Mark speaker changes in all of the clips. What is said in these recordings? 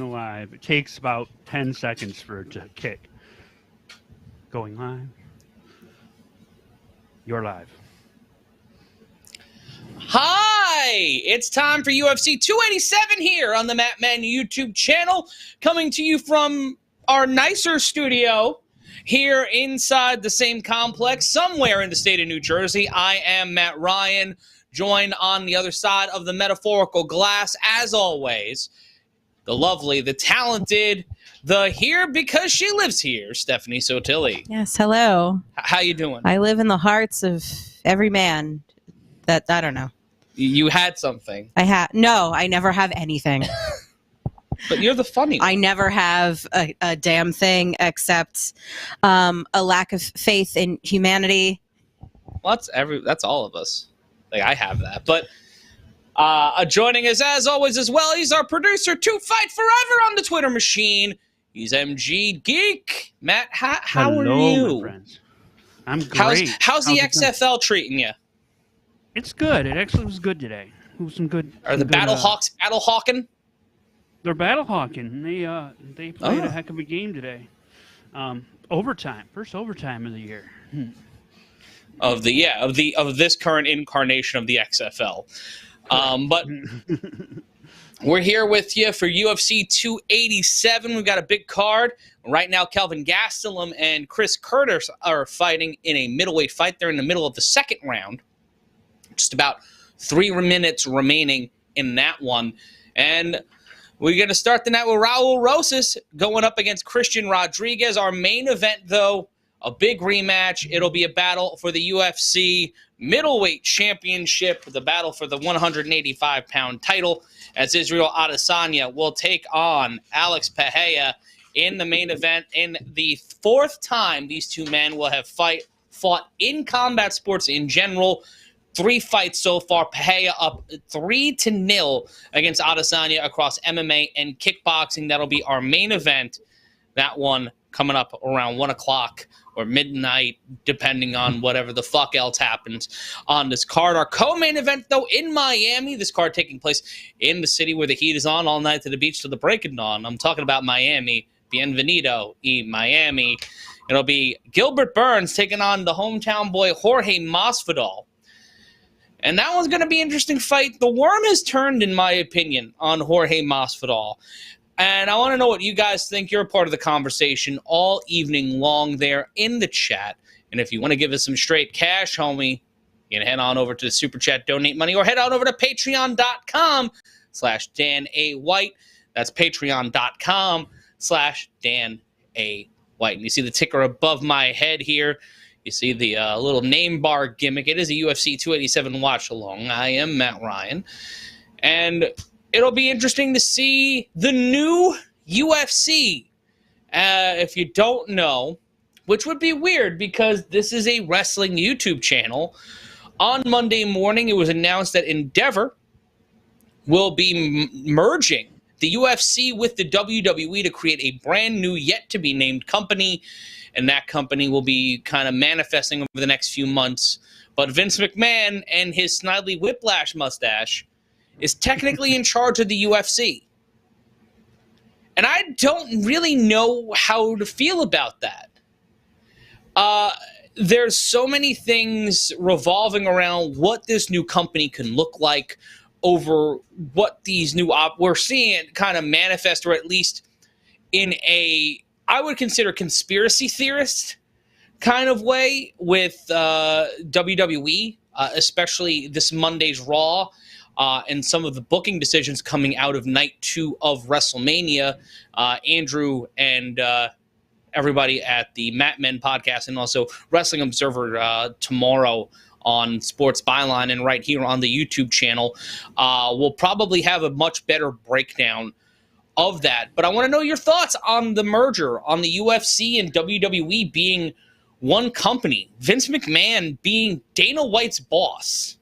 Speaker 1: live. It takes about 10 seconds for it to kick. Going live. You're live.
Speaker 2: Hi! It's time for UFC 287 here on the Matt Men YouTube channel, coming to you from our nicer studio here inside the same complex somewhere in the state of New Jersey. I am Matt Ryan, joined on the other side of the metaphorical glass, as always, the lovely, the talented, the here because she lives here, Stephanie Sotilli.
Speaker 3: Yes, hello.
Speaker 2: How you doing?
Speaker 3: I live in the hearts of every man that, I don't know.
Speaker 2: You had something.
Speaker 3: No, I never have anything.
Speaker 2: But you're the funny one.
Speaker 3: I never have a damn thing except a lack of faith in humanity.
Speaker 2: Well, that's all of us. Like, I have that. But joining us, as always, as well, he's our producer to fight forever on the Twitter machine. He's MG Geek. Matt, how are you?
Speaker 1: My friends. I'm great.
Speaker 2: How's the XFL treating you?
Speaker 1: It's good. It actually was good today. It was some good.
Speaker 2: Are the Battlehawks battle-hawking?
Speaker 1: They're battle-hawking. They played a heck of a game today. Overtime. First overtime of the year.
Speaker 2: Of this current incarnation of the XFL. But we're here with you for UFC 287. We've got a big card. Right now, Kelvin Gastelum and Chris Curtis are fighting in a middleweight fight. They're in the middle of the second round. Just about 3 minutes remaining in that one. And we're going to start the night with Raul Rosas going up against Christian Rodriguez. Our main event, though, a big rematch. It'll be a battle for the UFC Middleweight Championship, the battle for the 185-pound title, as Israel Adesanya will take on Alex Pereira in the main event. In the 4th time these two men will have fought in combat sports in general. 3 fights so far. Pereira up 3-0 against Adesanya across MMA and kickboxing. That'll be our main event. That one coming up around 1 o'clock or midnight, depending on whatever the fuck else happens on this card. Our co-main event, though, in Miami. This card taking place in the city where the heat is on all night to the beach till the break of dawn. I'm talking about Miami. Bienvenido y Miami. It'll be Gilbert Burns taking on the hometown boy Jorge Masvidal. And that one's going to be an interesting fight. The worm has turned, in my opinion, on Jorge Masvidal. And I want to know what you guys think. You're a part of the conversation all evening long there in the chat. And if you want to give us some straight cash, homie, you can head on over to the Super Chat, donate money, or head on over to patreon.com/Dan A. White. That's patreon.com/Dan A. White. And you see the ticker above my head here. You see the little name bar gimmick. It is a UFC 287 watch-along. I am Matt Ryan. And it'll be interesting to see the new UFC. If you don't know, which would be weird because this is a wrestling YouTube channel. On Monday morning, it was announced that Endeavor will be merging the UFC with the WWE to create a brand new, yet-to-be-named company. And that company will be kind of manifesting over the next few months. But Vince McMahon and his Snidely Whiplash mustache is technically in charge of the UFC. And I don't really know how to feel about that. There's so many things revolving around what this new company can look like, over what these new we're seeing it kind of manifest, or at least in a, I would consider, conspiracy theorist kind of way with WWE, especially this Monday's Raw, and some of the booking decisions coming out of night 2 of WrestleMania. Andrew and everybody at the Matt Men podcast, and also Wrestling Observer tomorrow on Sports Byline and right here on the YouTube channel, we'll probably have a much better breakdown of that. But I want to know your thoughts on the merger, on the UFC and WWE being one company, Vince McMahon being Dana White's boss.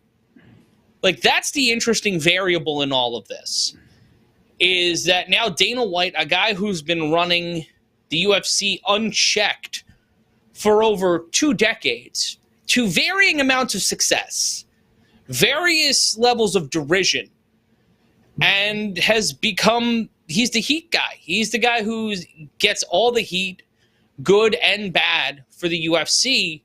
Speaker 2: Like, that's the interesting variable in all of this, is that now Dana White, a guy who's been running the UFC unchecked for over 2 decades, to varying amounts of success, various levels of derision, and has become he's the heat guy. He's the guy who gets all the heat, good and bad, for the UFC.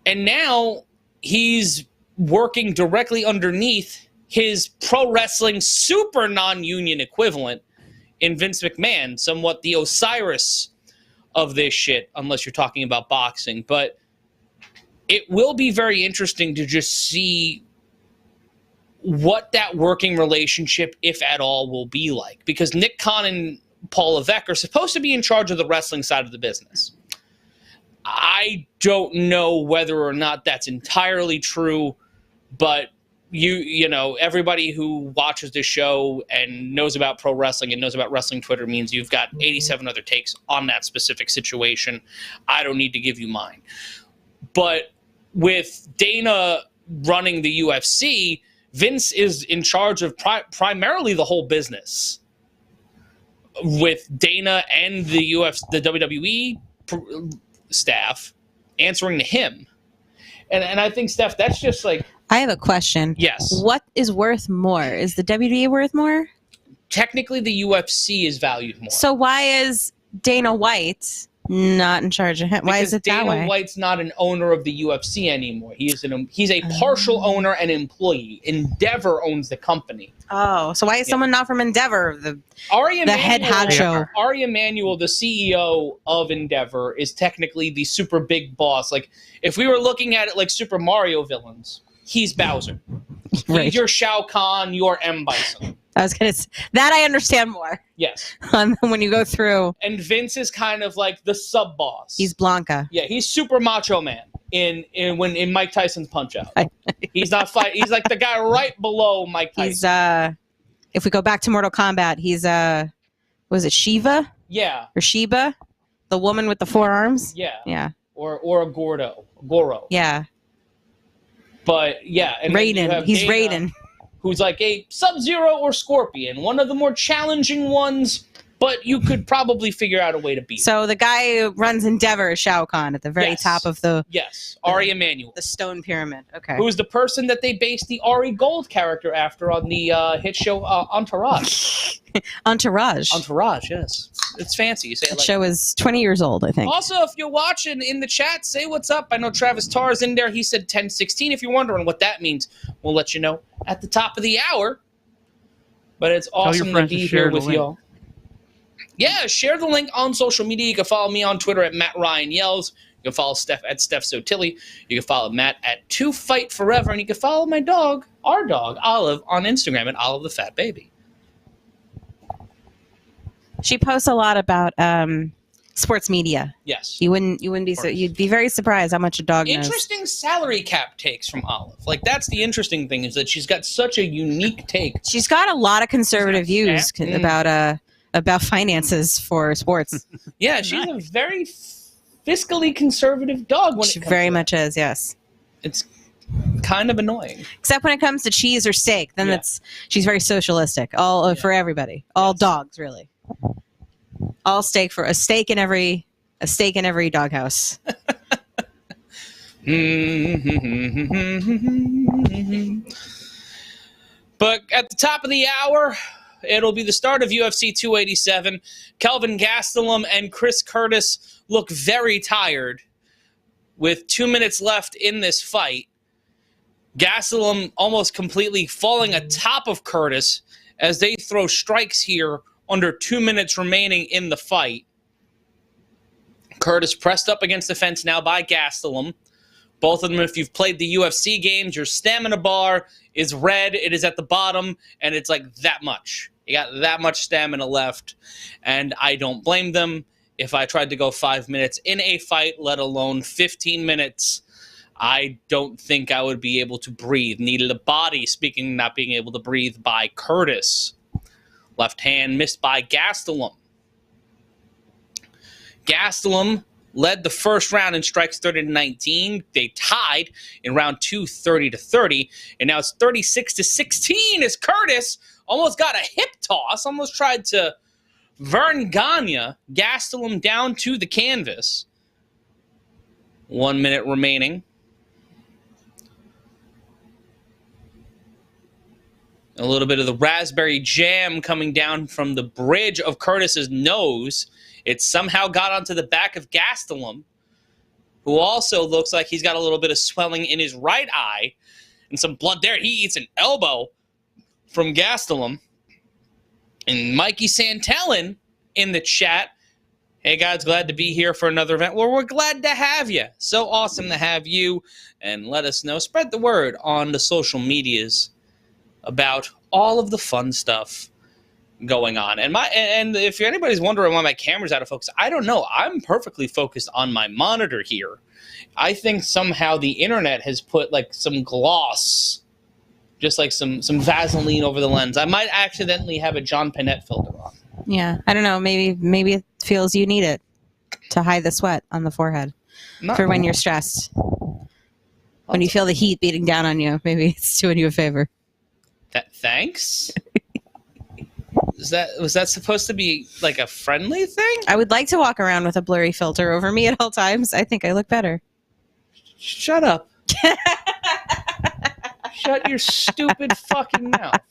Speaker 2: And now he's working directly underneath his pro wrestling super non-union equivalent in Vince McMahon, somewhat the Osiris of this shit, unless you're talking about boxing. But it will be very interesting to just see what that working relationship, if at all, will be like. Because Nick Khan and Paul Levesque are supposed to be in charge of the wrestling side of the business. I don't know whether or not that's entirely true, but you know, everybody who watches this show and knows about pro wrestling and knows about wrestling Twitter means you've got 87 other takes on that specific situation. I don't need to give you mine. But with Dana running the UFC, Vince is in charge of primarily the whole business. With Dana and the WWE staff answering to him. And I think, Steph, that's just like...
Speaker 3: I have a question.
Speaker 2: Yes.
Speaker 3: What is worth more? Is the WWE worth more?
Speaker 2: Technically, the UFC is valued more.
Speaker 3: So why is Dana White not in charge of him? Why is it that way?
Speaker 2: Dana White's not an owner of the UFC anymore. He's a partial owner and employee. Endeavor owns the company.
Speaker 3: Oh, so why is someone not from Endeavor, the head honcho?
Speaker 2: Ari Emanuel, the CEO of Endeavor, is technically the super big boss. Like, if we were looking at it like Super Mario villains, he's Bowser.
Speaker 3: Right.
Speaker 2: He's your Shao Kahn, your M. Bison.
Speaker 3: I was gonna say, that I understand more.
Speaker 2: Yes.
Speaker 3: When you go through,
Speaker 2: and Vince is kind of like the sub boss.
Speaker 3: He's Blanca.
Speaker 2: Yeah, he's super Macho Man in Mike Tyson's Punch Out. He's not fight. He's like the guy right below Mike Tyson.
Speaker 3: He's if we go back to Mortal Kombat, he's was it Shiva?
Speaker 2: Yeah.
Speaker 3: Or Sheba, the woman with the four arms.
Speaker 2: Yeah.
Speaker 3: Yeah.
Speaker 2: Or a Goro.
Speaker 3: Yeah.
Speaker 2: But yeah, and
Speaker 3: Raiden. He's
Speaker 2: Dana,
Speaker 3: Raiden.
Speaker 2: Who's like a Sub-Zero or Scorpion, one of the more challenging ones, but you could probably figure out a way to beat.
Speaker 3: So the guy who runs Endeavor is Shao Kahn at the very top of the
Speaker 2: Ari Emanuel,
Speaker 3: the stone pyramid. Okay,
Speaker 2: who's the person that they based the Ari Gold character after on the hit show Entourage. Entourage, yes. It's fancy. You say it
Speaker 3: that
Speaker 2: like
Speaker 3: show is 20 years old, I think.
Speaker 2: Also, if you're watching in the chat, say what's up. I know Travis Tarr's in there. He said 1016. If you're wondering what that means, we'll let you know at the top of the hour. But it's awesome to be here with y'all. Yeah, share the link on social media. You can follow me on Twitter at Matt Ryan Yells. You can follow Steph at Steph Sotilli. You can follow Matt at 2FightForever. And you can follow my dog, our dog, Olive, on Instagram at Olive the Fat Baby.
Speaker 3: She posts a lot about sports media.
Speaker 2: Yes.
Speaker 3: You wouldn't be so you'd be very surprised how much a dog knows.
Speaker 2: Interesting salary cap takes from Olive. Like, that's the interesting thing, is that she's got such a unique take.
Speaker 3: She's got a lot of conservative views about finances for sports.
Speaker 2: Yeah, she's a very fiscally conservative dog.
Speaker 3: She very much is, yes.
Speaker 2: It's kind of annoying.
Speaker 3: Except when it comes to cheese or steak, then she's very socialistic. All for everybody. All dogs, really. All steak for a steak in every doghouse.
Speaker 2: But at the top of the hour, it'll be the start of UFC 287. Kelvin Gastelum and Chris Curtis look very tired with 2 minutes left in this fight. Gastelum almost completely falling atop of Curtis as they throw strikes here under 2 minutes remaining in the fight. Curtis pressed up against the fence now by Gastelum. Both of them, if you've played the UFC games, your stamina bar is red. It is at the bottom, and it's like that much. You got that much stamina left, and I don't blame them. If I tried to go 5 minutes in a fight, let alone 15 minutes, I don't think I would be able to breathe. Needed a body, speaking of not being able to breathe, by Curtis. Left hand missed by Gastelum. Gastelum led the first round in strikes 30-19. They tied in round 2, 30-30. And now it's 36-16 as Curtis almost got a hip toss, almost tried to Vern Gagne Gastelum down to the canvas. 1 minute remaining. A little bit of the raspberry jam coming down from the bridge of Curtis's nose. It somehow got onto the back of Gastelum, who also looks like he's got a little bit of swelling in his right eye and some blood there. He eats an elbow from Gastelum. And Mikey Santellan in the chat. Hey, guys, glad to be here for another event. Well, we're glad to have you. So awesome to have you. And let us know. Spread the word on the social medias about all of the fun stuff going on. And if anybody's wondering why my camera's out of focus, I don't know. I'm perfectly focused on my monitor here. I think somehow the internet has put like some gloss, just like some Vaseline over the lens. I might accidentally have a John Panette filter on.
Speaker 3: Yeah, I don't know. Maybe it feels you need it to hide the sweat on the forehead for when you're stressed. When you feel the heat beating down on you, maybe it's doing you a favor.
Speaker 2: Thanks. Was that supposed to be like a friendly thing?
Speaker 3: I would like to walk around with a blurry filter over me at all times. I think I look better.
Speaker 2: Shut up. Shut your stupid fucking mouth.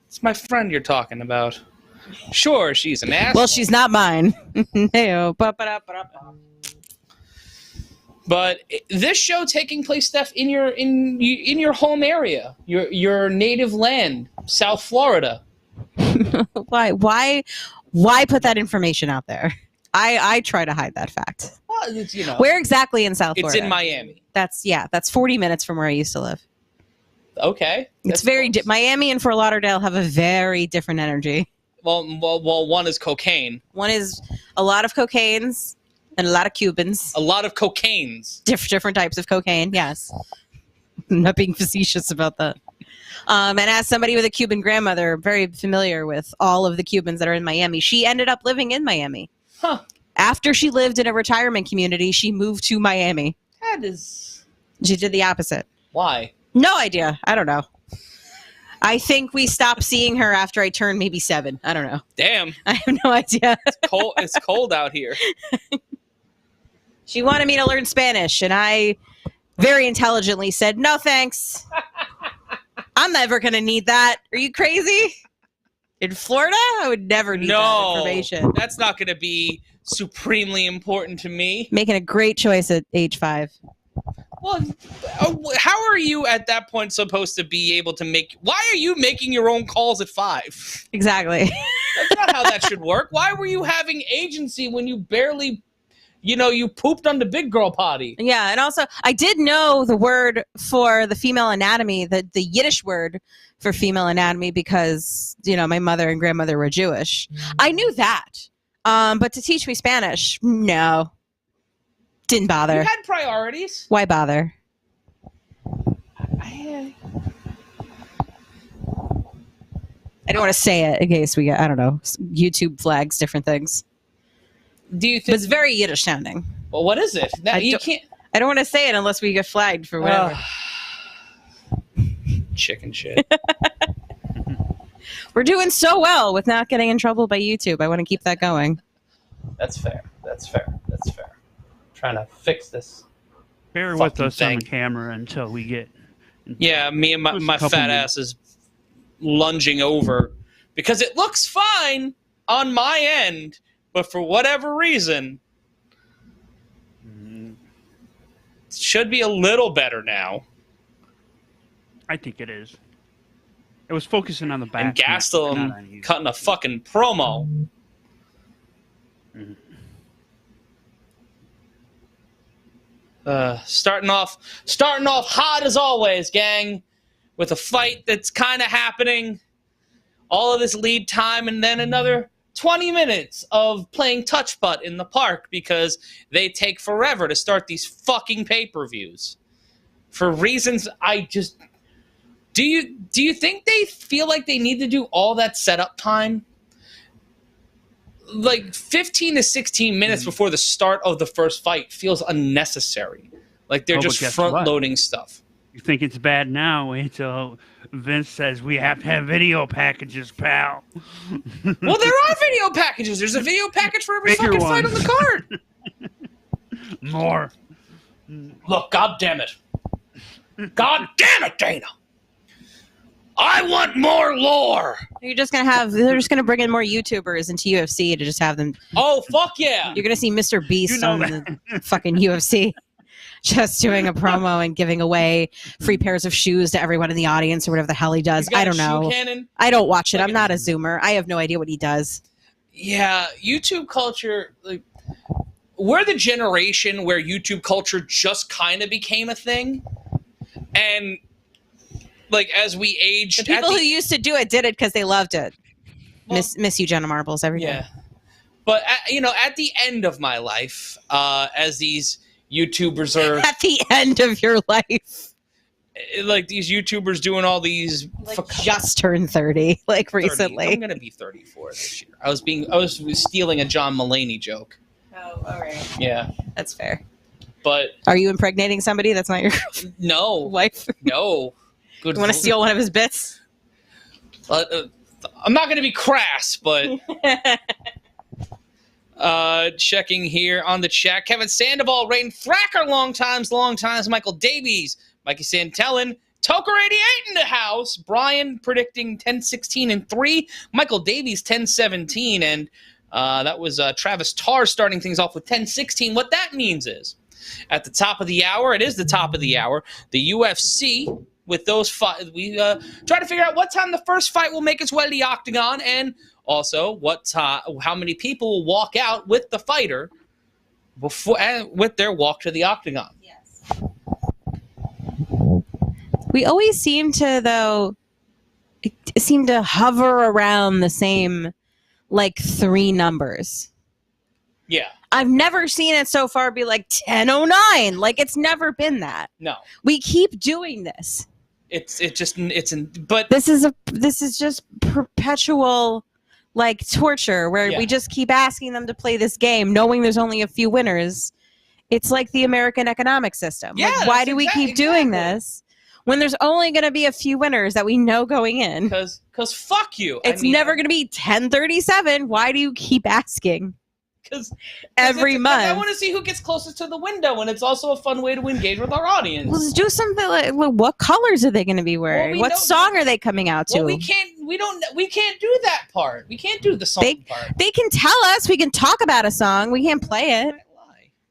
Speaker 2: It's my friend you're talking about. Sure, she's an asshole.
Speaker 3: Well, she's not mine.
Speaker 2: But this show taking place, Steph, in your home area, your native land, South Florida.
Speaker 3: Why put that information out there? I try to hide that fact.
Speaker 2: Well, it's,
Speaker 3: where exactly in South Florida?
Speaker 2: It's in Miami.
Speaker 3: That's 40 minutes from where I used to live.
Speaker 2: Okay,
Speaker 3: it's very Miami and Fort Lauderdale have a very different energy.
Speaker 2: Well, one is cocaine.
Speaker 3: One is a lot of cocaines and a lot of Cubans.
Speaker 2: A lot of cocaines.
Speaker 3: Different types of cocaine. Yes, I'm not being facetious about that. And as somebody with a Cuban grandmother, very familiar with all of the Cubans that are in Miami. She ended up living in Miami.
Speaker 2: Huh.
Speaker 3: After she lived in a retirement community, she moved to Miami. She did the opposite.
Speaker 2: Why?
Speaker 3: No idea. I don't know. I think we stopped seeing her after I turned maybe 7. I don't know.
Speaker 2: Damn.
Speaker 3: I have no idea.
Speaker 2: It's cold out here.
Speaker 3: She wanted me to learn Spanish, and I very intelligently said, no, thanks. I'm never going to need that. Are you crazy? In Florida, I would never need that information.
Speaker 2: That's not going to be supremely important to me.
Speaker 3: Making a great choice at age 5.
Speaker 2: Well, how are you at that point supposed to be able to make... Why are you making your own calls at 5?
Speaker 3: Exactly.
Speaker 2: That's not how that should work. Why were you having agency when you barely... you pooped on the big girl potty?
Speaker 3: Yeah, and also, I did know the word for the female anatomy, the Yiddish word for female anatomy, because, my mother and grandmother were Jewish. I knew that. But to teach me Spanish, no. Didn't bother.
Speaker 2: You had priorities.
Speaker 3: Why bother?
Speaker 2: I
Speaker 3: don't want to say it in case we get, I don't know, YouTube flags, different things.
Speaker 2: Do you think...
Speaker 3: But it's very Yiddish sounding.
Speaker 2: Well, what is it? You can't...
Speaker 3: I don't want to say it unless we get flagged for whatever.
Speaker 2: Chicken shit.
Speaker 3: We're doing so well with not getting in trouble by YouTube. I want to keep that going.
Speaker 2: That's fair. Trying to fix this.
Speaker 1: Bear with us on the camera until we get...
Speaker 2: Yeah, me and my fat ass is lunging over because it looks fine on my end, but for whatever reason, it should be a little better now.
Speaker 1: I think it is. It was focusing on the back.
Speaker 2: And Gastelum cutting a fucking promo.
Speaker 1: Mm-hmm.
Speaker 2: Starting off hot as always, gang, with a fight that's kind of happening. All of this lead time, and then another 20 minutes of playing touch butt in the park because they take forever to start these fucking pay-per-views. For reasons I just... Do you think they feel like they need to do all that setup time? Like 15 to 16 minutes before the start of the first fight feels unnecessary. Like they're just front-loading stuff.
Speaker 1: You think it's bad now? Wait till Vince says we have to have video packages, pal.
Speaker 2: Well, there are video packages. There's a video package for every fucking fight on the card.
Speaker 1: More.
Speaker 2: Look, God damn it, Dana. I want more lore.
Speaker 3: They're just gonna bring in more YouTubers into UFC to just have them.
Speaker 2: Oh, fuck yeah.
Speaker 3: You're gonna see Mr. Beast
Speaker 1: You know
Speaker 3: on the fucking UFC, just doing a promo and giving away free pairs of shoes to everyone in the audience or whatever the hell he does.
Speaker 2: He's got
Speaker 3: I
Speaker 2: a
Speaker 3: don't
Speaker 2: shoe
Speaker 3: know.
Speaker 2: cannon.
Speaker 3: I don't watch it.
Speaker 2: Like
Speaker 3: I'm not a Zoomer. I have no idea what he does.
Speaker 2: Yeah, YouTube culture, like, we're the generation where YouTube culture just kind of became a thing. And, like, as we aged...
Speaker 3: The people who used to do it did it because they loved it. Well, miss you, Jenna Marbles, every day.
Speaker 2: Yeah. But, at the end of my life, as these YouTubers are...
Speaker 3: At the end of your life.
Speaker 2: Like, these YouTubers doing all these...
Speaker 3: Just turned 30, like,
Speaker 2: 30.
Speaker 3: recently.
Speaker 2: I'm going to be 34 this year. I was stealing a John Mulaney joke.
Speaker 3: Oh, all right.
Speaker 2: Yeah.
Speaker 3: That's fair.
Speaker 2: But...
Speaker 3: Are you impregnating somebody that's not your
Speaker 2: No.
Speaker 3: wife?
Speaker 2: No. Good.
Speaker 3: You want to steal one of his bits?
Speaker 2: I'm not going to be crass, but checking here on the chat. Kevin Sandoval, Rain Fracker, long times. Michael Davies, Mikey Santellan, Toker88 in the house. Brian predicting 10-16 and 3. Michael Davies 10-17, and that was Travis Tarr starting things off with 10-16. What that means is, at the top of the hour, it is the top of the hour, the UFC. With those fights, we try to figure out what time the first fight will make its way to the octagon, and also how many people will walk out with the fighter before with their walk to the octagon.
Speaker 3: Yes. We always seem to hover around the same, like, 3 numbers.
Speaker 2: Yeah.
Speaker 3: I've never seen it so far be like 10:09. Like, it's never been that.
Speaker 2: No.
Speaker 3: We keep doing this.
Speaker 2: But
Speaker 3: this is just perpetual, like, torture where we just keep asking them to play this game knowing there's only a few winners. It's like the American economic system.
Speaker 2: Yeah,
Speaker 3: like, why do we keep doing this when there's only going to be a few winners that we know going in?
Speaker 2: Because fuck you.
Speaker 3: It's never going to be 10:37. Why do you keep asking?
Speaker 2: Because
Speaker 3: every month.
Speaker 2: I want to see who gets closest to the window, and it's also a fun way to engage with our audience.
Speaker 3: Let's do something like, what colors are they going to be wearing? What song are they coming out to?
Speaker 2: Well, we can't do that part. We can't do the song part.
Speaker 3: They can tell us. We can talk about a song. We can't play it.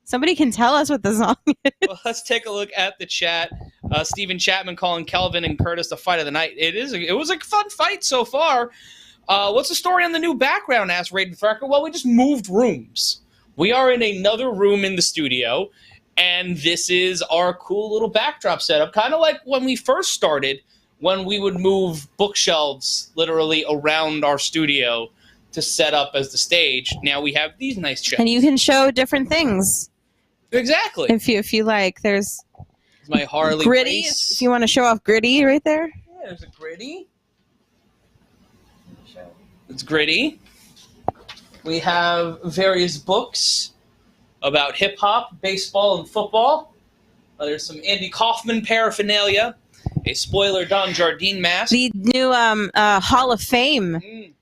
Speaker 3: Somebody can tell us what the song is.
Speaker 2: Well, let's take a look at the chat. Stephen Chapman calling Kelvin and Curtis the fight of the night. It was a fun fight so far. What's the story on the new background? Asked Raiden Fracker. Well, we just moved rooms. We are in another room in the studio, and this is our cool little backdrop setup. Kind of like when we first started, when we would move bookshelves literally around our studio to set up as the stage. Now we have these nice chairs.
Speaker 3: And you can show different things.
Speaker 2: Exactly.
Speaker 3: If you like, there's
Speaker 2: my Harley
Speaker 3: Gritty.
Speaker 2: race.
Speaker 3: If you want to show off Gritty right there.
Speaker 2: Yeah, there's a Gritty. It's Gritty. We have various books about hip-hop, baseball, and football. There's some Andy Kaufman paraphernalia, a spoiler Don Jardine mask.
Speaker 3: The new Hall of Fame.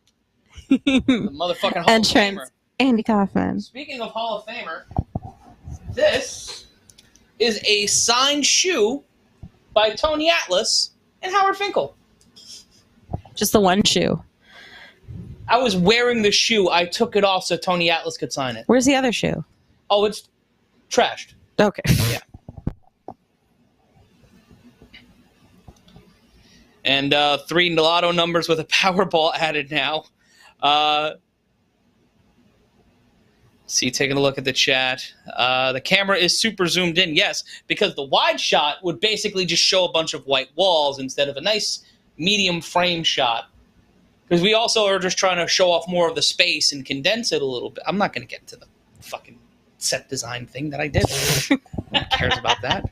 Speaker 2: The motherfucking Hall of Famer.
Speaker 3: Andy Kaufman.
Speaker 2: Speaking of Hall of Famer, this is a signed shoe by Tony Atlas and Howard Finkel.
Speaker 3: Just the one shoe.
Speaker 2: I was wearing the shoe. I took it off so Tony Atlas could sign it.
Speaker 3: Where's the other shoe?
Speaker 2: Oh, it's trashed.
Speaker 3: Okay.
Speaker 2: Yeah. And 3 lotto numbers with a Powerball added now. See, taking a look at the chat. The camera is super zoomed in. Yes, because the wide shot would basically just show a bunch of white walls instead of a nice medium frame shot. Because we also are just trying to show off more of the space and condense it a little bit. I'm not going to get into the fucking set design thing that I did. No one cares about that.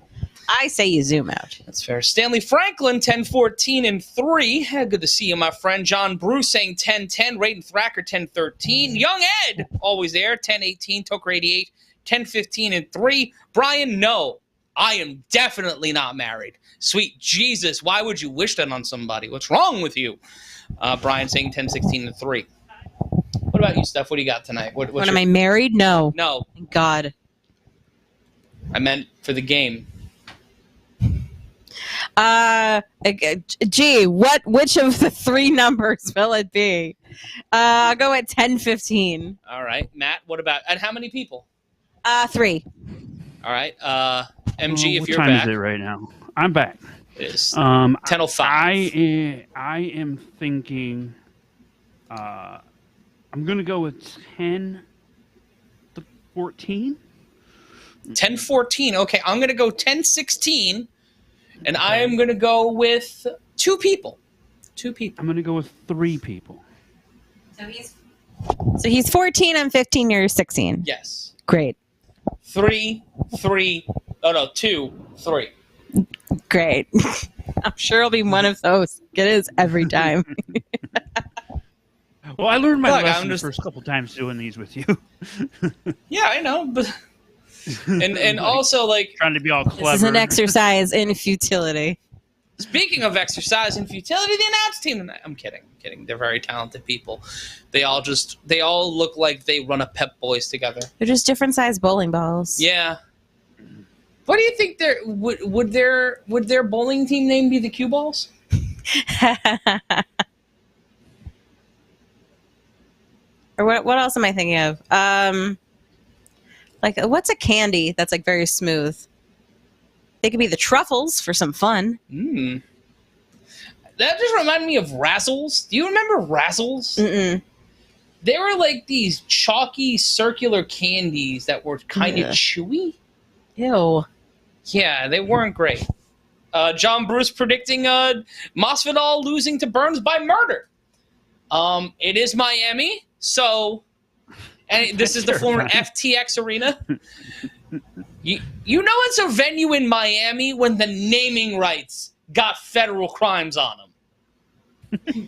Speaker 3: I say you zoom out.
Speaker 2: That's fair. Stanley Franklin, 10-14 and 3. Good to see you, my friend. John Bruce saying 10-10. Raiden Thacker, 10-13. Young Ed, always there, 10-18. Toker88, 10-15 and 3. Brian, no, I am definitely not married. Sweet Jesus, why would you wish that on somebody? What's wrong with you? Brian saying 10-16 and 3. What about you, Steph? What do you got tonight?
Speaker 3: Am I married? No.
Speaker 2: No.
Speaker 3: Thank God.
Speaker 2: I meant for the game.
Speaker 3: Gee, which of the three numbers will it be? I'll go at 10-15.
Speaker 2: All right, Matt. What about and how many people?
Speaker 3: 3.
Speaker 2: All right, MG. If
Speaker 1: what
Speaker 2: you're
Speaker 1: time
Speaker 2: back,
Speaker 1: is it right now? I'm back.
Speaker 2: it's
Speaker 1: 10:05.
Speaker 2: 10:05.
Speaker 1: I am thinking. I'm gonna go with 10-14.
Speaker 2: 10:14. Okay, I'm gonna go 10:16, and I am gonna go with 2 people. 2 people.
Speaker 1: I'm gonna go with 3 people.
Speaker 3: So he's 14, I'm 15, you're 16.
Speaker 2: Yes.
Speaker 3: Great.
Speaker 2: 3. Oh no, 2, 3.
Speaker 3: Great. I'm sure it'll be one of those. It is every time.
Speaker 1: Well, I learned my
Speaker 2: Look,
Speaker 1: lesson
Speaker 2: I'm just-
Speaker 1: the first couple times doing these with you.
Speaker 2: Yeah, I know, but and also like
Speaker 1: Trying to be all clever.
Speaker 3: This is an exercise in futility.
Speaker 2: speaking of exercise and futility, the announce team. I'm kidding. They're very talented people. They all look like they run a Pep Boys together.
Speaker 3: They're just different sized bowling balls.
Speaker 2: Yeah. What do you think would their bowling team name be the Cue Balls?
Speaker 3: Or what else am I thinking of? Like what's a candy that's like very smooth? They could be the truffles for some fun.
Speaker 2: That just reminded me of Razzles. Do you remember Razzles?
Speaker 3: Mm-mm.
Speaker 2: They were like these chalky circular candies that were kind of
Speaker 3: Ugh.
Speaker 2: chewy.
Speaker 3: Ew.
Speaker 2: Yeah, they weren't great. John Bruce predicting Masvidal losing to Burns by murder. It is Miami, so and this is the former FTX arena. You know it's a venue in Miami when the naming rights got federal crimes on them.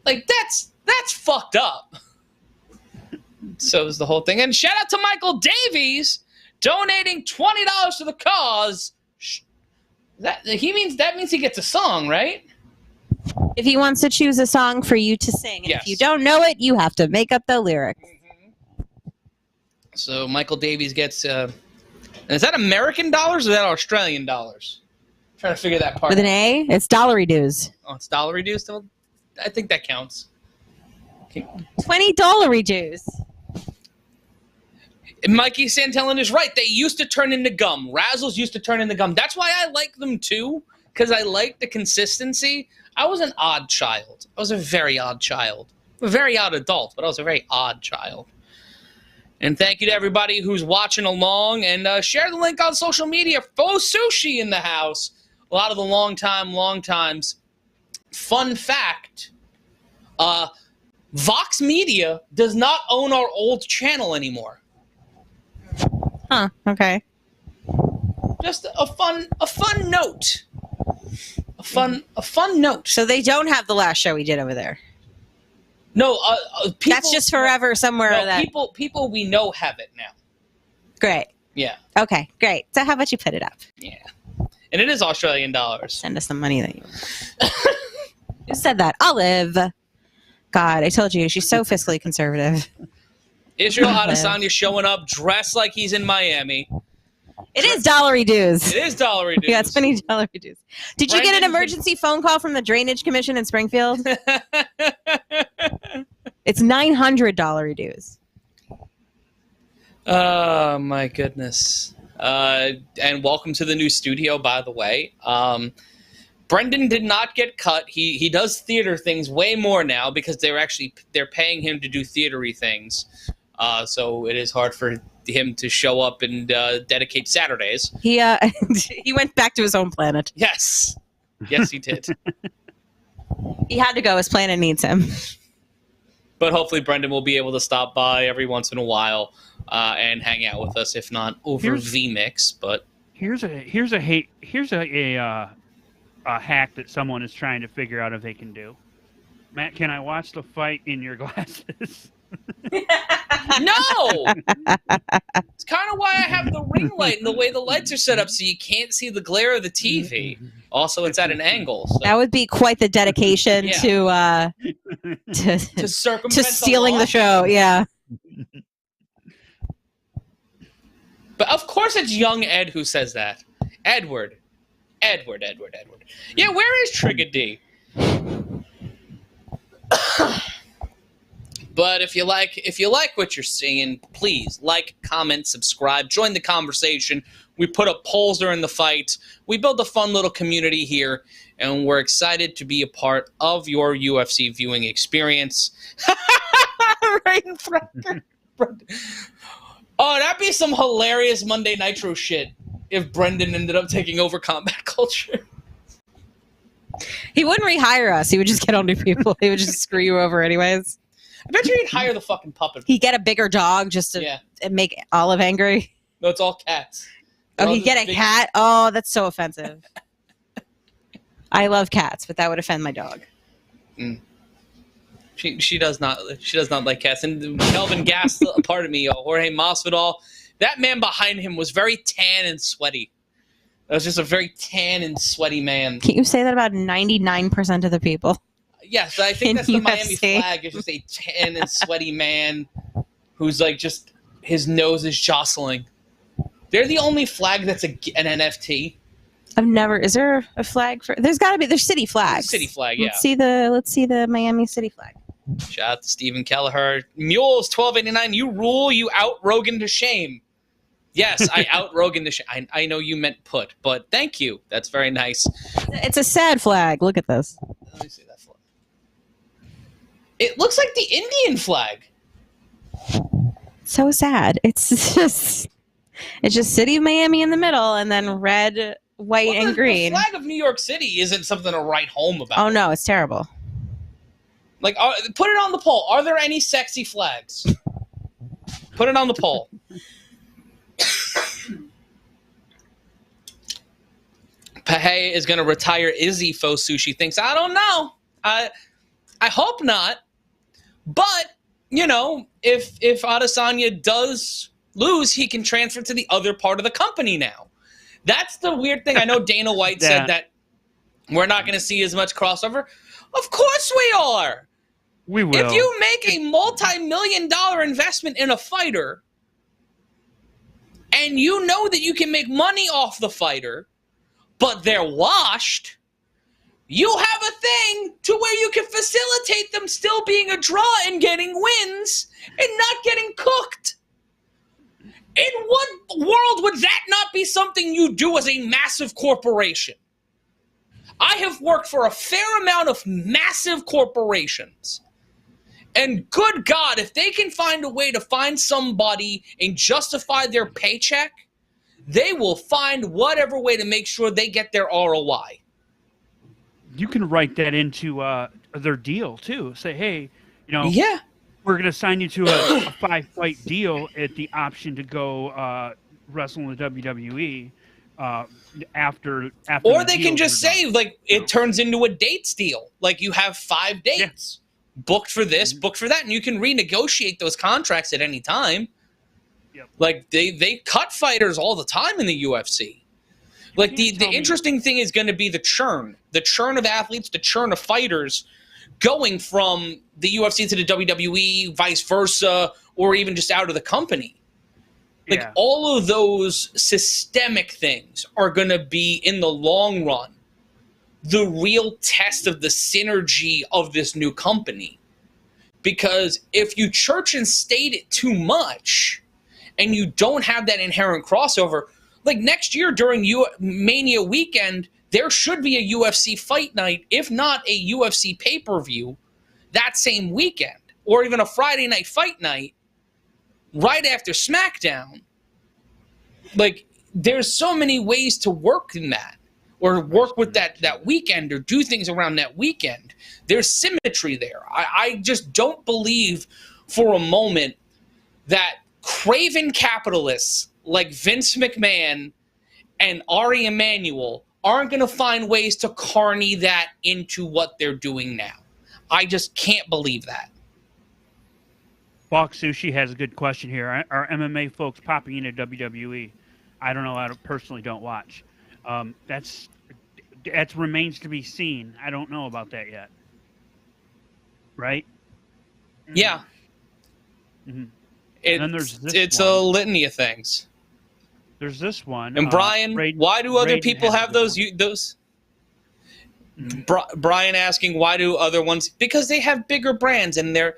Speaker 2: Like that's fucked up. So is the whole thing. And shout out to Michael Davies donating $20 to the cause. That means he gets a song, right?
Speaker 3: If he wants to choose a song for you to sing, and
Speaker 2: Yes.
Speaker 3: if you don't know it, you have to make up the lyrics.
Speaker 2: So Michael Davies gets. Is that American dollars or is that Australian dollars? I'm trying to figure that part
Speaker 3: With an
Speaker 2: out.
Speaker 3: A, it's dollary dues.
Speaker 2: Oh, it's dollar reduced. Well, I think that counts. Okay.
Speaker 3: $20 dues.
Speaker 2: Mikey Santellan is right. They used to turn into gum. Razzles used to turn into gum. That's why I like them too, because I like the consistency. I was an odd child. I was a very odd child. A very odd adult, but I was a very odd child. And thank you to everybody who's watching along. And share the link on social media. Faux Sushi in the house. A lot of the long times. Fun fact. Vox Media does not own our old channel anymore.
Speaker 3: Huh, okay.
Speaker 2: Just a fun note. A fun note.
Speaker 3: So they don't have the last show we did over there.
Speaker 2: No, people,
Speaker 3: That's just forever somewhere.
Speaker 2: No,
Speaker 3: that
Speaker 2: people we know have it now.
Speaker 3: Great.
Speaker 2: Yeah,
Speaker 3: Okay, great. So how about you put it up?
Speaker 2: yeah, and it is Australian dollars.
Speaker 3: Send us some money that you. Who said that? Olive. God, I told you she's so fiscally conservative.
Speaker 2: Israel Adesanya showing up dressed like he's in Miami.
Speaker 3: It is dollary dues.
Speaker 2: It is dollar dues.
Speaker 3: Yeah, it's $20 dues. Did you get an
Speaker 2: Brandon-
Speaker 3: emergency phone call from the Drainage Commission in Springfield? It's $900 dues.
Speaker 2: Oh my goodness! And welcome to the new studio, by the way. Brendan did not get cut. He does theater things way more now because they're paying him to do theatery things. So it is hard for him to show up and dedicate Saturdays.
Speaker 3: He he went back to his own planet.
Speaker 2: Yes, he did.
Speaker 3: He had to go. His planet needs him.
Speaker 2: But hopefully Brendan will be able to stop by every once in a while and hang out with us, if not over VMix. But
Speaker 1: Here's a hack that someone is trying to figure out if they can do. Matt, can I watch the fight in your glasses?
Speaker 2: no! It's kind of why I have the ring light and the way the lights are set up so you can't see the glare of the TV. Also, it's at an angle. So.
Speaker 3: That would be quite the dedication
Speaker 2: Yeah.
Speaker 3: to
Speaker 2: circumvent
Speaker 3: stealing
Speaker 2: law.
Speaker 3: the show. Yeah.
Speaker 2: But of course it's young Ed who says that. Edward, Edward. Yeah, where is Trigger D? But if you like what you're seeing, please like, comment, subscribe, join the conversation. We put up polls during the fight. We build a fun little community here, and we're excited to be a part of your UFC viewing experience. Right in front. Oh, that'd be some hilarious Monday Nitro shit if Brendan ended up taking over Combat Culture.
Speaker 3: He wouldn't rehire us. He would just get on new people. He would just screw you over anyways.
Speaker 2: I bet you he'd hire the fucking puppet.
Speaker 3: He'd get a bigger dog just to make Olive angry.
Speaker 2: No, it's all cats.
Speaker 3: Oh, he'd get a cat? Oh, that's so offensive. I love cats, but that would offend my dog.
Speaker 2: Mm. She does not like cats. And Kelvin Gastelum, pardon me, Jorge Masvidal, that man behind him was very tan and sweaty. That was just a very tan and sweaty man.
Speaker 3: Can't you say that about 99% of the people?
Speaker 2: Yes, I think that's the
Speaker 3: UFC.
Speaker 2: Miami flag. It's just a tan and sweaty man who's like just his nose is jostling. They're the only flag that's an NFT.
Speaker 3: I've never. Is there a flag for? There's got to be. There's city flags.
Speaker 2: City flag, yeah.
Speaker 3: Let's see the Miami city flag.
Speaker 2: Shout out to Stephen Kelleher. Mules 1289. You rule. You out Rogan to shame. Yes, I out Rogan to shame. I know you meant put, but thank you. That's very nice.
Speaker 3: It's a sad flag. Look at this.
Speaker 2: Let me see that flag. It looks like the Indian flag.
Speaker 3: So sad. It's just city of Miami in the middle, and then red, white, and green.
Speaker 2: The flag of New York City isn't something to write home about.
Speaker 3: Oh no, it's terrible.
Speaker 2: Like, put it on the poll. Are there any sexy flags? Put it on the poll. Pahe is going to retire Izzy Fo Sushi thinks. I don't know. I hope not. But, you know, if Adesanya does lose, he can transfer to the other part of the company now. That's the weird thing. I know Dana White said that we're not going to see as much crossover. Of course we are.
Speaker 1: We will.
Speaker 2: If you make a multi-million-dollar investment in a fighter and you know that you can make money off the fighter, but they're washed, you have a thing to where you can facilitate them still being a draw and getting wins and not getting cooked. In what world would that not be something you do as a massive corporation? I have worked for a fair amount of massive corporations. And good God, if they can find a way to find somebody and justify their paycheck, they will find whatever way to make sure they get their ROI.
Speaker 1: You can write that into their deal, too. Say, hey, you know, we're going to sign you to a 5-fight deal at the option to go wrestle in the WWE after
Speaker 2: or they can just say, like, it turns into a dates deal. Like, you have 5 dates. Booked for this, booked for that, and you can renegotiate those contracts at any time. Yep. Like, they cut fighters all the time in the UFC. Like, the interesting thing is going to be the churn of athletes, the churn of fighters going from the UFC to the WWE, vice versa, or even just out of the company. Like, all of those systemic things are going to be, in the long run, the real test of the synergy of this new company. Because if you church and state it too much and you don't have that inherent crossover, like next year during Mania weekend, there should be a UFC fight night, if not a UFC pay-per-view, that same weekend, or even a Friday night fight night right after SmackDown. Like, there's so many ways to work in that. Or work with that weekend, or do things around that weekend. There's symmetry there. I just don't believe for a moment that craven capitalists like Vince McMahon and Ari Emanuel aren't going to find ways to carny that into what they're doing now. I just can't believe that.
Speaker 1: Fox Sushi has a good question here. Are MMA folks popping into WWE? I don't know. I personally don't watch. That remains to be seen. I don't know about that yet. Right?
Speaker 2: Yeah.
Speaker 1: Mm-hmm.
Speaker 2: It's a litany of things.
Speaker 1: There's this one.
Speaker 2: And Brian, why do other people have those? Brian asking, why do other ones? Because they have bigger brands and they're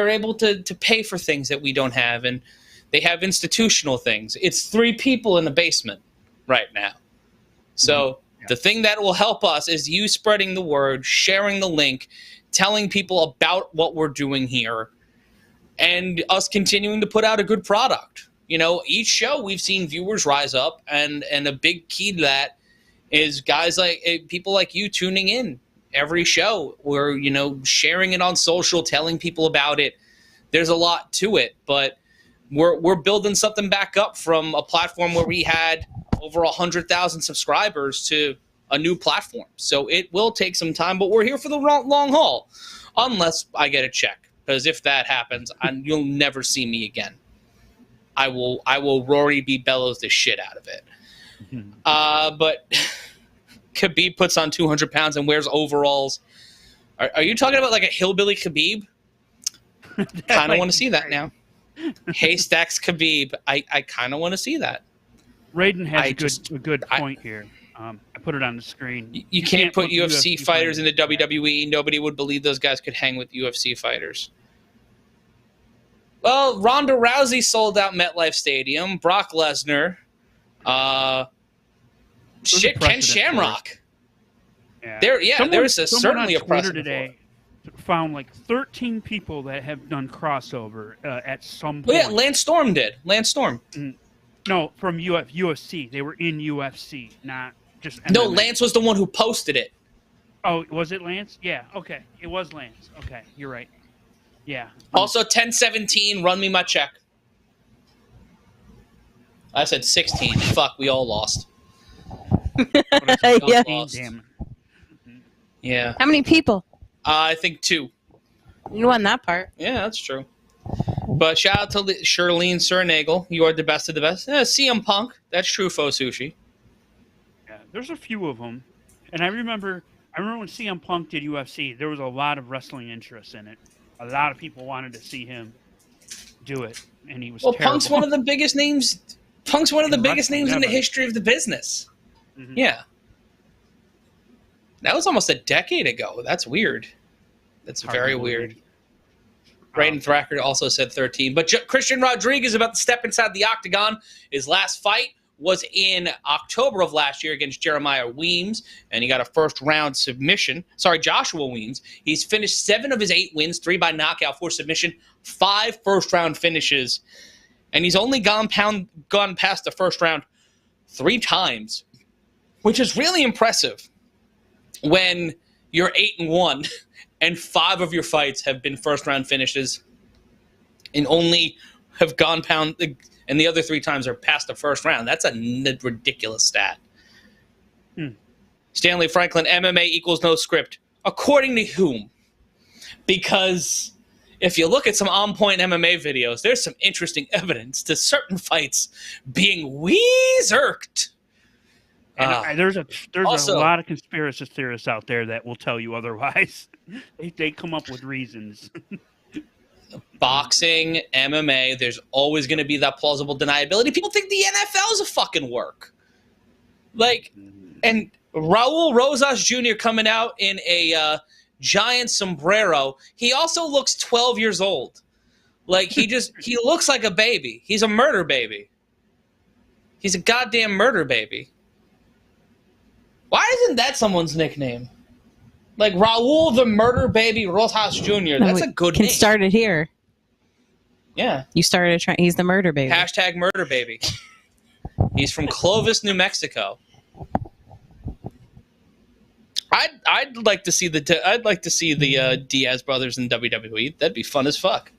Speaker 2: able to pay for things that we don't have, and they have institutional things. It's 3 people in the basement right now. So the thing that will help us is you spreading the word, sharing the link, telling people about what we're doing here, and us continuing to put out a good product. You know, each show we've seen viewers rise up, and a big key to that is guys like people like you tuning in every show. We're, you know, sharing it on social, telling people about it. There's a lot to it, but we're building something back up from a platform where we had over 100,000 subscribers to a new platform. So it will take some time, but we're here for the long haul, unless I get a check. Because if that happens, you'll never see me again. I will Rory B. Bellows the shit out of it. But Khabib puts on 200 pounds and wears overalls. Are you talking about like a hillbilly Khabib? Kind of want to see that now. Haystacks Khabib. I kind of want to see that.
Speaker 1: Raiden has a good point here. I put it on the screen.
Speaker 2: You can't put UFC fighters in the WWE. Nobody would believe those guys could hang with UFC fighters. Well, Ronda Rousey sold out MetLife Stadium. Brock Lesnar. Ken Shamrock. There's certainly a precedent today.
Speaker 1: Found like 13 people that have done crossover at some point.
Speaker 2: Yeah, Lance Storm did. Lance Storm.
Speaker 1: No, from UFC. They were in UFC, not just MMA.
Speaker 2: No, Lance was the one who posted it.
Speaker 1: Oh, was it Lance? Yeah, okay. It was Lance. Okay, you're right. Yeah.
Speaker 2: Also, 1017, run me my check. I said 16. Fuck, we all lost.
Speaker 3: Yeah.
Speaker 1: Damn.
Speaker 2: Yeah.
Speaker 3: How many people?
Speaker 2: I think 2.
Speaker 3: You won that part.
Speaker 2: Yeah, that's true. But shout out to Shirlene Cernagel. You are the best of the best. CM Punk. That's true, Faux Sushi.
Speaker 1: Yeah, there's a few of them. And I remember when CM Punk did UFC, there was a lot of wrestling interest in it. A lot of people wanted to see him do it, and he was terrible.
Speaker 2: Punk's one of the biggest names. Punk's one of the biggest names in the history of the business. Mm-hmm. Yeah. That was almost a decade ago. That's weird. That's very weird. Braden Thacker also said 13. But Christian Rodriguez about to step inside the octagon. His last fight was in October of last year against Jeremiah Weems, and he got a first-round submission. Sorry, Joshua Weems. He's finished 7 of his 8 wins, 3 by knockout, 4 submission, 5 first-round finishes, and he's only gone past the first round 3 times, which is really impressive when you're 8-1 and 5 of your fights have been first-round finishes and only have gone pound, and the other 3 times are past the first round. That's a ridiculous stat. Stanley Franklin, MMA equals no script. According to whom? Because if you look at some on-point MMA videos, there's some interesting evidence to certain fights being weezerked.
Speaker 1: And there's a lot of conspiracy theorists out there that will tell you otherwise. They come up with reasons.
Speaker 2: Boxing, MMA, there's always going to be that plausible deniability. People think the NFL is a fucking work. Like, and Raul Rosas Jr. coming out in a giant sombrero. He also looks 12 years old. Like, he looks like a baby. He's a murder baby. He's a goddamn murder baby. Why isn't that someone's nickname? Like Raul the Murder Baby Rosas Jr. That's a good name.
Speaker 3: Can start it here.
Speaker 2: Yeah.
Speaker 3: You started trying. He's the murder baby.
Speaker 2: # murder baby. He's from Clovis, New Mexico. I'd like to see the Diaz brothers in WWE. That'd be fun as fuck.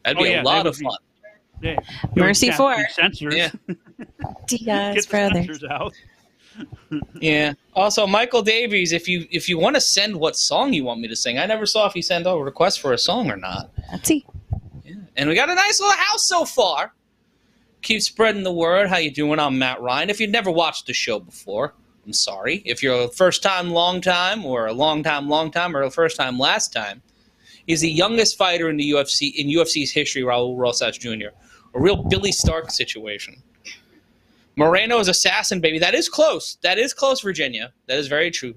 Speaker 2: That'd be a lot of fun.
Speaker 1: Yeah.
Speaker 3: Mercy for
Speaker 1: censors.
Speaker 2: Yeah.
Speaker 3: Diaz
Speaker 1: Get the
Speaker 3: brothers.
Speaker 1: censors out.
Speaker 2: Yeah. Also, Michael Davies, if you want to send what song you want me to sing, I never saw if he sent a request for a song or not.
Speaker 3: Let's see.
Speaker 2: Yeah. And we got a nice little house so far. Keep spreading the word. How you doing? I'm Matt Ryan. If you've never watched the show before, I'm sorry. If you're a first time, long time, or a long time, or a first time, last time, he's the youngest fighter in the UFC's history, Raul Rosas Jr. A real Billy Stark situation. Moreno's assassin, baby. That is close. That is close, Virginia. That is very true.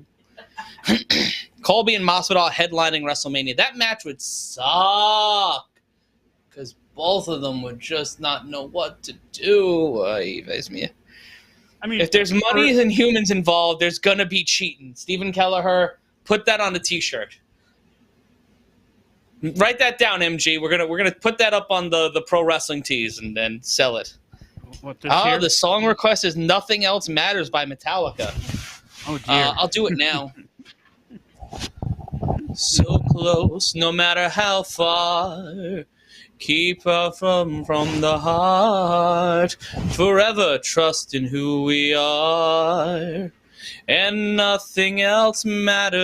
Speaker 2: Colby and Masvidal headlining WrestleMania. That match would suck because both of them would just not know what to do. I mean, if there's money and humans involved, there's gonna be cheating. Stephen Kelleher, put that on the T-shirt. Write that down, MG. We're gonna put that up on the pro wrestling tees and then sell it. The song request is "Nothing Else Matters" by Metallica.
Speaker 1: Oh dear.
Speaker 2: I'll do it now. So close, no matter how far. Keep her from the heart. Forever trust in who we are. And nothing else matters.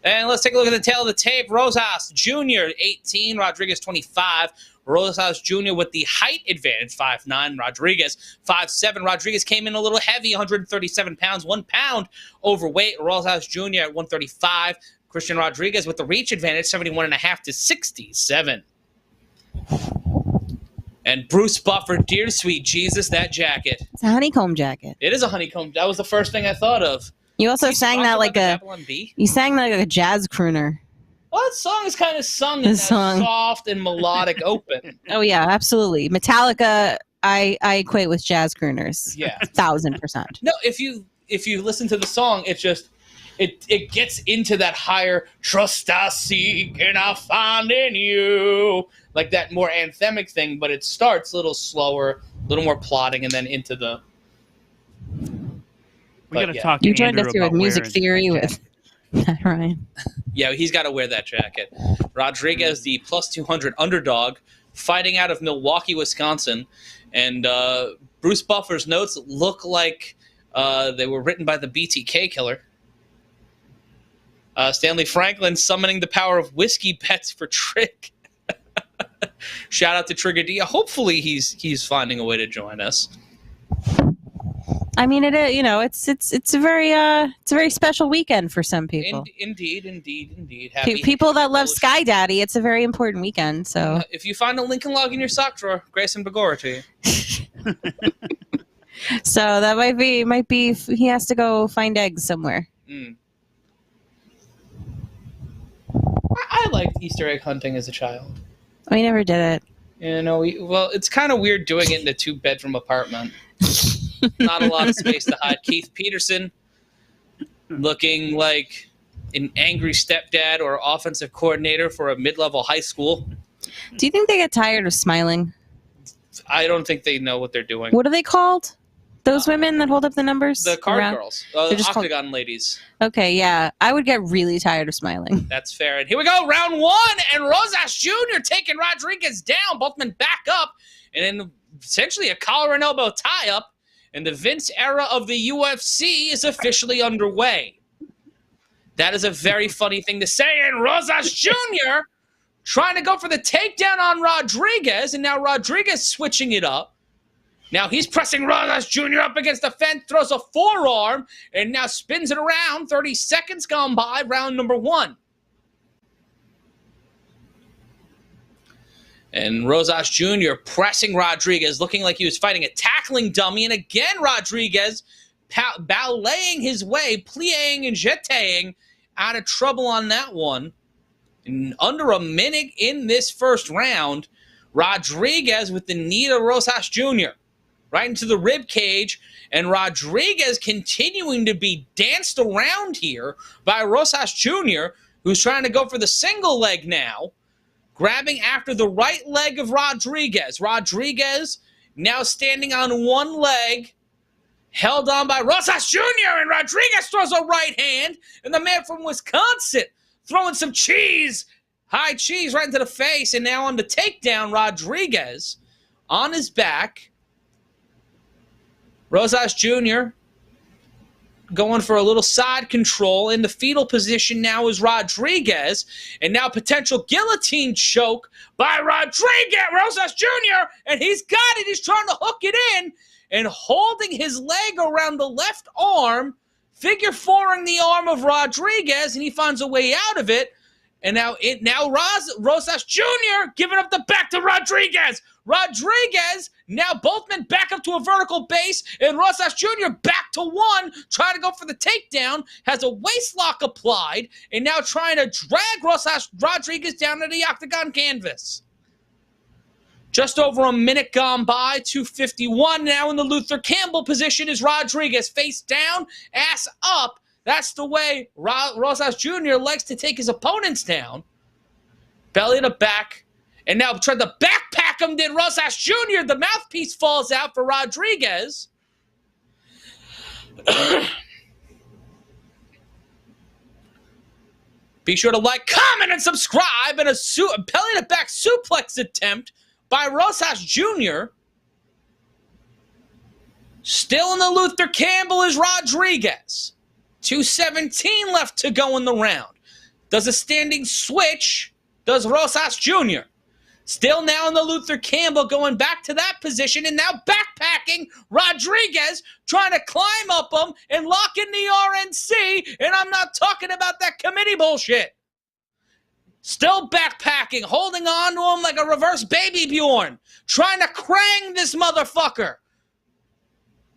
Speaker 2: And let's take a look at the tail of the tape. Rosas Jr., 18. Rodriguez, 25. Rosas Jr. with the height advantage, 5'9". Rodriguez, 5'7". Rodriguez came in a little heavy, 137 pounds, 1 pound overweight. Rosas Jr. at 135. Christian Rodriguez with the reach advantage, 71.5 to 67. And Bruce Buffer, dear sweet Jesus, that jacket.
Speaker 3: It's a honeycomb jacket.
Speaker 2: It is a honeycomb. That was the first thing I thought of.
Speaker 3: You also sang that like a jazz crooner.
Speaker 2: Well, that song is kind of sung in that soft and melodic open.
Speaker 3: Oh yeah, absolutely. Metallica, I equate with jazz crooners.
Speaker 2: Yeah,
Speaker 3: 1000%.
Speaker 2: No, if you listen to the song, it gets into that higher trust I seek and I find in you, like that more anthemic thing. But it starts a little slower, a little more plotting, and then into the.
Speaker 1: We got to talk.
Speaker 3: You joined us here with music theory with Ryan.
Speaker 2: Yeah, he's got to wear that jacket. Rodriguez, the plus 200 underdog, fighting out of Milwaukee, Wisconsin, and Bruce Buffer's notes look like they were written by the BTK killer. Stanley Franklin summoning the power of whiskey bets for Trick. Shout out to Trigger D. Hopefully he's finding a way to join us.
Speaker 3: I mean, it's a very special weekend for some people.
Speaker 2: Indeed.
Speaker 3: People that love Sky Daddy, it's a very important weekend. So
Speaker 2: if you find a Lincoln Log in your sock drawer, Grayson Begora to you.
Speaker 3: So that might be he has to go find eggs somewhere.
Speaker 2: I liked Easter egg hunting as a child.
Speaker 3: We never did it.
Speaker 2: It's kind of weird doing it in a 2-bedroom apartment. Not a lot of space to hide. Keith Peterson looking like an angry stepdad or offensive coordinator for a mid-level high school.
Speaker 3: Do you think they get tired of smiling?
Speaker 2: I don't think they know what they're doing.
Speaker 3: What are they called? Those women that hold up the numbers?
Speaker 2: The card girls. The Octagon ladies.
Speaker 3: Okay, yeah. I would get really tired of smiling.
Speaker 2: That's fair. And here we go. Round 1. And Rosas Jr. taking Rodriguez down. Both men back up. And then essentially a collar and elbow tie-up. And the Vince era of the UFC is officially underway. That is a very funny thing to say. And Rosas Jr. trying to go for the takedown on Rodriguez. And now Rodriguez switching it up. Now he's pressing Rosas Jr. up against the fence, throws a forearm, and now spins it around. 30 seconds gone by, round number 1. And Rosas Jr. pressing Rodriguez, looking like he was fighting a tackling dummy. And again, Rodriguez balleting his way, plieing and jeting out of trouble on that one. In under a minute in this first round, Rodriguez with the knee to Rosas Jr. right into the rib cage. And Rodriguez continuing to be danced around here by Rosas Jr., who's trying to go for the single leg now. Grabbing after the right leg of Rodriguez. Rodriguez now standing on one leg. Held on by Rosas Jr. And Rodriguez throws a right hand. And the man from Wisconsin throwing some cheese. High cheese right into the face. And now on the takedown, Rodriguez on his back. Rosas Jr. going for a little side control. In the fetal position now is Rodriguez. And now potential guillotine choke by Rodriguez. Rosas Jr. And he's got it. He's trying to hook it in. And holding his leg around the left arm. Figure 4ing the arm of Rodriguez. And he finds a way out of it. And now Rosas Jr. giving up the back to Rodriguez. Rodriguez, now both men back up to a vertical base, and Rosas Jr. back to one, trying to go for the takedown, has a waist lock applied, and now trying to drag Rodriguez down to the octagon canvas. Just over a minute gone by, 2:51. Now in the Luther Campbell position is Rodriguez, face down, ass up. That's the way Rosas Jr. likes to take his opponents down. Belly to back. And now tried to backpack him, did Rosas Jr. The mouthpiece falls out for Rodriguez. Be sure to like, comment, and subscribe. And a belly to back suplex attempt by Rosas Jr. Still in the Luther Campbell is Rodriguez. 2:17 left to go in the round. Does a standing switch. Does Rosas Jr. Still now in the Luther Campbell, going back to that position, and now backpacking Rodriguez, trying to climb up him and lock in the RNC, and I'm not talking about that committee bullshit. Still backpacking, holding on to him like a reverse baby Bjorn, trying to krang this motherfucker.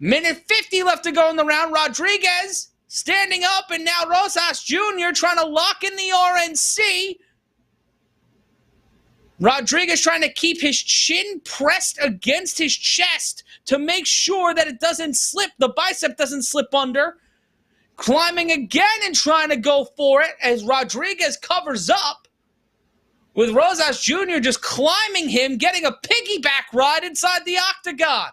Speaker 2: Minute 50 left to go in the round. Rodriguez standing up, and now Rosas Jr. trying to lock in the RNC. Rodriguez trying to keep his chin pressed against his chest to make sure that it doesn't slip, the bicep doesn't slip under. Climbing again and trying to go for it as Rodriguez covers up, with Rosas Jr. just climbing him, getting a piggyback ride inside the octagon.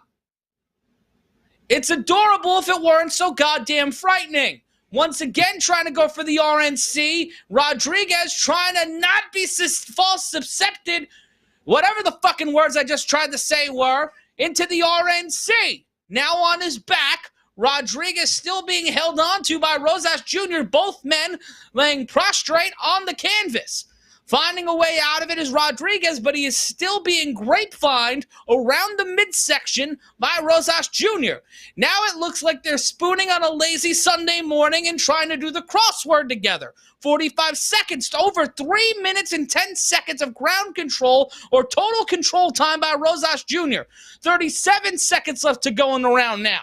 Speaker 2: It's adorable if it weren't so goddamn frightening. Once again, trying to go for the RNC. Rodriguez trying to not be false suscepted, whatever the fucking words I just tried to say were, into the RNC. Now on his back, Rodriguez still being held on to by Rosas Jr., both men laying prostrate on the canvas. Finding a way out of it is Rodriguez, but he is still being grapevined around the midsection by Rosas Jr. Now it looks like they're spooning on a lazy Sunday morning and trying to do the crossword together. 45 seconds to over 3 minutes and 10 seconds of ground control or total control time by Rosas Jr. 37 seconds left to go in the round now.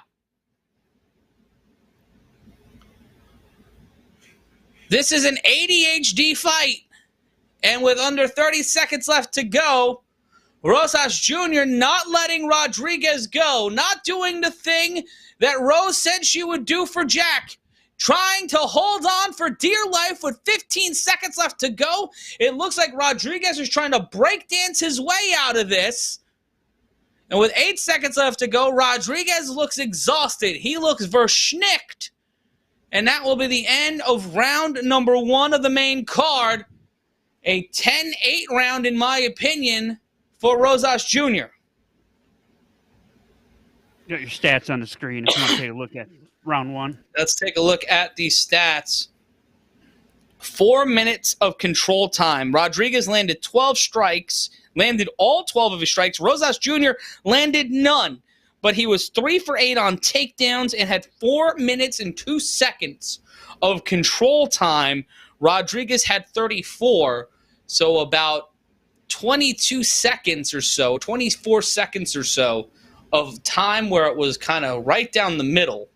Speaker 2: This is an ADHD fight. And with under 30 seconds left to go, Rosas Jr. not letting Rodriguez go, not doing the thing that Rose said she would do for Jack, trying to hold on for dear life with 15 seconds left to go. It looks like Rodriguez is trying to breakdance his way out of this. And with 8 seconds left to go, Rodriguez looks exhausted. He looks verschnicked. And that will be the end of round number 1 of the main card. A 10-8 round, in my opinion, for Rosas Jr.
Speaker 1: You got your stats on the screen if you want to take a look at round 1.
Speaker 2: Let's take a look at the stats. 4 minutes of control time. Rodriguez landed 12 strikes, landed all 12 of his strikes. Rosas Jr. landed none, but he was 3 for 8 on takedowns and had 4 minutes and 2 seconds of control time. Rodriguez had 34, so about 22 seconds or so, 24 seconds or so of time where it was kind of right down the middle.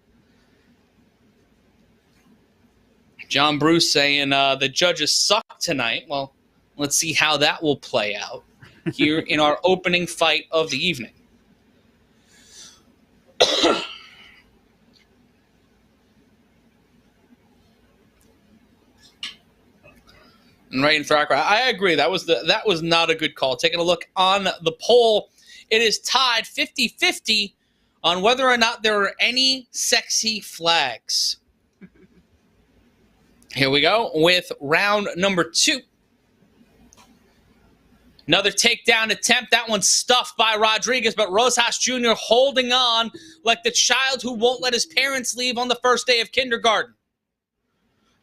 Speaker 2: John Bruce saying the judges suck tonight. Well, let's see how that will play out here in our opening fight of the evening. And right in front, I agree. That was not a good call. Taking a look on the poll, it is tied 50-50 on whether or not there are any sexy flags. Here we go with round number 2. Another takedown attempt. That one's stuffed by Rodriguez, but Rosas Jr. holding on like the child who won't let his parents leave on the first day of kindergarten.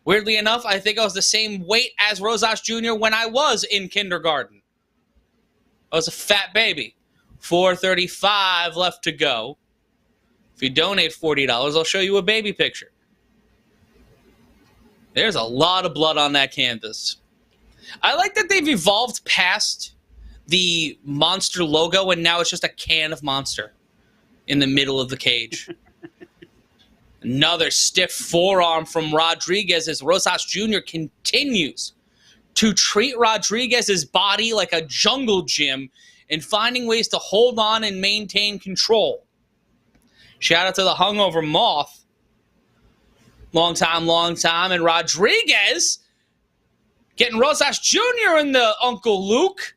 Speaker 2: Weirdly enough, I think I was the same weight as Rosas Jr. when I was in kindergarten. I was a fat baby. 4:35 left to go. If you donate $40, I'll show you a baby picture. There's a lot of blood on that canvas. I like that they've evolved past the Monster logo, and now it's just a can of Monster in the middle of the cage. Another stiff forearm from Rodriguez as Rosas Jr. continues to treat Rodriguez's body like a jungle gym and finding ways to hold on and maintain control. Shout out to the hungover moth. Long time. And Rodriguez getting Rosas Jr. in the Uncle Luke.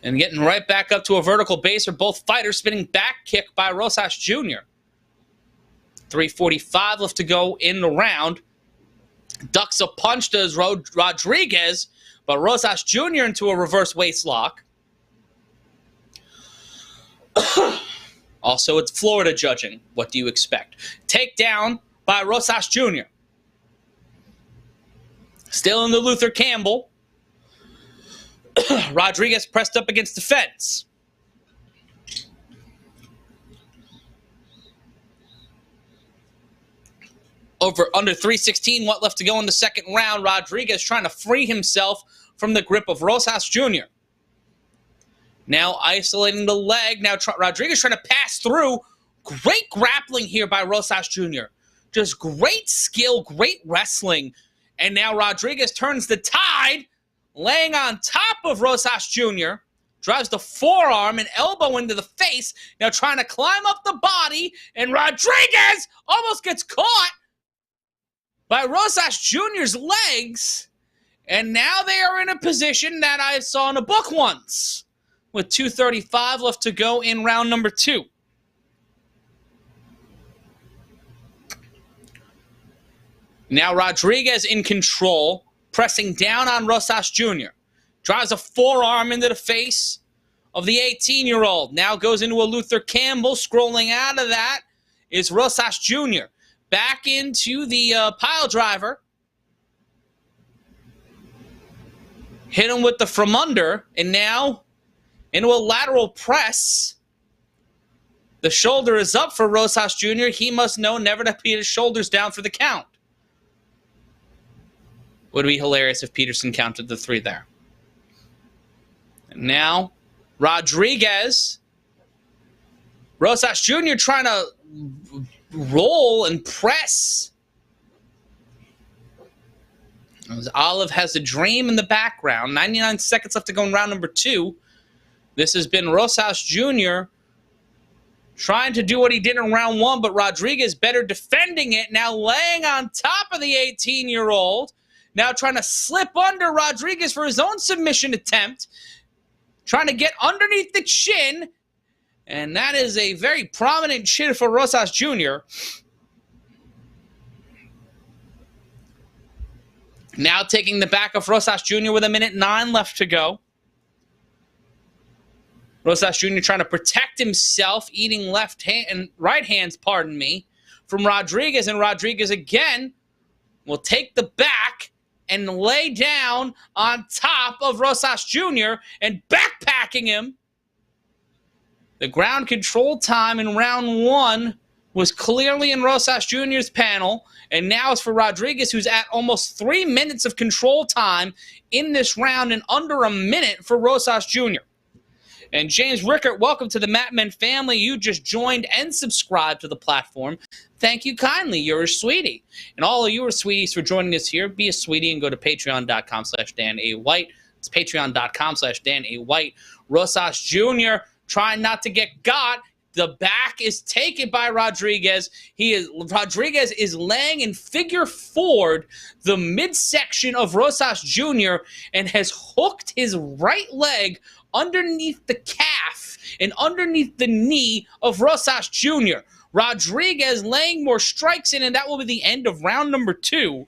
Speaker 2: And getting right back up to a vertical base for both fighters. Spinning back kick by Rosas Jr. 3:45 left to go in the round. Ducks a punch to Rodriguez, but Rosas Jr. into a reverse waist lock. Also, it's Florida judging. What do you expect? Takedown by Rosas Jr. Still in the Luther Campbell. Rodriguez pressed up against the fence. Under 3:16, what left to go in the second round. Rodriguez trying to free himself from the grip of Rosas Jr. Now isolating the leg. Now Rodriguez trying to pass through. Great grappling here by Rosas Jr. Just great skill, great wrestling. And now Rodriguez turns the tide, laying on top of Rosas Jr. Drives the forearm and elbow into the face. Now trying to climb up the body. And Rodriguez almost gets caught by Rosas Jr.'s legs. And now they are in a position that I saw in a book once, with 2:35 left to go in round number 2. Now Rodriguez in control, pressing down on Rosas Jr. Drives a forearm into the face of the 18-year-old. Now goes into a Luther Campbell. Scrolling out of that is Rosas Jr. Back into the pile driver. Hit him with the from under, and now into a lateral press. The shoulder is up for Rosas Jr. He must know never to put his shoulders down for the count. Would be hilarious if Peterson counted the 3 there. And now, Rodriguez. Rosas Jr. trying to roll and press. As Olive has a dream in the background. 99 seconds left to go in round number 2. This has been Rosas Jr. trying to do what he did in round 1, but Rodriguez better defending it. Now laying on top of the 18-year-old. Now trying to slip under Rodriguez for his own submission attempt. Trying to get underneath the chin. And that is a very prominent chin for Rosas Jr. Now taking the back of Rosas Jr. with 1:09 left to go. Rosas Jr. trying to protect himself, eating left hand and right hands, pardon me, from Rodriguez. And Rodriguez again will take the back and lay down on top of Rosas Jr. and backpacking him. The ground control time in round 1 was clearly in Rosas Jr.'s panel, and now it's for Rodriguez, who's at almost 3 minutes of control time in this round and under a minute for Rosas Jr. And James Rickert, welcome to the Matmen family. You just joined and subscribed to the platform. Thank you kindly. You're a sweetie. And all of you are sweeties for joining us here. Be a sweetie and go to patreon.com/Dan A. White. It's patreon.com/Dan A. White. Rosas Jr. trying not to get got. The back is taken by Rodriguez. Rodriguez is laying in figure forward the midsection of Rosas Jr. and has hooked his right leg underneath the calf and underneath the knee of Rosas Jr. Rodriguez laying more strikes in, and that will be the end of round number 2.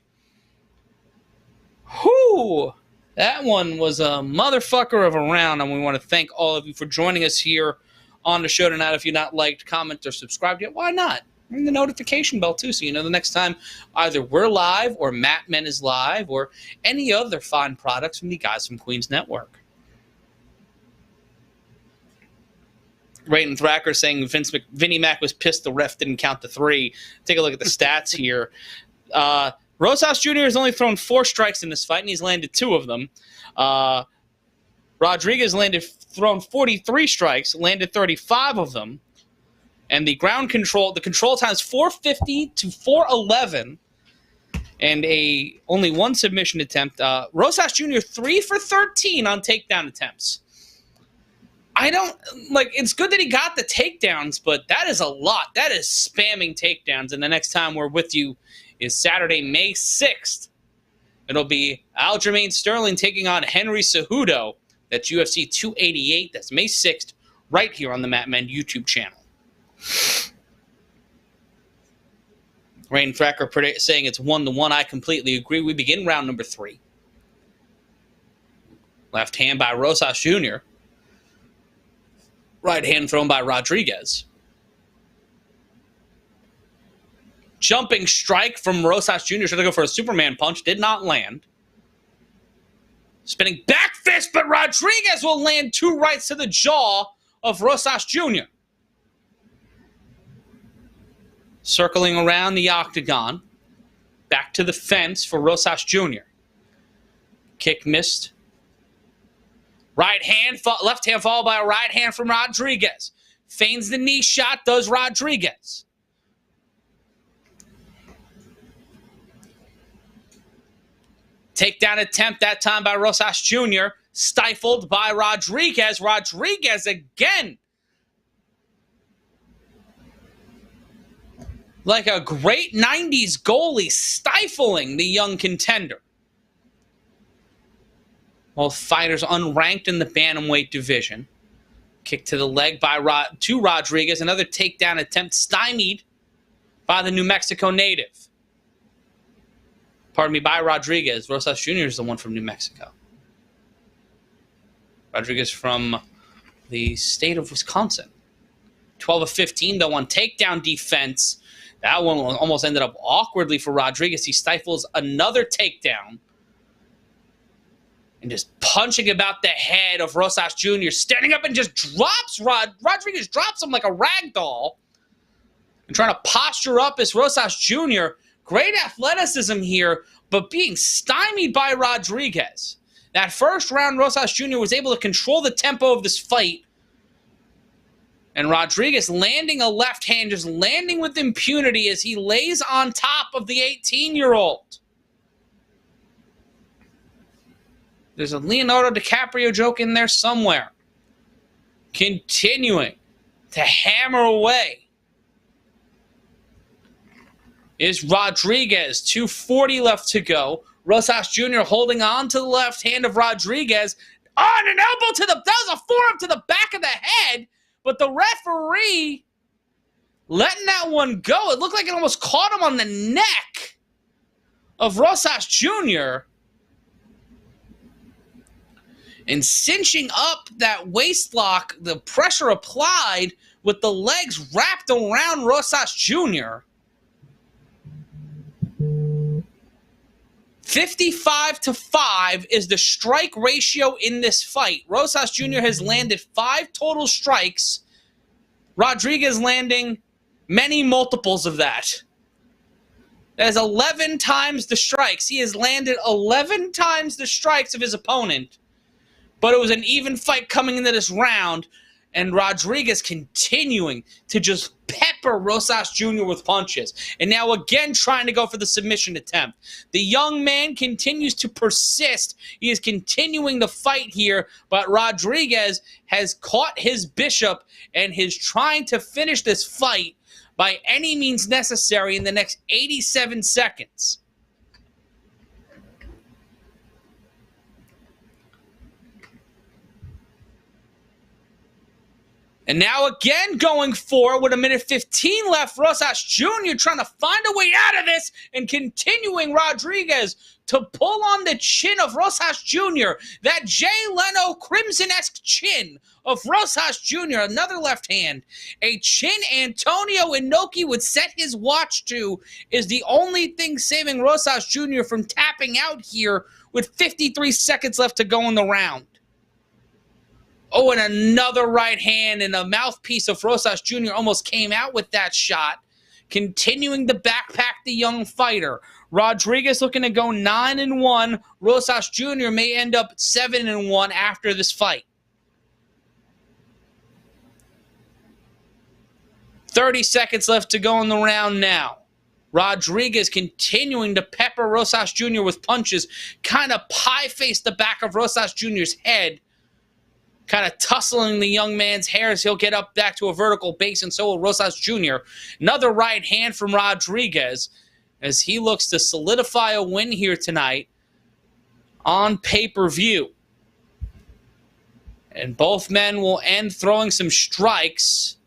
Speaker 2: Whew. That one was a motherfucker of a round, and we want to thank all of you for joining us here on the show tonight. If you're not liked, comment, or subscribed yet, why not? Ring the notification bell, too, so you know the next time either we're live or Matt Men is live or any other fine products from the Guys from Queens Network. Rayton Thacker saying Vinnie Mac was pissed the ref didn't count to 3. Take a look at the stats here. Rosas Jr. has only thrown 4 strikes in this fight, and he's landed 2 of them. Rodriguez thrown 43 strikes, landed 35 of them. And the control time is 450 to 411. And only 1 submission attempt. Rosas Jr. 3 for 13 on takedown attempts. It's good that he got the takedowns, but that is a lot. That is spamming takedowns. And the next time we're with you is Saturday, May 6th. It'll be Aljamain Sterling taking on Henry Cejudo. That's UFC 288. That's May 6th, right here on the Matt Men YouTube channel. Rain Fracker saying it's 1-1. I completely agree. We begin round number 3. Left hand by Rosas Jr. Right hand thrown by Rodriguez. Jumping strike from Rosas Jr. Should have go for a Superman punch. Did not land. Spinning back fist, but Rodriguez will land 2 rights to the jaw of Rosas Jr. Circling around the octagon. Back to the fence for Rosas Jr. Kick missed. Right hand, left hand followed by a right hand from Rodriguez. Feigns the knee shot, does Rodriguez. Takedown attempt, that time by Rosas Jr. Stifled by Rodriguez. Rodriguez again. Like a great 90s goalie, stifling the young contender. Both fighters unranked in the bantamweight division. Kick to the leg to Rodriguez. Another takedown attempt stymied by the New Mexico native. Pardon me, by Rodriguez. Rosas Jr. is the one from New Mexico. Rodriguez from the state of Wisconsin. 12 of 15, though, on takedown defense. That one almost ended up awkwardly for Rodriguez. He stifles another takedown. And just punching about the head of Rosas Jr. Standing up and just drops Rodriguez drops him like a rag doll. And trying to posture up as Rosas Jr. Great athleticism here, but being stymied by Rodriguez. That first round, Rosas Jr. was able to control the tempo of this fight. And Rodriguez landing a left hand, just landing with impunity as he lays on top of the 18-year-old. There's a Leonardo DiCaprio joke in there somewhere. Continuing to hammer away is Rodriguez. 2:40 left to go. Rosas Jr. holding on to the left hand of Rodriguez. On an elbow to that was a forearm to the back of the head, but the referee letting that one go. It looked like it almost caught him on the neck of Rosas Jr. And cinching up that waist lock, the pressure applied with the legs wrapped around Rosas Jr. 55-5 is the strike ratio in this fight. Rosas Jr. has landed 5 total strikes. Rodriguez landing many multiples of that. That is 11 times the strikes. He has landed 11 times the strikes of his opponent. But it was an even fight coming into this round, and Rodriguez continuing to just pepper Rosas Jr. with punches. And now again trying to go for the submission attempt. The young man continues to persist. He is continuing the fight here, but Rodriguez has caught his bishop and is trying to finish this fight by any means necessary in the next 87 seconds. And now again going for with 1:15 left, Rosas Jr. trying to find a way out of this and continuing Rodriguez to pull on the chin of Rosas Jr. That Jay Leno Crimson-esque chin of Rosas Jr. Another left hand. A chin Antonio Inoki would set his watch to is the only thing saving Rosas Jr. from tapping out here with 53 seconds left to go in the round. Oh, and another right hand, and a mouthpiece of Rosas Jr. almost came out with that shot. Continuing to backpack the young fighter. Rodriguez looking to go 9-1. Rosas Jr. may end up 7-1 after this fight. 30 seconds left to go in the round now. Rodriguez continuing to pepper Rosas Jr. with punches, kind of pie-face the back of Rosas Jr.'s head, kind of tussling the young man's hair as he'll get up back to a vertical base, and so will Rosas Jr. Another right hand from Rodriguez as he looks to solidify a win here tonight on pay-per-view. And both men will end throwing some strikes.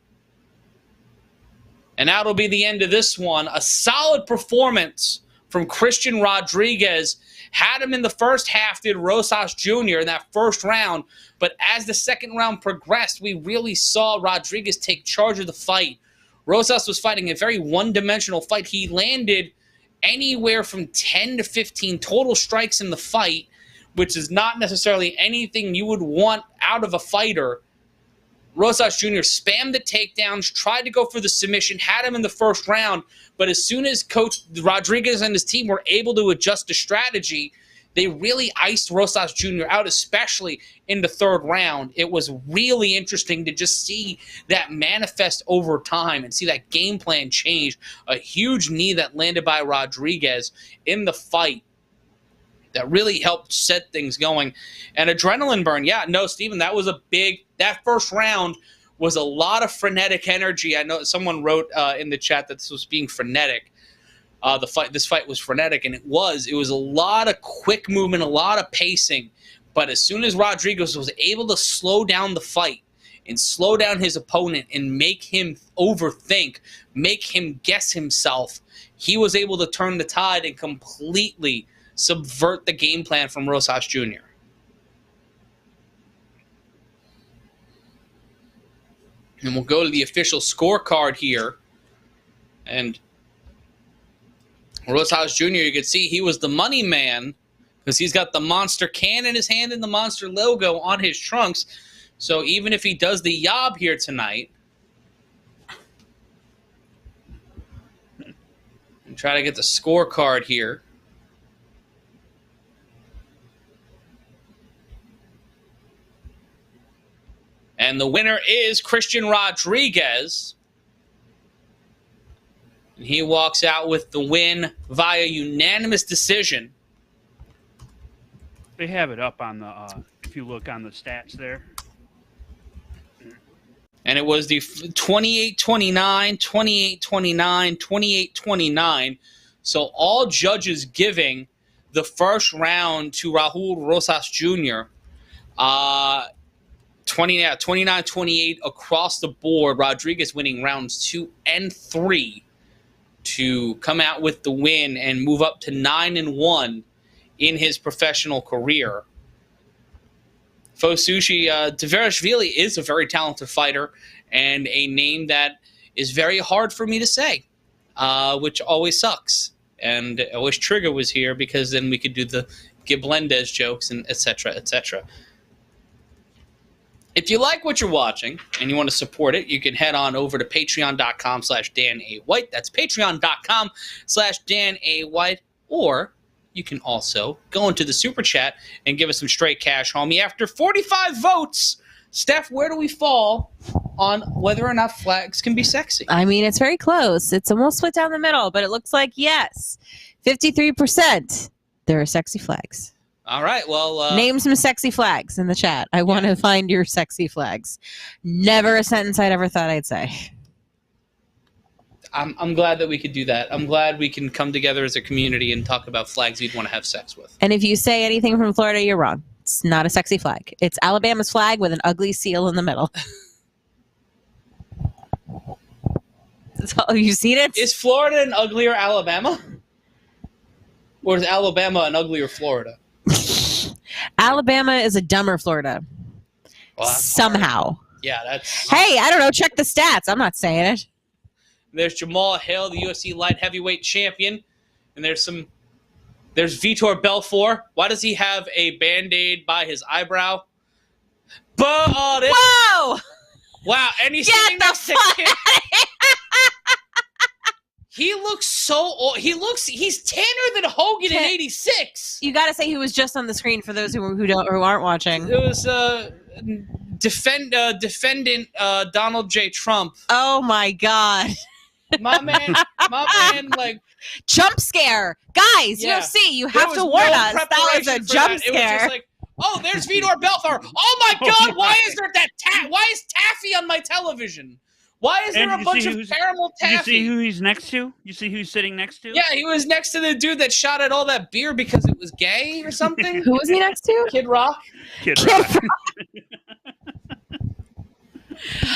Speaker 2: And that'll be the end of this one. A solid performance from Christian Rodriguez. Had him in the first half, did Rosas Jr. in that first round. But as the second round progressed, we really saw Rodriguez take charge of the fight. Rosas was fighting a very one-dimensional fight. He landed anywhere from 10 to 15 total strikes in the fight, which is not necessarily anything you would want out of a fighter. Rosas Jr. spammed the takedowns, tried to go for the submission, had him in the first round, but as soon as Coach Rodriguez and his team were able to adjust the strategy, they really iced Rosas Jr. out, especially in the third round. It was really interesting to just see that manifest over time and see that game plan change. A huge knee that landed by Rodriguez in the fight that really helped set things going. And adrenaline burn. Yeah, no, Steven, that was that first round was a lot of frenetic energy. I know someone wrote in the chat that this was being frenetic. This fight was frenetic, and it was a lot of quick movement, a lot of pacing. But as soon as Rodriguez was able to slow down the fight and slow down his opponent and make him overthink, make him guess himself, he was able to turn the tide and completely subvert the game plan from Rosas Jr. And we'll go to the official scorecard here. And Rosas Jr., you can see he was the money man because he's got the monster can in his hand and the monster logo on his trunks. So even if he does the yob here tonight, and try to get the scorecard here. And the winner is Christian Rodriguez. And he walks out with the win via unanimous decision.
Speaker 1: They have it up on the, if you look on the stats there.
Speaker 2: And it was the 28-29, 28-29, 28-29. So all judges giving the first round to Raul Rosas Jr. 29-28 across the board. Rodriguez winning rounds 2 and 3 to come out with the win and move up to 9-1 in his professional career. Fosushi Tverashvili is a very talented fighter and a name that is very hard for me to say, which always sucks. And I wish Trigger was here because then we could do the Giblendez jokes and et cetera, et cetera. If you like what you're watching and you want to support it, you can head on over to patreon.com/Dan A. White. That's patreon.com/Dan A. White. Or you can also go into the super chat and give us some straight cash, homie. After 45 votes, Steph, where do we fall on whether or not flags can be sexy?
Speaker 3: I mean, it's very close. It's almost split down the middle, but it looks like yes. 53%. There are sexy flags.
Speaker 2: All right, well...
Speaker 3: name some sexy flags in the chat. I want to find your sexy flags. Never a sentence I'd ever thought I'd say.
Speaker 2: I'm glad that we could do that. I'm glad we can come together as a community and talk about flags we'd want to have sex with.
Speaker 3: And if you say anything from Florida, you're wrong. It's not a sexy flag. It's Alabama's flag with an ugly seal in the middle. Have you seen it?
Speaker 2: Is Florida an uglier Alabama? Or is Alabama an uglier Florida?
Speaker 3: Alabama is a dumber Florida.
Speaker 2: Well,
Speaker 3: somehow.
Speaker 2: Hard. Yeah, that's...
Speaker 3: Hey, I don't know. Check the stats. I'm not saying it.
Speaker 2: There's Jamal Hill, the UFC light heavyweight champion. And there's Vitor Belfort. Why does he have a Band-Aid by his eyebrow?
Speaker 3: Whoa!
Speaker 2: Wow, and he's
Speaker 3: Get
Speaker 2: sitting
Speaker 3: the
Speaker 2: next to
Speaker 3: fuck
Speaker 2: Kim. He looks so old. He's tanner than Hogan in '86.
Speaker 3: You got to say he was just on the screen for those who aren't watching.
Speaker 2: It was defendant Donald J. Trump.
Speaker 3: Oh my God.
Speaker 2: My man, like
Speaker 3: jump scare, guys.
Speaker 2: Yeah.
Speaker 3: UFC, you have to warn us. That was a jump scare.
Speaker 2: It was just like, oh, there's Vitor Belfort. Oh my God, why is there why is Taffy on my television? Why is there a bunch of caramel Taffy?
Speaker 1: You see who he's next to? You see who he's sitting next to?
Speaker 2: Yeah, he was next to the dude that shot at all that beer because it was gay or something.
Speaker 3: Who was he next to?
Speaker 2: Kid Rock.
Speaker 1: Kid Rock.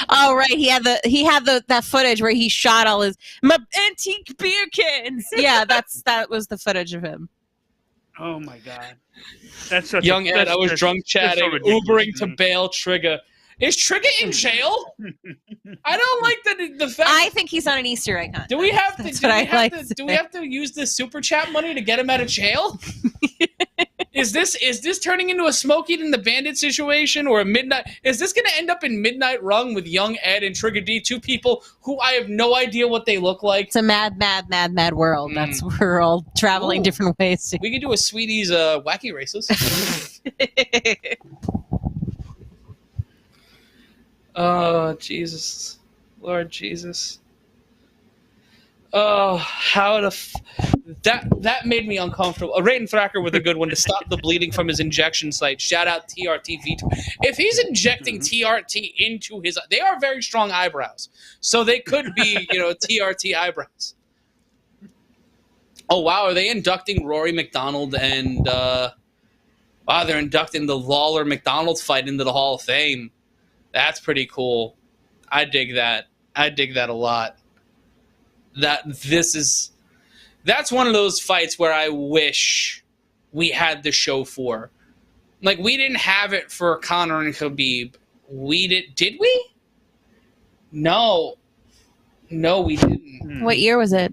Speaker 3: Oh right, he had that footage where he shot all my antique beer cans. Yeah, that was the footage of him.
Speaker 1: Oh my God, that's such
Speaker 2: young Ed. I was drunk chatting, Ubering to bail Trigger. Is Trigger in jail? I don't like the fact.
Speaker 3: I think he's on an Easter egg hunt.
Speaker 2: Do we have to use this super chat money to get him out of jail? Is this turning into a Smokey and the Bandit situation or a midnight? Is this going to end up in Midnight Rung with Young Ed and Trigger D, two people who I have no idea what they look like?
Speaker 3: It's a mad world. That's we're all traveling different ways.
Speaker 2: We could do a Sweetie's Wacky Races. Oh, Jesus. Lord Jesus. Oh, that made me uncomfortable. Raiden Thacker with a good one to stop the bleeding from his injection site. Shout out TRT Vito. If he's injecting TRT into his, they are very strong eyebrows, so they could be, TRT eyebrows. Oh wow, are they inducting Rory McDonald and wow, they're inducting the Lawler McDonald fight into the Hall of Fame. That's pretty cool. I dig that. I dig that a lot. That's one of those fights where I wish we had the show for. Like, we didn't have it for Conor and Khabib. Did we? No, we didn't.
Speaker 3: What year was it?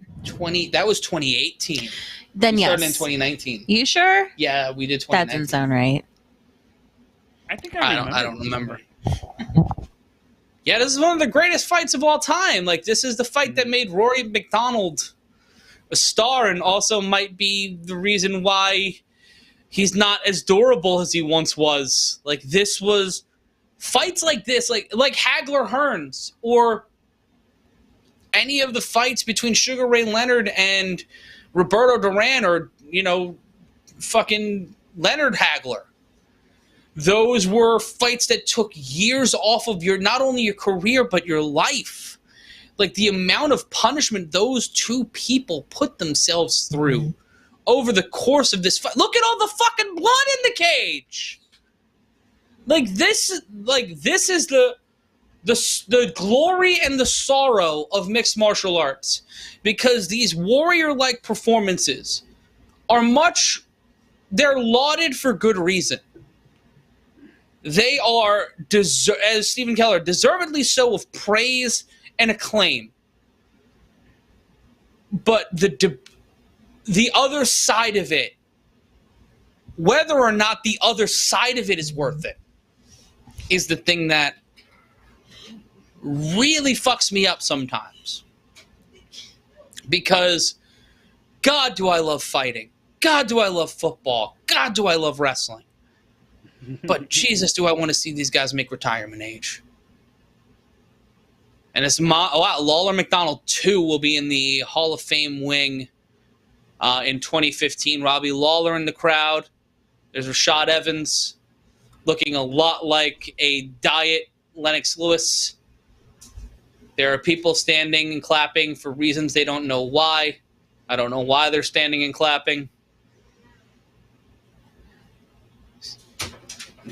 Speaker 2: That was 2018.
Speaker 3: Then
Speaker 2: we
Speaker 3: yes.
Speaker 2: started in 2019.
Speaker 3: You sure?
Speaker 2: Yeah, we did 2019.
Speaker 3: That doesn't sound right.
Speaker 1: I think
Speaker 2: I don't remember. Yeah, this is one of the greatest fights of all time. Like, this is the fight that made Rory McDonald a star and also might be the reason why he's not as durable as he once was. Like, this was fights like this, like Hagler-Hearns, or any of the fights between Sugar Ray Leonard and Roberto Duran, or, fucking Leonard Hagler. Those were fights that took years off of not only your career, but your life. Like, the amount of punishment those two people put themselves through over the course of this fight. Look at all the fucking blood in the cage. This is the glory and the sorrow of mixed martial arts, because these warrior-like performances they're lauded for good reason. They are, as Stephen Keller, deservedly so of praise and acclaim. But the other side of it, whether or not the other side of it is worth it, is the thing that really fucks me up sometimes. Because, God, do I love fighting. God, do I love football. God, do I love wrestling. But Jesus, do I want to see these guys make retirement age. And it's Lawler McDonald 2 will be in the Hall of Fame wing in 2015. Robbie Lawler in the crowd. There's Rashad Evans looking a lot like a diet Lennox Lewis. There are people standing and clapping for reasons they don't know why. I don't know why they're standing and clapping.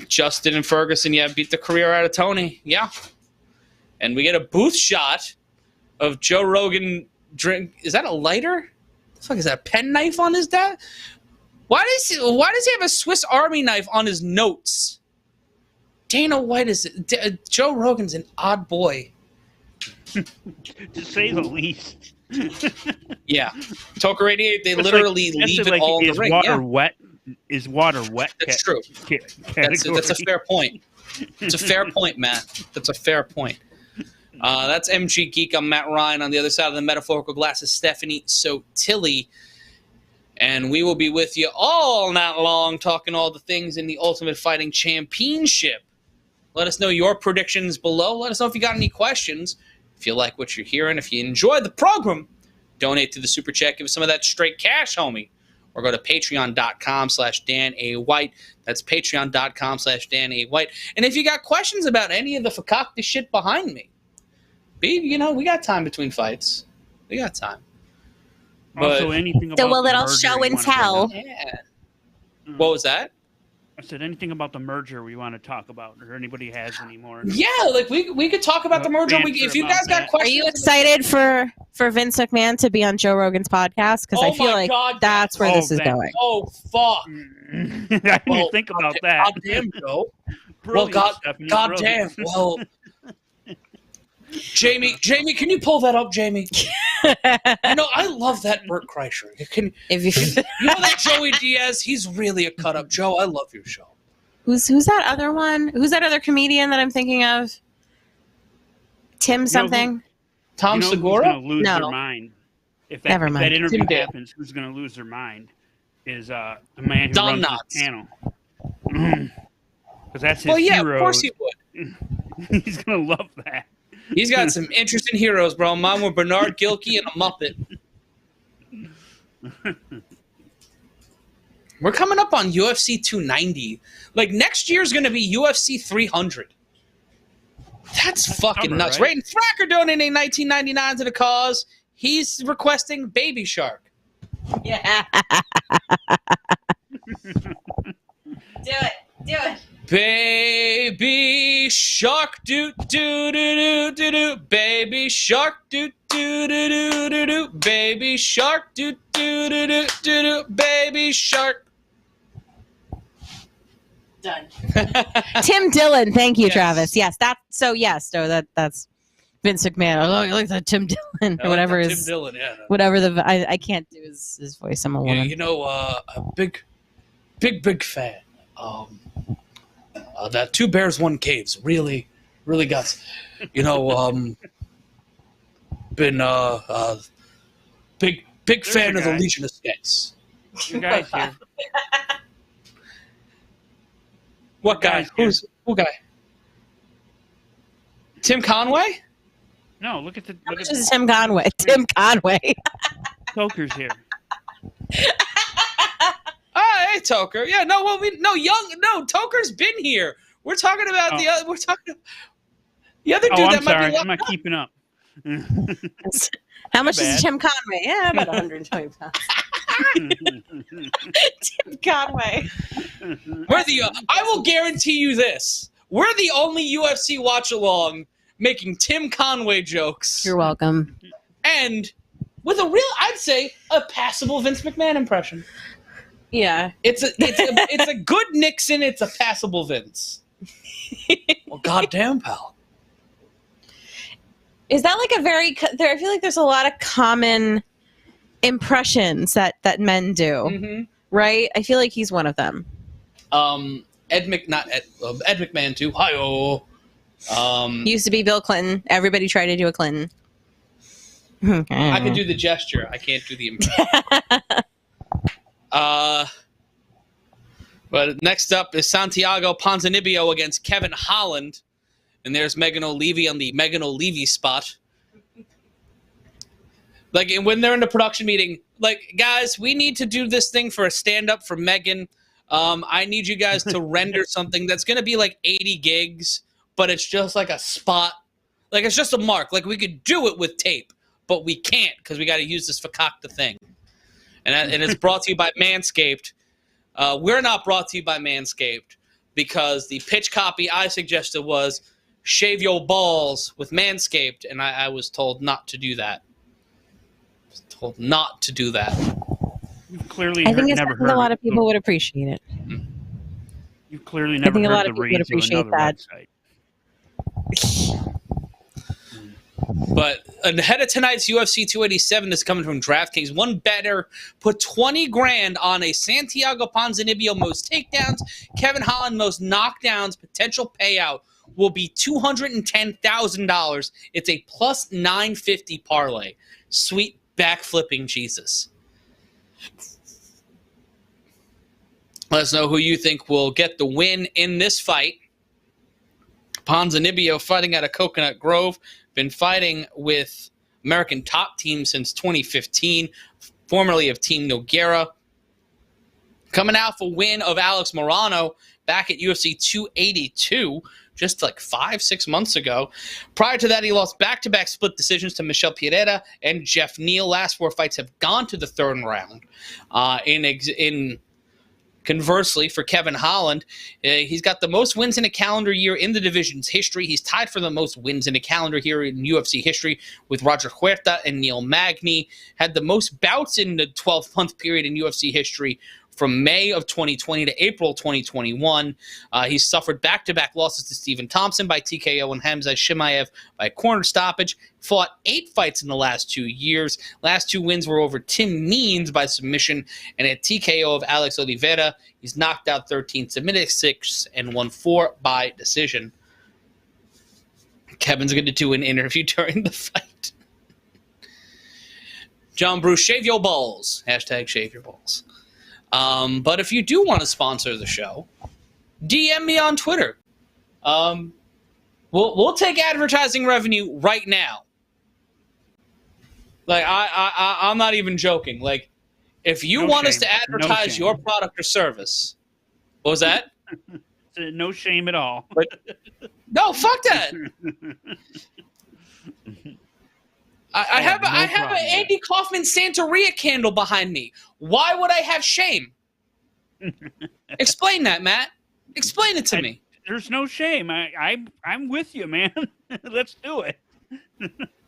Speaker 2: Justin and Ferguson, beat the career out of Tony. Yeah. And we get a booth shot of Joe Rogan drink. Is that a lighter? What the fuck is that? A pen knife on his dad? Why does he have a Swiss Army knife on his notes? Dana White Joe Rogan's an odd boy.
Speaker 1: To say the least.
Speaker 2: Yeah. Toker 88, they literally leave it all in the ring.
Speaker 1: Is water wet?
Speaker 2: That's true. That's a fair point. It's a fair point, Matt. That's a fair point. That's MG Geek. I'm Matt Ryan. On the other side of the metaphorical glass is Stephanie Sotilli. And we will be with you all night long talking all the things in the Ultimate Fighting Championship. Let us know your predictions below. Let us know if you got any questions. If you like what you're hearing, if you enjoy the program, donate to the Super Chat. Give us some of that straight cash, homie. Or go to patreon.com/Dan A. White. That's patreon.com/Dan A. White. And if you got questions about any of the fakakta shit behind me, we got time between fights. We got time.
Speaker 1: Also, anything about
Speaker 3: a little
Speaker 1: the
Speaker 3: show
Speaker 1: merger
Speaker 3: and
Speaker 1: you wanna
Speaker 3: tell.
Speaker 1: bring up?
Speaker 2: Yeah. What was that?
Speaker 1: I said anything about the merger we want to talk about, or anybody has any more.
Speaker 2: Yeah, like we could talk about the merger. If you guys got questions,
Speaker 3: are you excited for Vince McMahon to be on Joe Rogan's podcast? Because I feel like that's where this is going.
Speaker 2: Oh fuck!
Speaker 1: I didn't think about that.
Speaker 2: Goddamn, Joe. Well, goddamn. Well, Jamie, can you pull that up, Jamie? I love that Burt Kreischer. You know that Joey Diaz? He's really a cut up. Joe, I love your show.
Speaker 3: Who's that other one? Who's that other comedian that I'm thinking of? Tim something?
Speaker 2: Tom Segura?
Speaker 1: Who's going to lose their mind? If that interview happens, who's going to lose their mind is the man who runs the channel. Because that's his hero.
Speaker 2: Of course he would.
Speaker 1: He's going to love that.
Speaker 2: He's got some interesting heroes, bro. Mine were Bernard Gilkey and a Muppet. We're coming up on UFC 290. Like, next year's going to be UFC 300. That's fucking nuts. Right? Raiden Thracker donating $19.99 to the cause. He's requesting Baby Shark.
Speaker 3: Yeah. Do it.
Speaker 2: Baby Shark, do do do do do do. Baby Shark, do do do do do do. Baby Shark, do do do do do do. Baby Shark.
Speaker 3: Done. Tim Dillon, thank you, Travis. Yes, that's Vince McMahon. I like that Tim Dillon or whatever is.
Speaker 2: Tim Dillon, yeah.
Speaker 3: Whatever I can't do his voice. I'm a woman.
Speaker 2: A big fan. That Two Bears One Caves really got, been big fan of the Legion of Skeks.
Speaker 1: You guys here.
Speaker 2: What guy? Who guy? Tim Conway?
Speaker 1: No, look at the.
Speaker 3: This is Tim Conway. Tim Conway.
Speaker 1: Toker's here.
Speaker 2: Hey, Toker. Yeah, Toker's been here. We're talking about the other. We're talking. The other dude that might be.
Speaker 1: I'm not keeping up.
Speaker 3: How much is Tim Conway? Yeah, about 120 pounds. Tim Conway.
Speaker 2: I will guarantee you this. We're the only UFC watch-along making Tim Conway jokes.
Speaker 3: You're welcome.
Speaker 2: And with I'd say, a passable Vince McMahon impression.
Speaker 3: Yeah.
Speaker 2: It's a good Nixon. It's a passable Vince. Well, goddamn, pal.
Speaker 3: Is that like I feel like there's a lot of common impressions that men do, right? I feel like he's one of them.
Speaker 2: Ed McMahon too. Hi-oh.
Speaker 3: He used to be Bill Clinton. Everybody tried to do a Clinton.
Speaker 2: I can do the gesture. I can't do the impression. But next up is Santiago Ponzinibbio against Kevin Holland. And there's Megan O'Leary on the Megan O'Leary spot. Like, when they're in the production meeting, like, guys, we need to do this thing for a stand-up for Megan. I need you guys to render something that's going to be like 80 gigs, but it's just like a spot. Like, it's just a mark. Like, we could do it with tape, but we can't because we got to use this fakakta thing. And it's brought to you by Manscaped. We're not brought to you by Manscaped because the pitch copy I suggested was shave your balls with Manscaped, and I was told not to do that.
Speaker 1: You've clearly
Speaker 3: I think a lot of people would appreciate it.
Speaker 1: You've clearly never heard the reads of another website.
Speaker 2: But ahead of tonight's UFC 287 is coming from DraftKings. One better put $20,000 on a Santiago Ponzinibbio most takedowns, Kevin Holland most knockdowns potential payout. will be $210,000. It's a plus 950 parlay. Sweet backflipping Jesus. Let us know who you think will get the win in this fight. Ponzinibbio fighting out of Coconut Grove. Been fighting with American Top Team since 2015. Formerly of Team Nogueira. Coming out for win of Alex Morano back at UFC 282 just like 5-6 months ago. Prior to that, he lost back-to-back split decisions to Michel Pereira and Jeff Neal. Last 4 fights have gone to the third round. Conversely, for Kevin Holland, he's got the most wins in a calendar year in the division's history. He's tied for the most wins in a calendar year in UFC history with Roger Huerta and Neil Magny. Had the most bouts in the 12-month period in UFC history from May of 2020 to April 2021. He's suffered back-to-back losses to Stephen Thompson by TKO and Hamza Chimaev by corner stoppage. Fought 8 fights in the last 2 years. Last 2 wins were over Tim Means by submission and a TKO of Alex Oliveira. He's knocked out 13, submitted 6, and won 4 by decision. Kevin's going to do an interview during the fight. John Bruce, shave your balls. Hashtag shave your balls. But if you do want to sponsor the show, DM me on Twitter. We'll take advertising revenue right now. Like I'm not even joking. Like if you want us to advertise your product or service, what was that?
Speaker 1: No shame at all.
Speaker 2: But, no, fuck that. I have an Andy Kaufman Santeria candle behind me. Why would I have shame? Explain that, Matt. Explain it to me.
Speaker 1: There's no shame. I'm with you, man. Let's do it.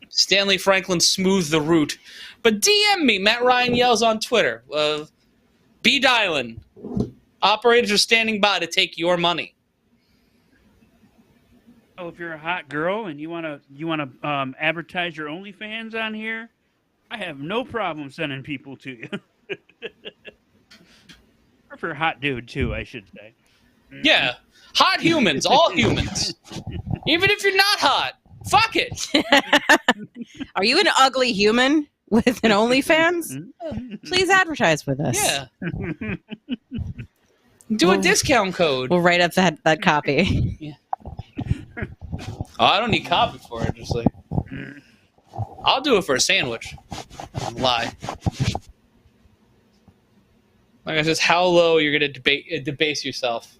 Speaker 2: Stanley Franklin smooth the route. But DM me, Matt Ryan Yells on Twitter. Be dialing. Operators are standing by to take your money.
Speaker 1: Oh, if you're a hot girl and you wanna advertise your OnlyFans on here, I have no problem sending people to you. Or if you're a hot dude too, I should say.
Speaker 2: Yeah, hot humans, all humans. Even if you're not hot, fuck it.
Speaker 3: Are you an ugly human with an OnlyFans? Please advertise with us.
Speaker 2: Yeah. Do a discount code.
Speaker 3: We'll write up that copy.
Speaker 2: Yeah. Oh, I don't need copy for it. Just like I'll do it for a sandwich. Lie. Like I says, how low you're gonna debase yourself.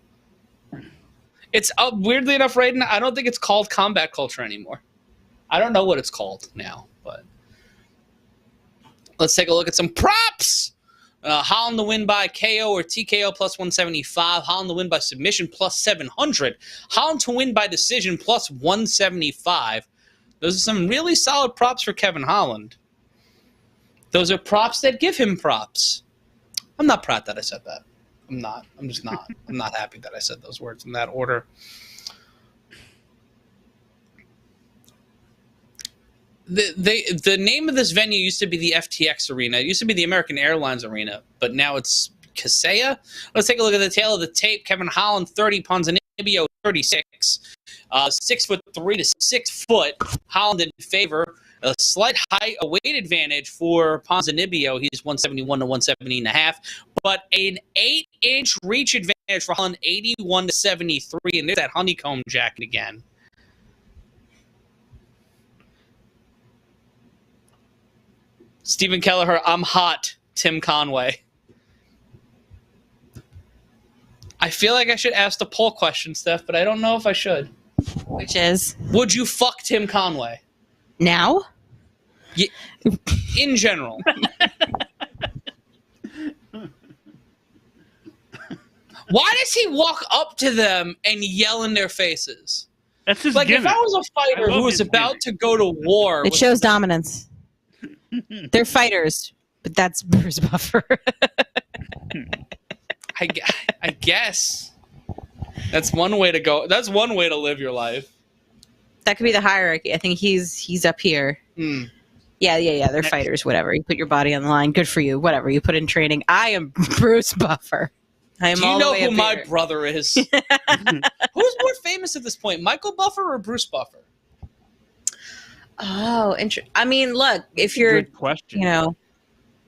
Speaker 2: It's weirdly enough, right now, I don't think it's called combat culture anymore. I don't know what it's called now, but let's take a look at some props. Holland to win by KO or TKO plus 175. Holland to win by submission plus 700. Holland to win by decision plus 175. Those are some really solid props for Kevin Holland. Those are props that give him props. I'm not proud that I said that. I'm not. I'm just not. I'm not happy that I said those words in that order. The name of this venue used to be the FTX Arena. It used to be the American Airlines Arena, but now it's Kaseya. Let's take a look at the tail of the tape. Kevin Holland, 30. Ponzinibbio, 36. 6'3" to 6 foot. Holland in favor. A slight height, a weight advantage for Ponzinibbio. He's 171 to 170.5. But an 8-inch reach advantage for Holland, 81 to 73. And there's that honeycomb jacket again. Stephen Kelleher, I'm hot. Tim Conway. I feel like I should ask the poll question, Steph, but I don't know if I should.
Speaker 3: Which is?
Speaker 2: Would you fuck Tim Conway?
Speaker 3: Now?
Speaker 2: Yeah, in general. Why does he walk up to them and yell in their faces?
Speaker 1: That's his
Speaker 2: like
Speaker 1: gimmick.
Speaker 2: If I was a fighter who was about to go to war.
Speaker 3: It shows dominance. They're fighters, but that's Bruce Buffer.
Speaker 2: I guess. That's one way to go. That's one way to live your life.
Speaker 3: That could be the hierarchy. I think he's up here.
Speaker 2: Mm.
Speaker 3: Yeah. They're fighters, whatever. You put your body on the line. Good for you. Whatever. You put in training. I am Bruce Buffer. I am
Speaker 2: Do you
Speaker 3: all the
Speaker 2: know
Speaker 3: way
Speaker 2: who
Speaker 3: up
Speaker 2: my
Speaker 3: here.
Speaker 2: brother is? Who's more famous at this point, Michael Buffer or Bruce Buffer?
Speaker 3: Oh, I mean, look, if you're,
Speaker 1: Good question.
Speaker 3: you know,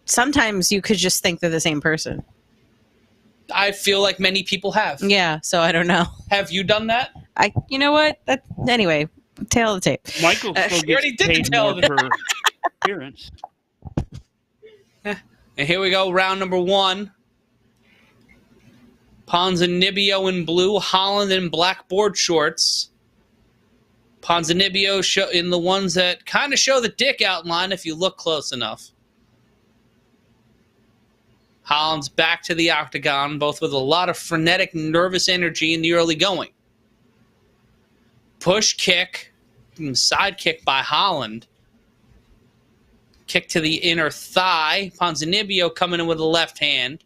Speaker 3: sometimes you could just think they're the same person.
Speaker 2: I feel like many people have.
Speaker 3: Yeah, so I don't know.
Speaker 2: Have you done that?
Speaker 3: You know what? Anyway, tail of the tape.
Speaker 1: Michael still
Speaker 2: You already
Speaker 1: gets
Speaker 2: did the
Speaker 1: paid
Speaker 2: tail
Speaker 1: more
Speaker 2: of the-
Speaker 1: per appearance.
Speaker 2: And here we go, round number 1. Ponzinibbio in blue, Holland in black board shorts. Ponzinibbio in the ones that kind of show the dick outline if you look close enough. Holland's back to the octagon, both with a lot of frenetic, nervous energy in the early going. Push kick, side kick by Holland. Kick to the inner thigh. Ponzinibbio coming in with the left hand.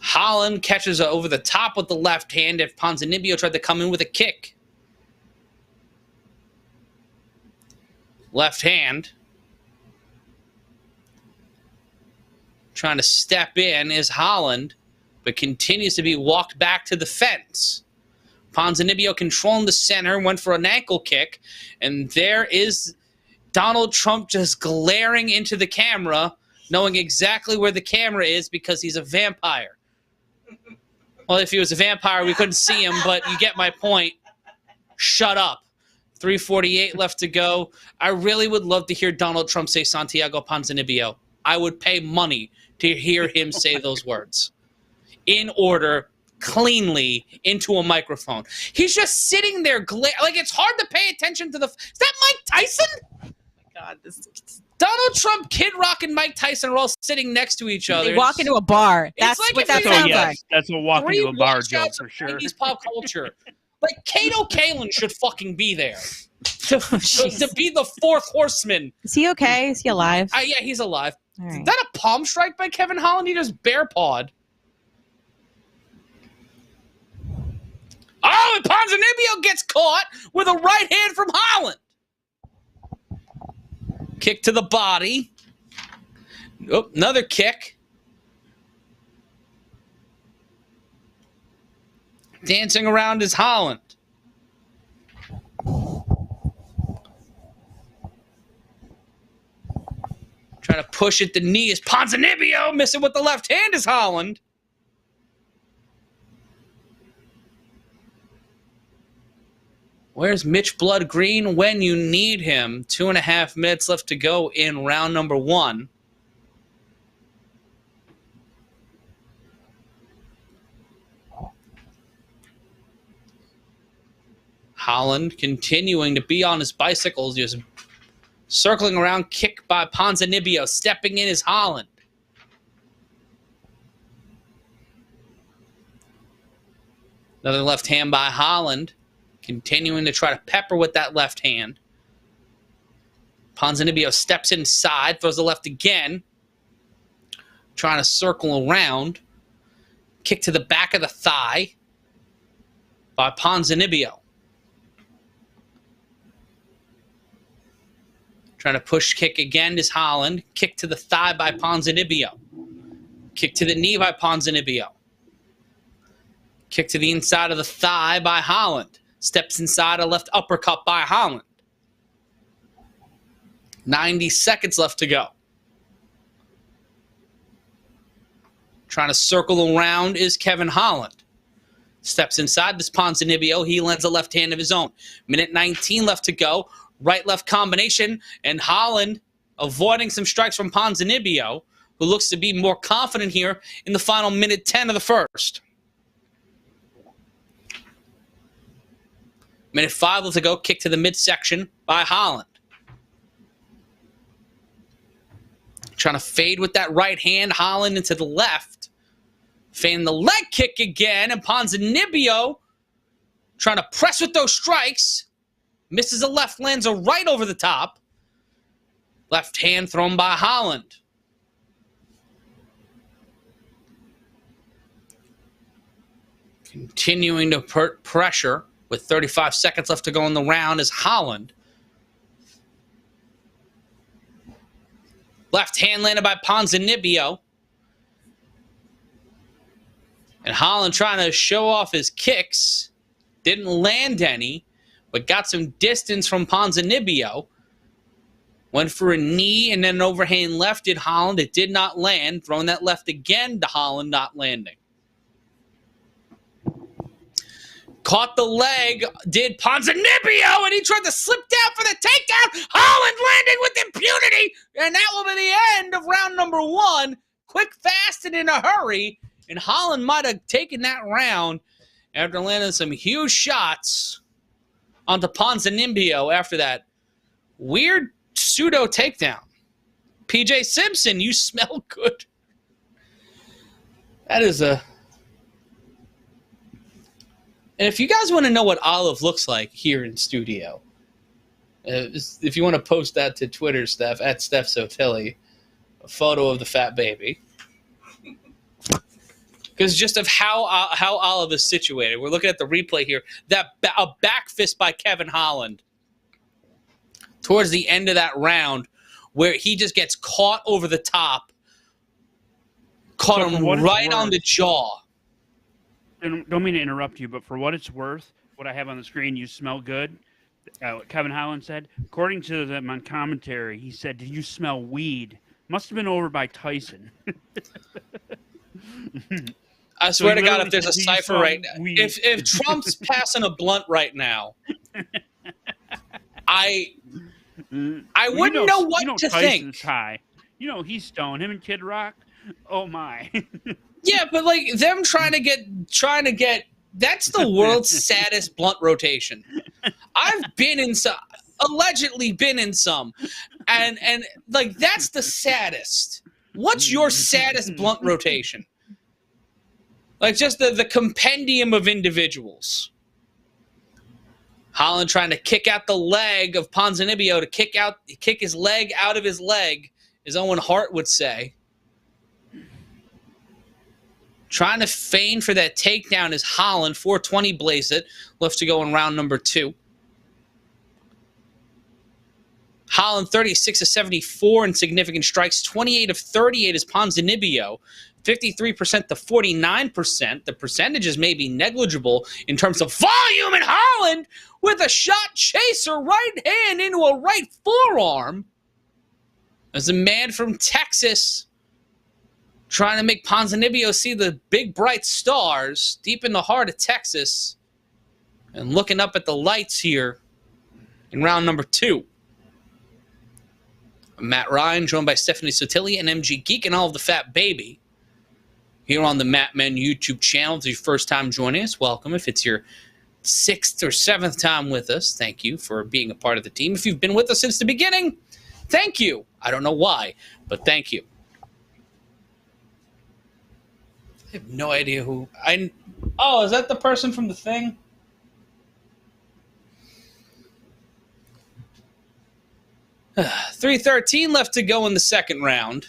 Speaker 2: Holland catches over the top with the left hand if Ponzinibbio tried to come in with a kick. Left hand. Trying to step in is Holland, but continues to be walked back to the fence. Ponzinibbio controlling the center, went for an ankle kick, and there is Donald Trump just glaring into the camera, knowing exactly where the camera is because he's a vampire. Well, if he was a vampire, we couldn't see him, but you get my point. Shut up. 3:48 left to go. I really would love to hear Donald Trump say Santiago Ponzinibbio. I would pay money to hear him say those words. In order, cleanly, into a microphone. He's just sitting there, like it's hard to pay attention to the... Is that Mike Tyson?
Speaker 3: Oh my God,
Speaker 2: Donald Trump, Kid Rock, and Mike Tyson are all sitting next to each other.
Speaker 3: They walk into a bar. That's
Speaker 2: like
Speaker 3: what
Speaker 2: if
Speaker 3: that
Speaker 2: you-
Speaker 3: sounds
Speaker 1: yes,
Speaker 3: like.
Speaker 1: that's a walk into a bar joke
Speaker 2: watch-outs
Speaker 1: for
Speaker 2: of
Speaker 1: sure.
Speaker 2: 90s pop culture. Like, Kato Kalin should fucking be there.
Speaker 3: Oh,
Speaker 2: To be the fourth horseman.
Speaker 3: Is he okay? Is he alive?
Speaker 2: Yeah, he's alive.
Speaker 3: All right.
Speaker 2: Is that a palm strike by Kevin Holland? He just bear pawed. Oh, and Ponzinibbio gets caught with a right hand from Holland. Kick to the body. Oh, another kick. Dancing around is Holland. Trying to push at the knee is Ponzinibbio. Missing with the left hand is Holland. Where's Mitch Blood Green when you need him? 2.5 minutes left to go in round number 1. Holland continuing to be on his bicycles, just circling around, kick by Ponzinibbio. Stepping in is Holland. Another left hand by Holland. Continuing to try to pepper with that left hand. Ponzinibbio steps inside, throws the left again. Trying to circle around. Kick to the back of the thigh by Ponzinibbio. Trying to push kick again is Holland. Kick to the thigh by Ponzinibbio. Kick to the knee by Ponzinibbio. Kick to the inside of the thigh by Holland. Steps inside a left uppercut by Holland. 90 seconds left to go. Trying to circle around is Kevin Holland. Steps inside this Ponzinibbio. He lends a left hand of his own. Minute 19 left to go. Right-left combination. And Holland avoiding some strikes from Ponzinibbio, who looks to be more confident here in the final minute 10 of the first. Minute 5 left to go. Kick to the midsection by Holland. Trying to fade with that right hand. Holland into the left. Fading the leg kick again. And Ponzinibbio trying to press with those strikes. Misses a left, lands a right over the top. Left hand thrown by Holland. Continuing to put pressure with 35 seconds left to go in the round is Holland. Left hand landed by Ponzinibbio. And Holland trying to show off his kicks. Didn't land any, but got some distance from Ponzinibbio. Went for a knee and then an overhand left did Holland. It did not land. Throwing that left again to Holland, not landing. Caught the leg, did Ponzinibbio, and he tried to slip down for the takedown. Holland landing with impunity, and that will be the end of round number 1. Quick, fast, and in a hurry. And Holland might have taken that round after landing some huge shots onto Ponzinibbio after that weird pseudo takedown. PJ Simpson, you smell good. That is a... And if you guys want to know what Olive looks like here in studio, if you want to post that to Twitter, Steph, at Steph Sotilli, a photo of the fat baby. Because just of how Olive is situated. We're looking at the replay here. A back fist by Kevin Holland towards the end of that round where he just gets caught over the top. Caught him right on the jaw.
Speaker 1: Don't mean to interrupt you, but for what it's worth, what I have on the screen, you smell good. What Kevin Holland said. According to them on commentary, he said, "Did you smell weed?" Must have been over by Tyson.
Speaker 2: I swear to God, if there's a cipher right now, if Trump's passing a blunt right now, I wouldn't know what to think.
Speaker 1: High. You know he's stoned. Him and Kid Rock. Oh my.
Speaker 2: Yeah, but like them trying to get that's the world's saddest blunt rotation. I've been in some, allegedly been in some, and like that's the saddest. What's your saddest blunt rotation? Like just the compendium of individuals. Holland trying to kick out the leg of Ponzinibbio to kick his leg out of his leg, as Owen Hart would say. Trying to feign for that takedown is Holland. 420 blaze it. Left to go in round number 2. Holland 36 of 74 in significant strikes. 28 of 38 is Ponzinibbio. 53% to 49%. The percentages may be negligible in terms of volume in Holland with a shot chaser right hand into a right forearm. As a man from Texas trying to make Ponzinibbio see the big bright stars deep in the heart of Texas and looking up at the lights here in round number 2. I'm Matt Ryan, joined by Stephanie Sotilli and MG Geek and all of the Fat Baby. Here on the Matt Men YouTube channel. If it's your first time joining us, welcome. If it's your 6th or 7th time with us, thank you for being a part of the team. If you've been with us since the beginning, thank you. I don't know why, but thank you. I have no idea who Oh, is that the person from the thing? $313 left to go in the second round.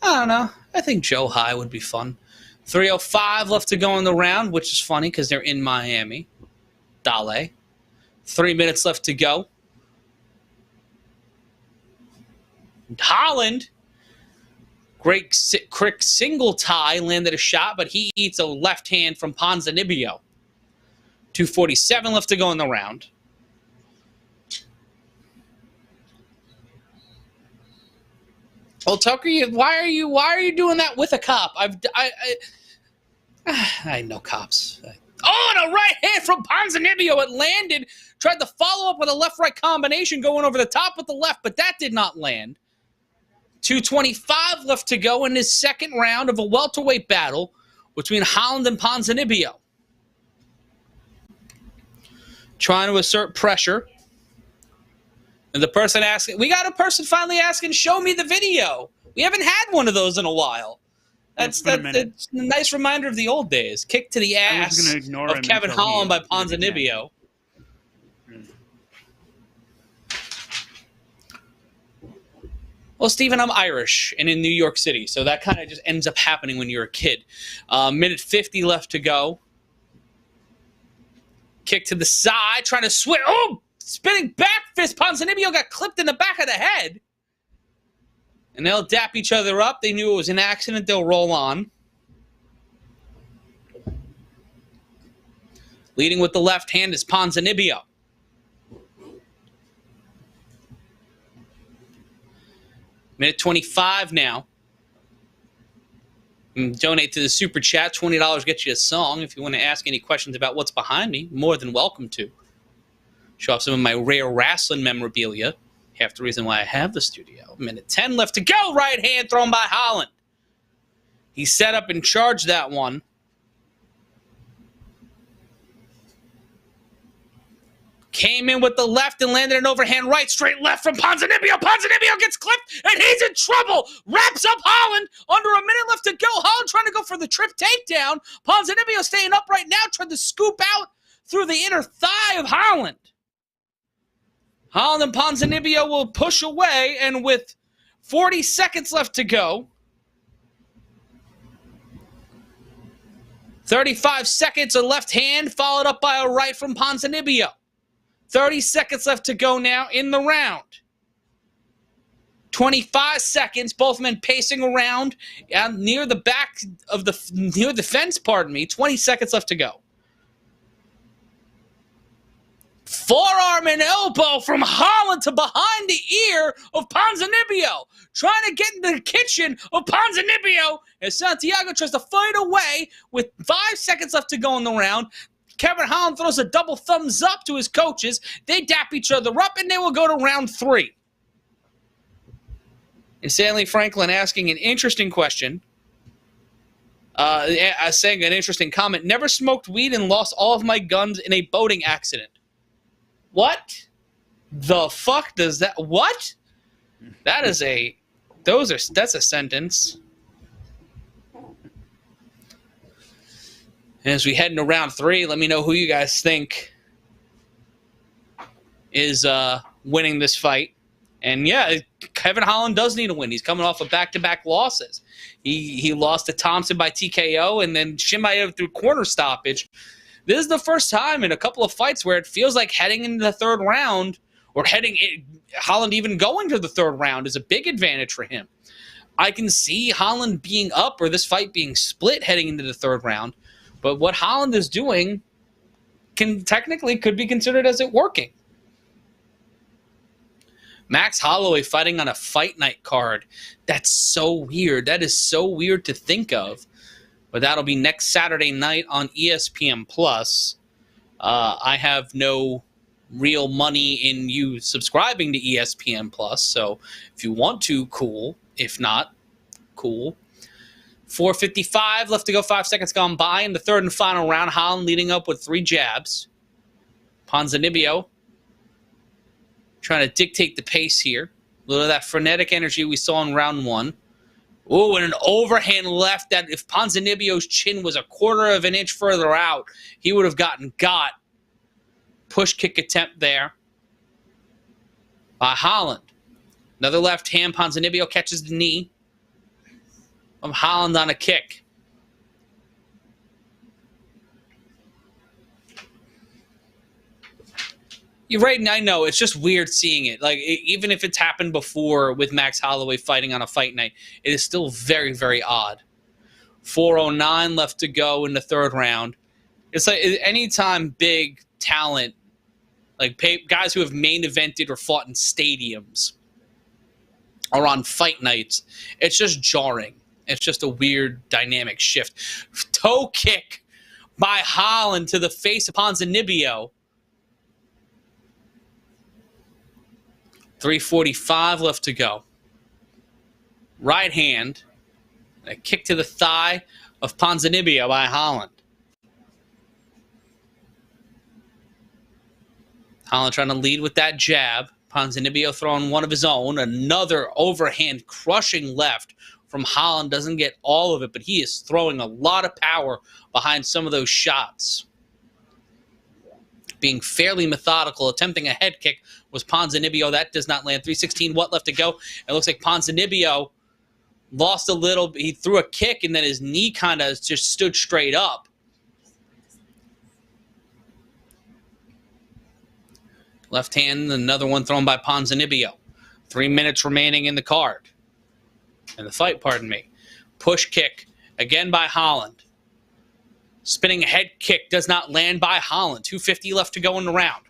Speaker 2: I don't know. I think Joe High would be fun. 305 left to go in the round, which is funny because they're in Miami. Dale. 3 minutes left to go. Holland. Great quick single tie, landed a shot, but he eats a left hand from Ponzinibbio. 247 left to go in the round. Well, Tucker, why are you doing that with a cop? I know cops. Oh, and a right hand from Ponzinibbio. It landed. Tried to follow up with a left-right combination going over the top with the left, but that did not land. 225 left to go in his second round of a welterweight battle between Holland and Ponzinibbio. Trying to assert pressure. And the person asking, we got a person finally asking, show me the video. We haven't had one of those in a while. That's a nice reminder of the old days. Kick to the ass of Kevin Holland by Ponzinibbio. Well, Stephen, I'm Irish and in New York City, so that kind of just ends up happening when you're a kid. Minute 50 left to go. Kick to the side, trying to swing. Oh! Spinning back fist. Ponzinibbio got clipped in the back of the head. And they'll dap each other up. They knew it was an accident. They'll roll on. Leading with the left hand is Ponzinibbio. Minute 25 now. Donate to the Super Chat. $20 gets you a song. If you want to ask any questions about what's behind me, more than welcome to. Show off some of my rare wrestling memorabilia. Half the reason why I have the studio. Minute 10 left to go. Right hand thrown by Holland. He set up and charged that one. Came in with the left and landed an overhand right. Straight left from Ponzinibbio. Ponzinibbio gets clipped, and he's in trouble. Wraps up Holland. Under a minute left to go. Holland trying to go for the trip takedown. Ponzinibbio staying upright now, trying to scoop out through the inner thigh of Holland. Holland and Ponzinibbio will push away, and with 40 seconds left to go, 35 seconds, a left hand followed up by a right from Ponzinibbio. 30 seconds left to go now in the round. 25 seconds, both men pacing around near the back of near the fence, 20 seconds left to go. Forearm and elbow from Holland to behind the ear of Ponzinibbio. Trying to get into the kitchen of Ponzinibbio as Santiago tries to fight away with 5 seconds left to go in the round. Kevin Holland throws a double thumbs up to his coaches. They dap each other up, and they will go to round 3. And Stanley Franklin asking an interesting question. Saying an interesting comment. Never smoked weed and lost all of my guns in a boating accident. What the fuck does that... What? That is a... That's a sentence. As we head into round 3, let me know who you guys think is winning this fight. And yeah, Kevin Holland does need a win. He's coming off of back-to-back losses. He lost to Thompson by TKO and then Chimaev through corner stoppage. This is the first time in a couple of fights where it feels like heading into the third round, or Holland even going to the third round is a big advantage for him. I can see Holland being up or this fight being split heading into the third round. But what Holland is doing could be considered as it working. Max Holloway fighting on a fight night card. That's so weird. That is so weird to think of. But that'll be next Saturday night on ESPN+. I have no real money in you subscribing to ESPN+. So if you want to, cool. If not, cool. 4:55 left to go, 5 seconds gone by in the third and final round. Holland leading up with 3 jabs. Ponzinibbio trying to dictate the pace here. A little of that frenetic energy we saw in round 1. Oh, and an overhand left that if Ponzinibbio's chin was a quarter of an inch further out, he would have got. Push kick attempt there by Holland. Another left hand. Ponzinibbio catches the knee of Holland on a kick. You're right, and I know it's just weird seeing it. Like even if it's happened before with Max Holloway fighting on a fight night, it is still very, very odd. 4:09 left to go in the third round. It's like anytime big talent, like guys who have main evented or fought in stadiums, are on fight nights, it's just jarring. It's just a weird dynamic shift. Toe kick by Holland to the face of Ponzinibbio. 3:45 left to go. Right hand. A kick to the thigh of Ponzinibbio by Holland. Holland trying to lead with that jab. Ponzinibbio throwing one of his own. Another overhand crushing left from Holland. Doesn't get all of it, but he is throwing a lot of power behind some of those shots. Being fairly methodical, attempting a head kick was Ponzinibbio. That does not land. 3:16, what left to go? It looks like Ponzinibbio lost a little. He threw a kick, and then his knee kind of just stood straight up. Left hand, another one thrown by Ponzinibbio. 3 minutes remaining in the card. In the fight, pardon me. Push kick, again by Holland. Spinning head kick does not land by Holland. 2:50 left to go in the round.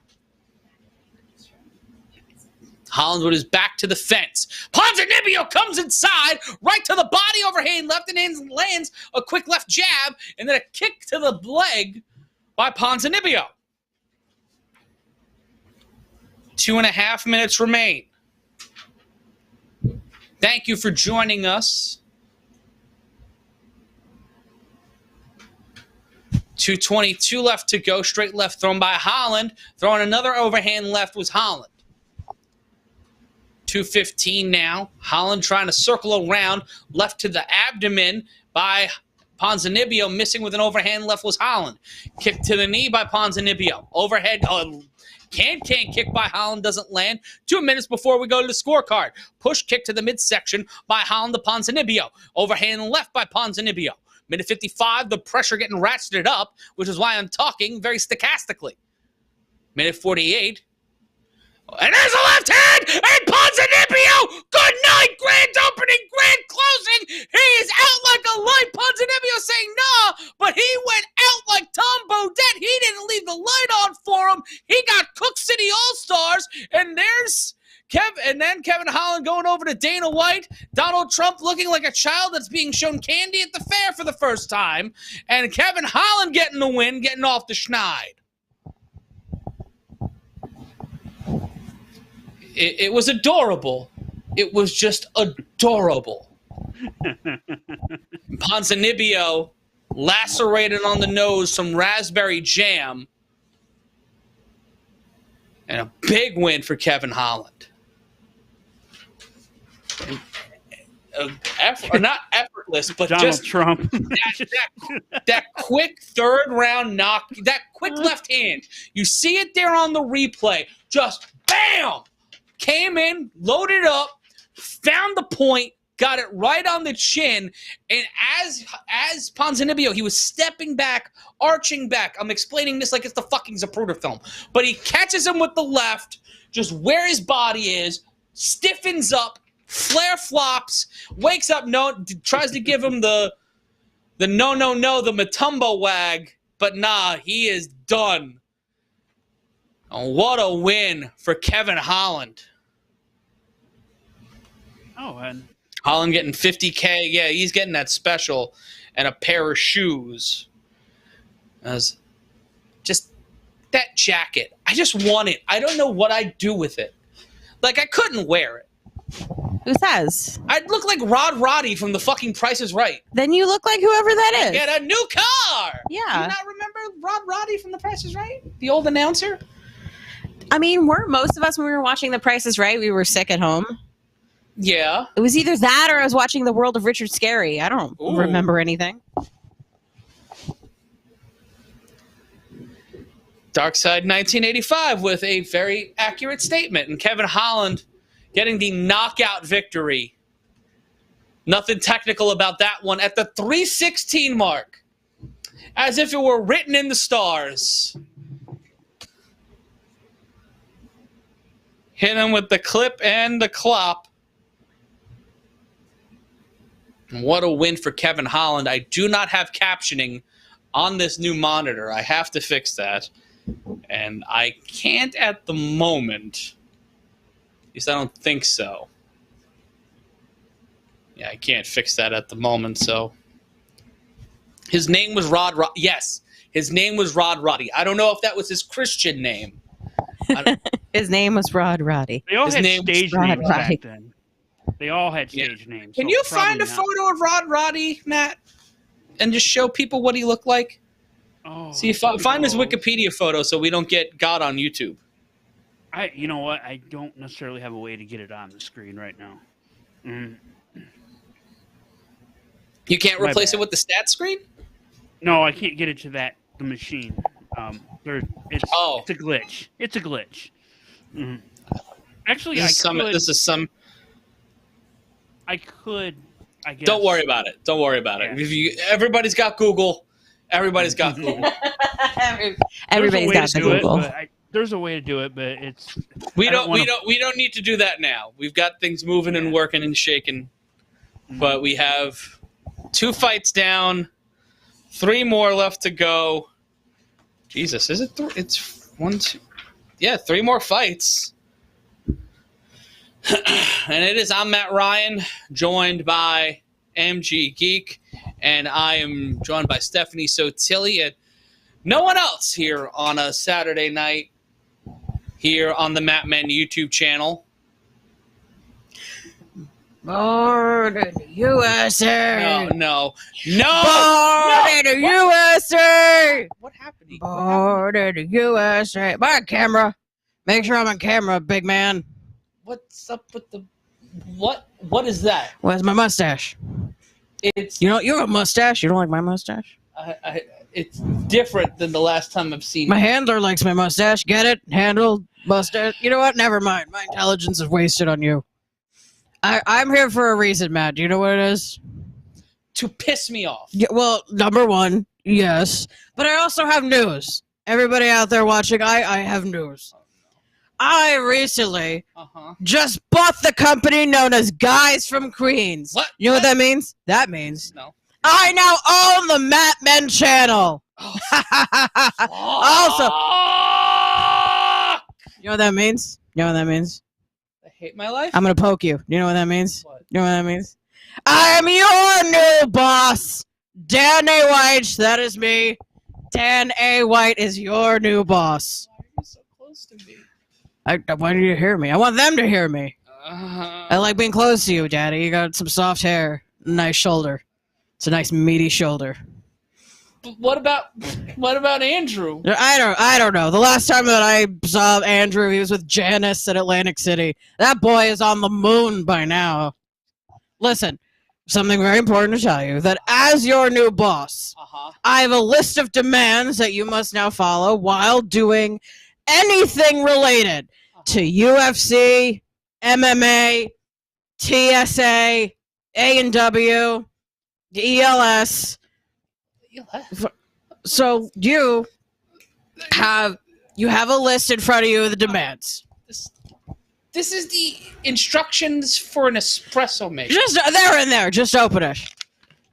Speaker 2: Holland with his back to the fence. Ponzinibbio comes inside, right to the body, overhand left, and lands a quick left jab, and then a kick to the leg by Ponzinibbio. 2.5 minutes remain. Thank you for joining us. 2:22 left to go. Straight left thrown by Holland. Throwing another overhand left was Holland. 2:15 now. Holland trying to circle around. Left to the abdomen by Ponzinibbio. Missing with an overhand left was Holland. Kick to the knee by Ponzinibbio. Overhead can kick by Holland doesn't land. 2 minutes before we go to the scorecard. Push kick to the midsection by Holland to Ponzinibbio. Overhand left by Ponzinibbio. Minute 55, the pressure getting ratcheted up, which is why I'm talking very stochastically. Minute 48. And there's a left hand! And Ponzinibbio! Good night! Grand opening, grand closing! He is out like a light! Ponzinibbio saying nah, but he went out like Tom Bodette. He didn't leave the light on for him. He got Cook City All-Stars, and there's Kevin Holland going over to Dana White. Donald Trump looking like a child that's being shown candy at the fair for the first time. And Kevin Holland getting the win, getting off the schneid. It was adorable. It was just adorable. Ponzinibbio lacerated on the nose some raspberry jam. And a big win for Kevin Holland. Not effortless, but
Speaker 1: Donald
Speaker 2: just
Speaker 1: Trump.
Speaker 2: that quick third round knock, that quick left hand. You see it there on the replay. Just bam! Came in, loaded up, found the point, got it right on the chin, and as Ponzinibbio, he was stepping back, arching back. I'm explaining this like it's the fucking Zapruder film. But he catches him with the left, just where his body is, stiffens up, flare flops, wakes up, tries to give him the the Matumbo wag, but nah, he is done. Oh, what a win for Kevin Holland.
Speaker 1: Oh, and
Speaker 2: Holland getting $50K. Yeah, he's getting that special and a pair of shoes. As just that jacket. I just want it. I don't know what I'd do with it. Like, I couldn't wear it.
Speaker 3: Who says?
Speaker 2: I'd look like Rod Roddy from the fucking Price is Right.
Speaker 3: Then you look like whoever that is.
Speaker 2: Get a new car!
Speaker 3: Yeah.
Speaker 2: Do you not remember Rod Roddy from the Price is Right? The old announcer?
Speaker 3: I mean, weren't most of us, when we were watching The Price is Right, we were sick at home?
Speaker 2: Yeah.
Speaker 3: It was either that or I was watching The World of Richard Scarry. I don't remember anything.
Speaker 2: Dark Side 1985 with a very accurate statement. And Kevin Holland getting the knockout victory. Nothing technical about that one at the 3:16 mark. As if it were written in the stars. Hit him with the clip and the clop. And what a win for Kevin Holland. I do not have captioning on this new monitor. I have to fix that. And I can't at the moment. At least I don't think so. Yeah, I can't fix that at the moment, so. His name was Rod Roddy. Yes, his name was Rod Roddy. I don't know if that was his Christian name.
Speaker 3: His name was Rod Roddy.
Speaker 1: They all
Speaker 2: His
Speaker 1: had
Speaker 2: name was
Speaker 1: stage
Speaker 3: Rod
Speaker 1: names
Speaker 3: Roddy.
Speaker 1: back then. They all had stage names.
Speaker 2: Can
Speaker 1: so
Speaker 2: you
Speaker 1: probably
Speaker 2: find a
Speaker 1: not.
Speaker 2: photo of Rod Roddy, Matt? And just show people what he looked like?
Speaker 1: Oh,
Speaker 2: See, find his Wikipedia photo so we don't get God on YouTube.
Speaker 1: You know what? I don't necessarily have a way to get it on the screen right now.
Speaker 2: You can't
Speaker 1: My
Speaker 2: replace
Speaker 1: bad.
Speaker 2: it with the stat screen?
Speaker 1: No, I can't get it to the machine. It's a glitch. It's a glitch. Actually, I could. I guess.
Speaker 2: Don't worry about it. Don't worry about it. Everybody's got Google. Everybody's got Google.
Speaker 3: Everybody's got the Google.
Speaker 1: There's a way to do it, but it's
Speaker 2: We don't need to do that now. We've got things moving and working and shaking. But we have 2 fights down, 3 more left to go. Jesus, is it? It's 1, 2. Yeah, 3 more fights. And it is. I'm Matt Ryan, joined by MG Geek, and I am joined by Stephanie Sotilli, and no one else here on a Saturday night here on the Matt Men YouTube channel.
Speaker 3: Born in the USA.
Speaker 2: No.
Speaker 3: Born in the USA.
Speaker 2: What happened?
Speaker 3: Born in the USA. My camera. Make sure I'm on camera, big man.
Speaker 2: What's up with the what? What is that?
Speaker 3: Where's my mustache?
Speaker 2: It's
Speaker 3: you have a mustache. You don't like my mustache?
Speaker 2: It's different than the last time I've seen
Speaker 3: My
Speaker 2: it.
Speaker 3: handler likes my mustache. Get it? Handle mustache. You know what? Never mind. My intelligence is wasted on you. I'm here for a reason, Matt. Do you know what it is?
Speaker 2: To piss me off.
Speaker 3: Yeah, well, number one, yes. But I also have news. Everybody out there watching, I have news. I recently just bought the company known as Guys from Queens.
Speaker 2: What?
Speaker 3: You know what that means? That means
Speaker 2: No.
Speaker 3: I now own the Matt Men channel. Also, you know what that means? You know what that means?
Speaker 2: I hate my life.
Speaker 3: I'm gonna poke you. You know what that means?
Speaker 2: What?
Speaker 3: You know what that means? I am your new boss, Dan A. White. That is me. Dan A. White is your new boss.
Speaker 2: Why are you so close to me?
Speaker 3: I want you to hear me. I want them to hear me. I like being close to you, Daddy. You got some soft hair, nice shoulder. It's a nice meaty shoulder.
Speaker 2: But what about Andrew?
Speaker 3: I don't know. The last time that I saw Andrew, he was with Janice at Atlantic City. That boy is on the moon by now. Listen, something very important to tell you, that as your new boss, I have a list of demands that you must now follow while doing anything related to UFC, MMA, TSA, A&W, ELS. So you have a list in front of you of the demands.
Speaker 2: This is the instructions for an espresso maker.
Speaker 3: They're in there. Just open it.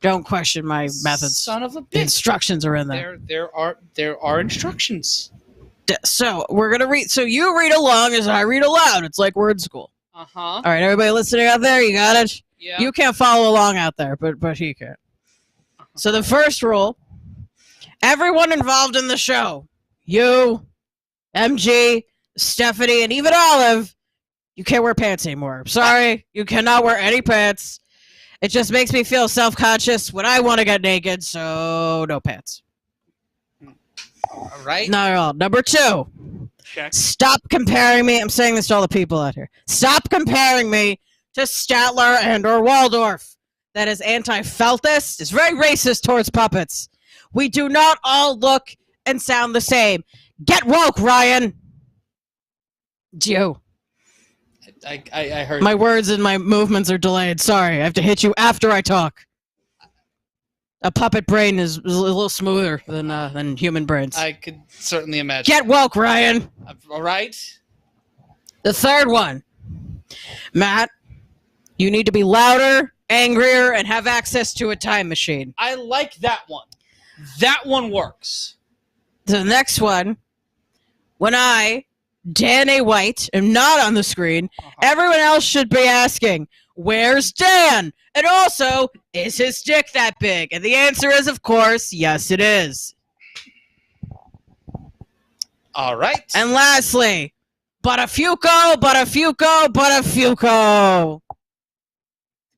Speaker 3: Don't question my methods.
Speaker 2: Son of a bitch.
Speaker 3: The instructions are in there.
Speaker 2: There are instructions.
Speaker 3: So we're gonna read. So you read along as I read aloud. It's like we're in school. All right, everybody listening out there, you got it.
Speaker 2: Yeah.
Speaker 3: You can't follow along out there, but he can. So the first rule: everyone involved in the show, you, MG, Stephanie, and even Olive, you can't wear pants anymore. I'm sorry, you cannot wear any pants. It just makes me feel self-conscious when I want to get naked. So no pants.
Speaker 2: All right.
Speaker 3: Not at all. Number 2.
Speaker 1: Check.
Speaker 3: Stop comparing me. I'm saying this to all the people out here. Stop comparing me to Statler and or Waldorf. That is anti-feltist. It's very racist towards puppets. We do not all look and sound the same. Get woke, Ryan. You.
Speaker 2: I heard.
Speaker 3: My words and my movements are delayed. Sorry. I have to hit you after I talk. A puppet brain is a little smoother than human brains.
Speaker 2: I could certainly imagine.
Speaker 3: Get woke, Ryan.
Speaker 2: All right.
Speaker 3: The third one. Matt, you need to be louder, angrier, and have access to a time machine.
Speaker 2: I like that one. That one works.
Speaker 3: The next one. When I, Dan A. White, am not on the screen, everyone else should be asking, where's Dan? And also, is his dick that big? And the answer is, of course, yes, it is.
Speaker 2: All right.
Speaker 3: And lastly, Buttafuoco.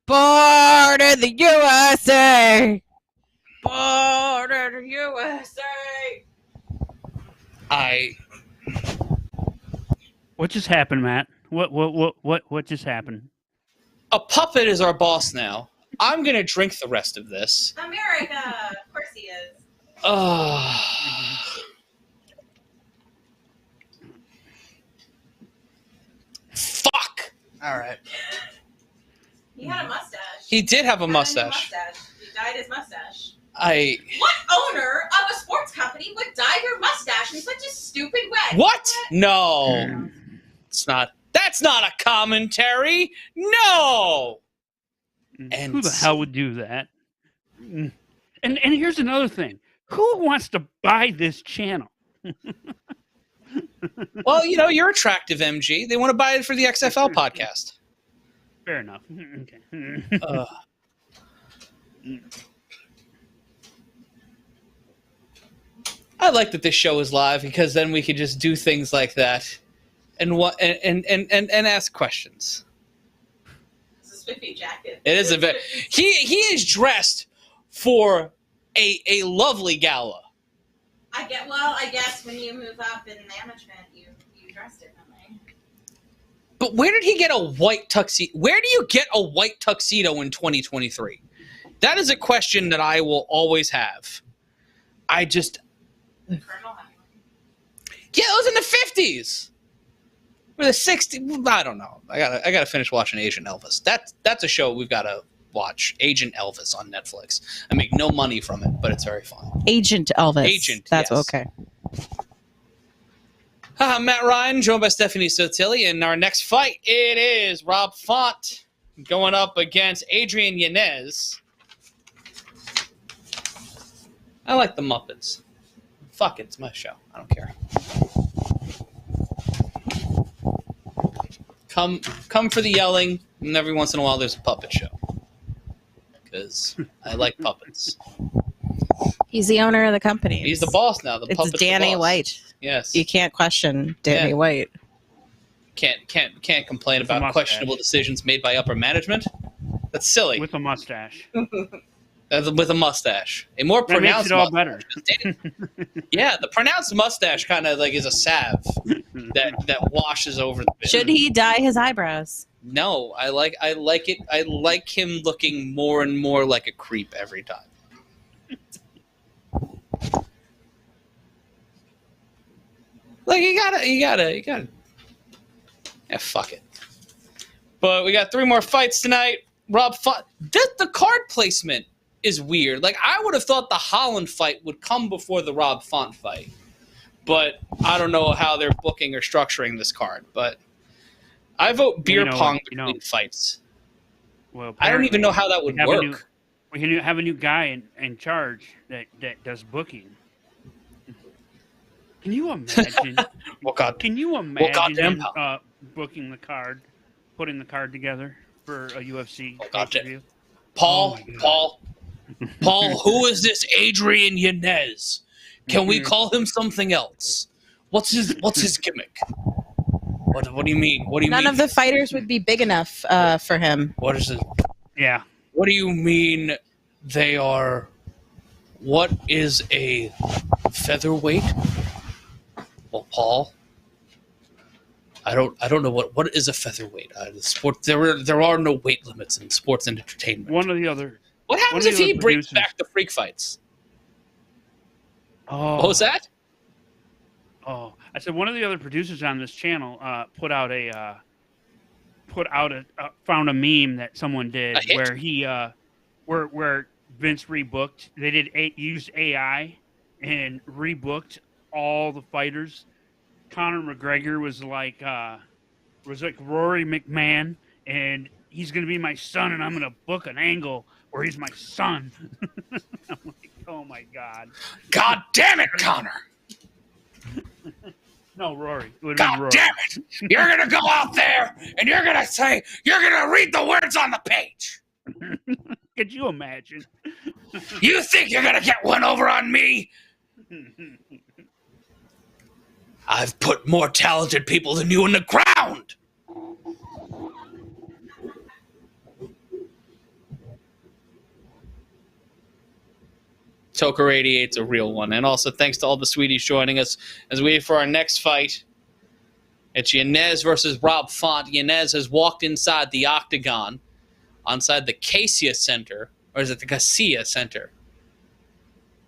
Speaker 3: Born in the USA. Born in the USA.
Speaker 1: What just happened, Matt? What just happened?
Speaker 2: A puppet is our boss now. I'm going to drink the rest of this.
Speaker 3: America. Of course he is.
Speaker 2: Fuck. All right.
Speaker 3: He had a mustache.
Speaker 2: He did have a mustache.
Speaker 3: He dyed his mustache.
Speaker 2: What
Speaker 3: owner of a sports company would dye their mustache in such a stupid way?
Speaker 2: What? No. It's not. That's not a commentary. No.
Speaker 1: And who the hell would do that? And here's another thing. Who wants to buy this channel?
Speaker 2: Well, you're attractive, MG. They want to buy it for the XFL podcast.
Speaker 1: Fair enough. Okay.
Speaker 2: I like that this show is live because then we can just do things like that and ask questions.
Speaker 3: This is a spiffy jacket.
Speaker 2: It is he is dressed for a lovely gala.
Speaker 3: I guess when you move up in management, you dress differently.
Speaker 2: But where did he get a white tuxedo? Where do you get a white tuxedo in 2023? That is a question that I will always have. The Colonel had one. Yeah, it was in the 50s. Or the 60s. I don't know. I gotta finish watching Agent Elvis. That's a show we've got to watch. Agent Elvis on Netflix. I make no money from it, but it's very fun.
Speaker 3: Agent Elvis.
Speaker 2: Agent.
Speaker 3: That's
Speaker 2: yes.
Speaker 3: okay.
Speaker 2: Matt Ryan, joined by Stephanie Sotilli. In our next fight, it is Rob Font going up against Adrian Yanez. I like the Muppets. Fuck it, it's my show. I don't care. Come for the yelling, and every once in a while there's a puppet show. Because I like puppets.
Speaker 3: He's the owner of the company.
Speaker 2: He's the boss now.
Speaker 3: It's Danny White.
Speaker 2: Yes.
Speaker 3: You can't question Danny White.
Speaker 2: Can't complain about questionable decisions made by upper management. That's silly.
Speaker 1: With a mustache.
Speaker 2: With a mustache. A more
Speaker 1: that
Speaker 2: pronounced
Speaker 1: makes it all
Speaker 2: mustache.
Speaker 1: better.
Speaker 2: Yeah, the pronounced mustache kind of like is a salve that washes over the bit.
Speaker 3: Should he dye his eyebrows?
Speaker 2: No, I like it. I like him looking more and more like a creep every time. Like you gotta. Yeah, fuck it. But we got 3 more fights tonight. The card placement is weird. Like I would have thought the Holland fight would come before the Rob Font fight, but I don't know how they're booking or structuring this card. But I vote beer pong between fights.
Speaker 1: Well,
Speaker 2: I don't even know how that would work.
Speaker 1: We can have a new guy in charge that does booking. Can you imagine?
Speaker 2: Well, God.
Speaker 1: Can you imagine him booking the card, putting the card together for a UFC interview?
Speaker 2: Paul, who is this Adrian Yanez? Can we call him something else? What's his gimmick? What do you mean?
Speaker 3: None of the fighters would be big enough for him.
Speaker 2: What is it?
Speaker 1: Yeah.
Speaker 2: What do you mean they are? What is a featherweight? Well, Paul, I don't know what is a featherweight. There are no weight limits in sports and entertainment.
Speaker 1: One or the other.
Speaker 2: What happens if he brings back the freak fights?
Speaker 1: Oh.
Speaker 2: What was that?
Speaker 1: Oh, I said one of the other producers on this channel found a meme that someone did where he where Vince rebooked. They used AI and rebooked all the fighters. Conor McGregor was like Rory McMahon, and he's gonna be my son, and I'm gonna book an angle where he's my son. I'm like, oh my god!
Speaker 2: God damn it, Conor!
Speaker 1: No, Rory.
Speaker 2: God
Speaker 1: Rory.
Speaker 2: damn it! You're gonna go out there and you're gonna read the words on the page.
Speaker 1: Could you imagine?
Speaker 2: You think you're gonna get one over on me? I've put more talented people than you in the ground. Toker 88's a real one. And also thanks to all the sweeties joining us as we wait for our next fight. It's Yanez versus Rob Font. Yanez has walked inside the octagon, inside the Kaseya Center, or is it the Kaseya Center?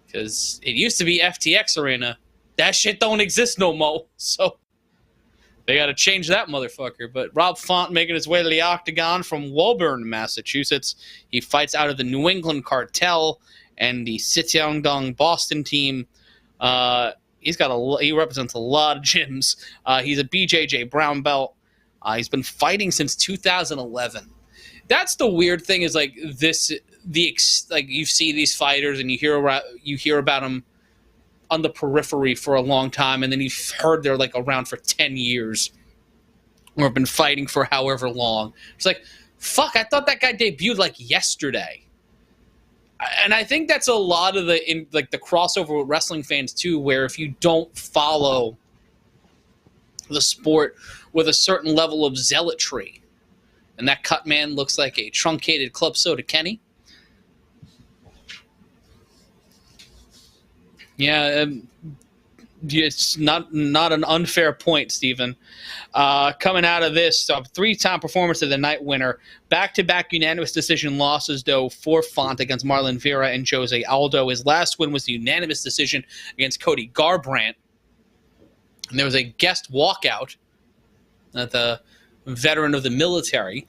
Speaker 2: Because it used to be FTX Arena. That shit don't exist no more. So they got to change that motherfucker. But Rob Font making his way to the octagon from Woburn, Massachusetts. He fights out of the New England Cartel and the Sityeongdong Boston team. He represents a lot of gyms. He's a BJJ brown belt. He's been fighting since 2011. That's the weird thing is like this like you see these fighters and you hear about them on the periphery for a long time, and then you've heard they're like around for 10 years or have been fighting for however long. It's like, fuck, I thought that guy debuted like yesterday. And I think that's a lot of the crossover with wrestling fans too, where if you don't follow the sport with a certain level of zealotry, and that cut man looks like a truncated Club Soda Kenny. Yeah, it's not an unfair point, Stephen. Coming out of this, 3-time performance of the night winner, back-to-back unanimous decision losses, though, for Font against Marlon Vera and Jose Aldo. His last win was the unanimous decision against Cody Garbrandt. And there was a guest walkout, the veteran of the military.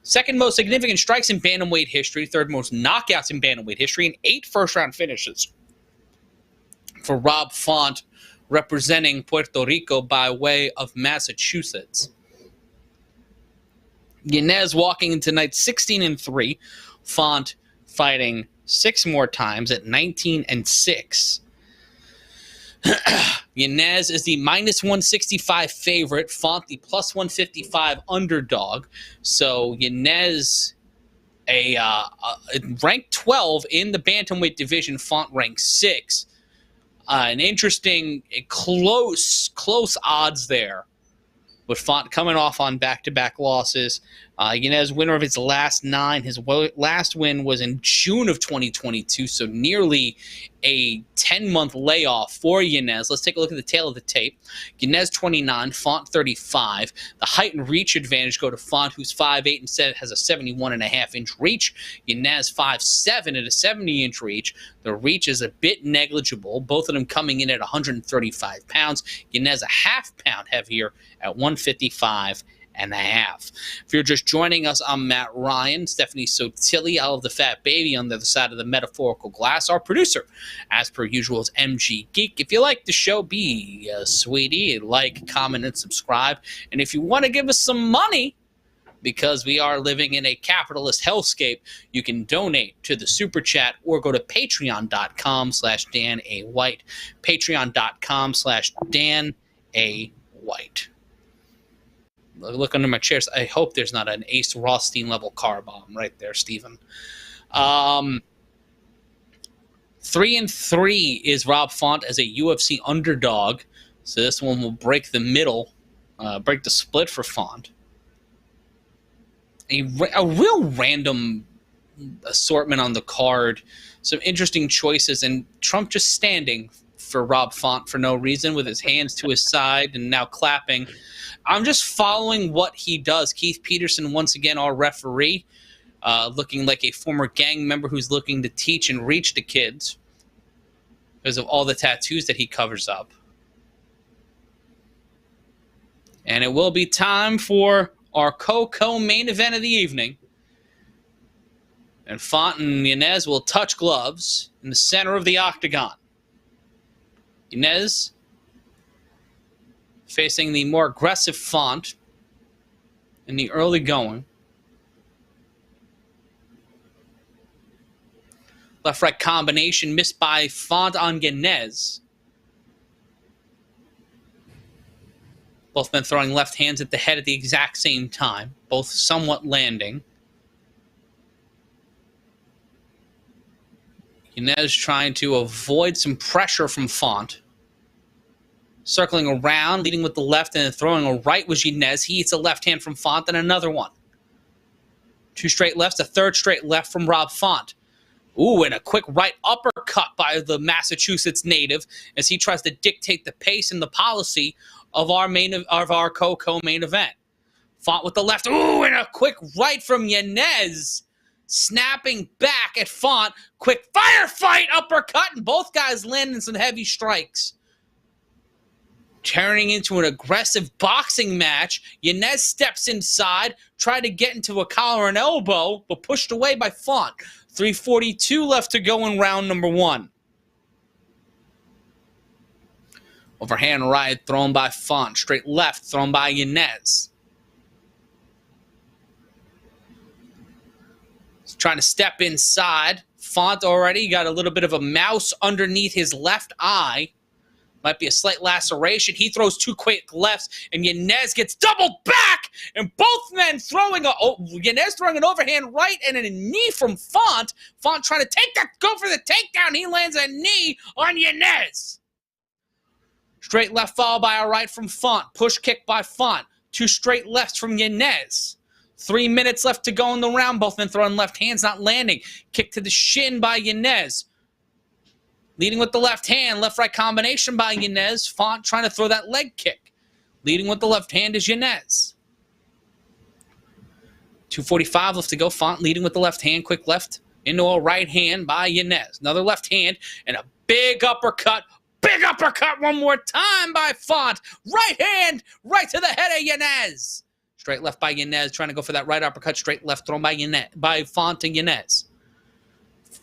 Speaker 2: Second most significant strikes in bantamweight history, third most knockouts in bantamweight history, and 8 first-round finishes for Rob Font, representing Puerto Rico by way of Massachusetts. Yanez walking into tonight 16-3. Font fighting 6 more times at 19-6. Yanez is the -165 favorite. Font the +155 underdog. So Yanez, ranked 12 in the bantamweight division. Font ranked 6. An interesting, close odds there, with Font coming off on back-to-back losses. Yanez, winner of his last 9. His last win was in June of 2022, so nearly a 10-month layoff for Yanez. Let's take a look at the tail of the tape. Yanez 29, Font 35. The height and reach advantage go to Font, who's 5'8" and has a 71.5-inch reach. Yanez 5'7" at a 70-inch reach. The reach is a bit negligible, both of them coming in at 135 pounds. Yanez a half pound heavier at 155.5. If you're just joining us, I'm Matt Ryan. Stephanie Sotilli, I love the fat baby on the other side of the metaphorical glass. Our producer, as per usual, is MG Geek. If you like the show, be a sweetie. Like, comment, and subscribe. And if you want to give us some money, because we are living in a capitalist hellscape, you can donate to the Super Chat or go to patreon.com/Dan A. White. Patreon.com/Dan A. White. Look under my chairs. I hope there's not an Ace Rothstein level car bomb right there, Stephen. 3-3 is Rob Font as a UFC underdog. So this one will break the middle, break the split for Font. A real random assortment on the card. Some interesting choices, and Trump just standing for Rob Font for no reason with his hands to his side and now clapping. I'm just following what he does. Keith Peterson, once again, our referee, looking like a former gang member who's looking to teach and reach the kids because of all the tattoos that he covers up. And it will be time for our co-main event of the evening. And Font and Yanez will touch gloves in the center of the octagon. Yanez facing the more aggressive Font in the early going. Left-right combination missed by Font on Yanez. Both men throwing left hands at the head at the exact same time, both somewhat landing. Yanez trying to avoid some pressure from Font. Circling around, leading with the left and then throwing a right was Yanez. He eats a left hand from Font and another one. 2 straight lefts, a third straight left from Rob Font. Ooh, and a quick right uppercut by the Massachusetts native as he tries to dictate the pace and the policy of our co-main event. Font with the left. Ooh, and a quick right from Yanez. Snapping back at Font. Quick firefight uppercut, and both guys landing some heavy strikes. Turning into an aggressive boxing match. Yanez steps inside, tried to get into a collar and elbow, but pushed away by Font. 3:42 left to go in round number 1. Overhand right thrown by Font. Straight left thrown by Yanez. trying to step inside. Font already got a little bit of a mouse underneath his left eye. Might be a slight laceration. He throws 2 quick lefts, and Yanez gets doubled back, and both men throwing Yanez throwing an overhand right and a knee from Font. Font trying to go for the takedown. He lands a knee on Yanez. Straight left followed by a right from Font. Push kick by Font. 2 straight lefts from Yanez. 3 minutes left to go in the round. Both men throwing left hands, not landing. Kick to the shin by Yanez. Leading with the left hand. Left-right combination by Yanez. Font trying to throw that leg kick. Leading with the left hand is Yanez. 2:45 left to go. Font leading with the left hand. Quick left into a right hand by Yanez. Another left hand and a big uppercut. Big uppercut one more time by Font. Right hand, right to the head of Yanez. Straight left by Yanez, trying to go for that right uppercut. Straight left thrown by Font and Yanez.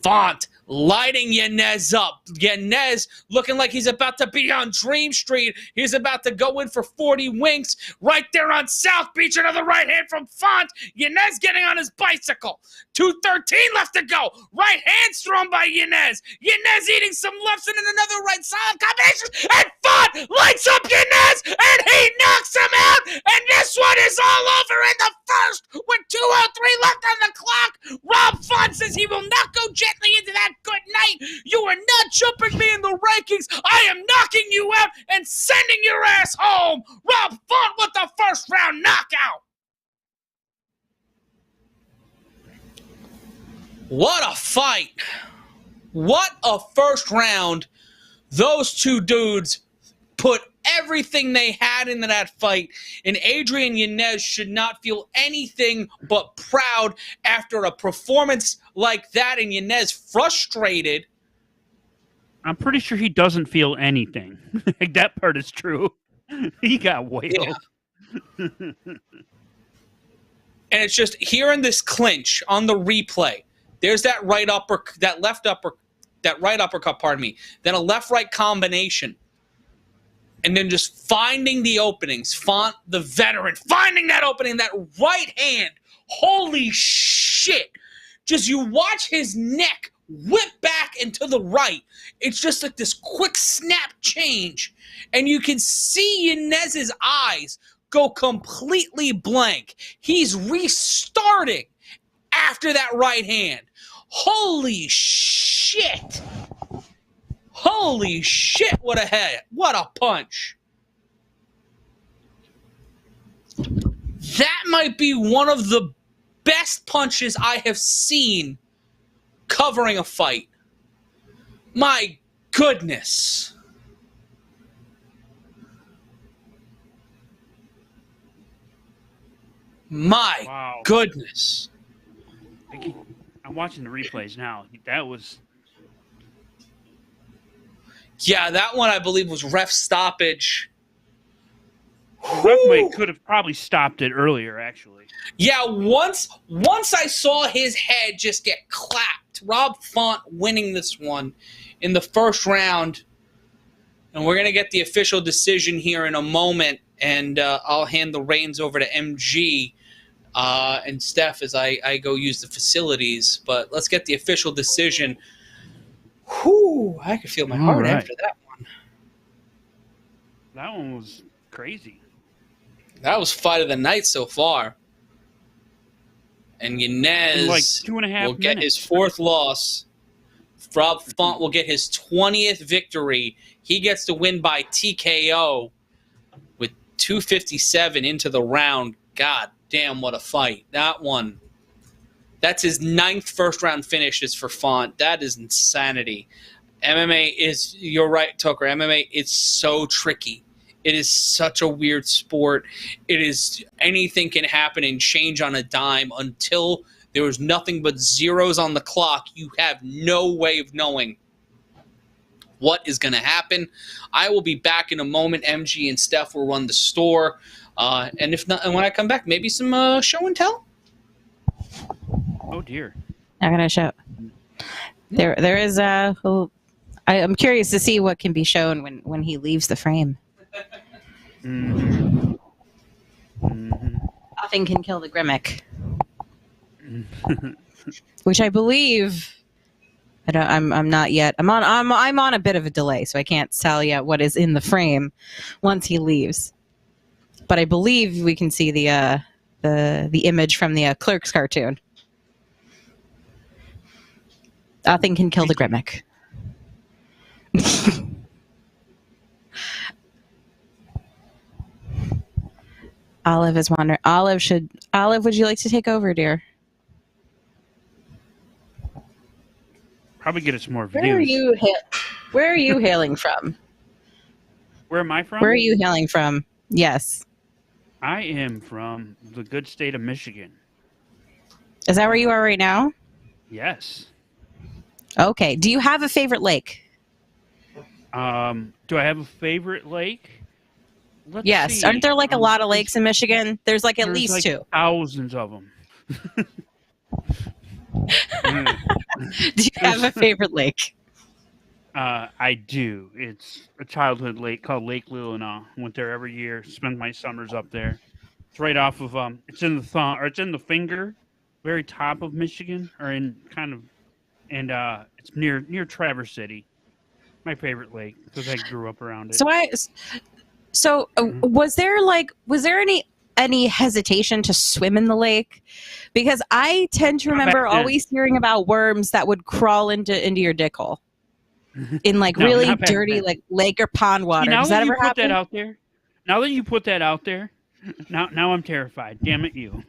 Speaker 2: Font lighting Yanez up. Yanez looking like he's about to be on Dream Street. He's about to go in for 40 winks right there on South Beach. Another right hand from Font. Yanez getting on his bicycle. 2:13 left to go. Right hands thrown by Yanez. Yanez eating some lefts and then another right side combination. And Font lights up Yanez and he knocks him out. And this one is all over in the first with 2:03 left on the clock. Rob Font says he will not go gently into that good night. You are not jumping me in the rankings. I am knocking you out and sending your ass home. Rob Font with the first round knockout. What a fight. What a first round. Those two dudes put everything they had into that fight, and Adrian Yanez should not feel anything but proud after a performance like that, and Yanez frustrated.
Speaker 1: I'm pretty sure he doesn't feel anything. That part is true. He got wailed.
Speaker 2: Yeah. And it's just here in this clinch on the replay, there's that right uppercut, pardon me, then a left-right combination. And then just finding the openings. Font, the veteran, finding that opening, that right hand. Holy shit. Just you watch his neck whip back into the right. It's just like this quick snap change. And you can see Yanez's eyes go completely blank. He's restarting after that right hand. Holy shit. Holy shit, what a head. What a punch. That might be one of the best punches I have seen covering a fight. My goodness. My goodness.
Speaker 1: I'm watching the replays now. That was...
Speaker 2: Yeah, that one I believe was ref stoppage.
Speaker 1: Ref could have probably stopped it earlier, actually.
Speaker 2: Yeah, once I saw his head just get clapped. Rob Font winning this one in the first round. And we're going to get the official decision here in a moment. And I'll hand the reins over to MG and Steph as I go use the facilities. But let's get the official decision. Whew, I could feel my heart after that one.
Speaker 1: That one was crazy.
Speaker 2: That was fight of the night so far. And Yanez
Speaker 1: like 2.5
Speaker 2: will get his 4th loss. Rob Font will get his 20th victory. He gets to win by TKO with 2:57 into the round. God damn, what a fight. That one. That's his 9th first-round finishes for Font. That is insanity. MMA is, you're right, Tucker, MMA is so tricky. It is such a weird sport. It is, anything can happen and change on a dime. Until there is nothing but zeros on the clock, you have no way of knowing what is going to happen. I will be back in a moment. MG and Steph will run the store. And if not, and when I come back, maybe some show and tell?
Speaker 1: Oh dear!
Speaker 3: Not gonna show. There is a. I'm curious to see what can be shown when he leaves the frame.
Speaker 1: Mm-hmm. Mm-hmm.
Speaker 3: Nothing can kill the Grimmick. which I believe. I'm not yet. I'm on a bit of a delay, so I can't tell yet what is in the frame once he leaves. But I believe we can see the image from the Clerks cartoon. Nothing can kill the Grimmick. Olive is wondering. Olive, would you like to take over, dear?
Speaker 1: Probably get us more views.
Speaker 3: Where are you hailing from?
Speaker 1: Where am I from?
Speaker 3: Where are you hailing from? Yes.
Speaker 1: I am from the good state of Michigan.
Speaker 3: Is that where you are right now?
Speaker 1: Yes.
Speaker 3: Okay. Do you have a favorite lake?
Speaker 1: Do I have a favorite lake?
Speaker 3: Let's see. Aren't there like a lot of lakes in Michigan? There's like at least 2.
Speaker 1: Thousands of them.
Speaker 3: Do you have a favorite lake?
Speaker 1: I do. It's a childhood lake called Lake Leelanau. Went there every year. Spend my summers up there. It's right off of it's in the finger, very top of Michigan, or in kind of, and it's near Traverse City. My favorite lake because I grew up around it. Was there any hesitation to swim in the lake? Because I tend to remember always hearing about worms that would crawl into your dick hole in really dirty lake or pond water. Does that ever happen? Now that you put that out there, now I'm terrified. Damn it, you.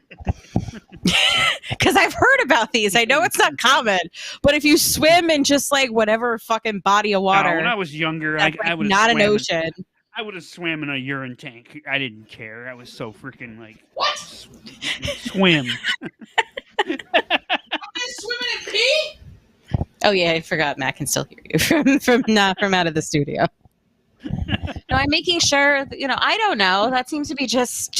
Speaker 3: Because I've heard about these. I know it's not common, but if you swim in just whatever fucking body of water,
Speaker 1: when I was younger, I would
Speaker 3: not an ocean.
Speaker 1: I would have swam in a urine tank. I didn't care. I was so freaking
Speaker 2: what?
Speaker 1: Swim.
Speaker 2: I'm swimming in pee?
Speaker 3: Oh yeah, I forgot. Matt can still hear you from out of the studio. No, I'm making sure. I don't know. That seems to be just.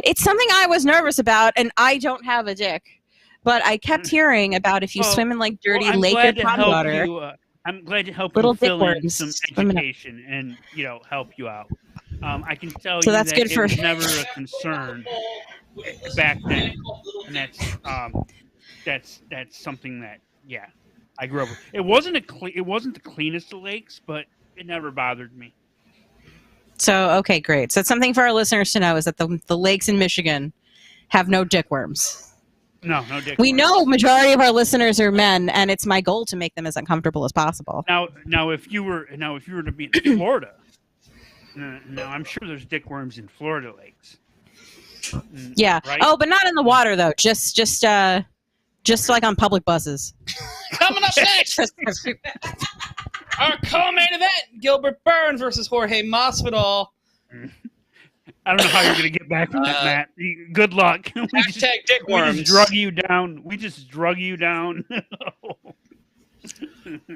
Speaker 3: It's something I was nervous about, and I don't have a dick, but I kept hearing about if you swim in dirty lake or pond water.
Speaker 1: I'm glad to help you fill in some education and help you out. I can tell you
Speaker 3: that's
Speaker 1: that
Speaker 3: good
Speaker 1: it was never a concern back then, and that's something that I grew up with. It wasn't the cleanest of lakes, but it never bothered me.
Speaker 3: So okay, great. So it's something for our listeners to know is that the lakes in Michigan have no dick worms.
Speaker 1: No dick.
Speaker 3: We know majority of our listeners are men, and it's my goal to make them as uncomfortable as possible.
Speaker 1: Now, if you were to be in Florida, now I'm sure there's dick worms in Florida lakes.
Speaker 3: Yeah.
Speaker 1: Right?
Speaker 3: Oh, but not in the water though. Just like on public buses.
Speaker 2: Coming up next, our co-main event: Gilbert Burns versus Jorge Masvidal.
Speaker 1: I don't know how you're going to get back from that, Matt. Good luck.
Speaker 2: Hashtag dickworms.
Speaker 1: We just drug you down.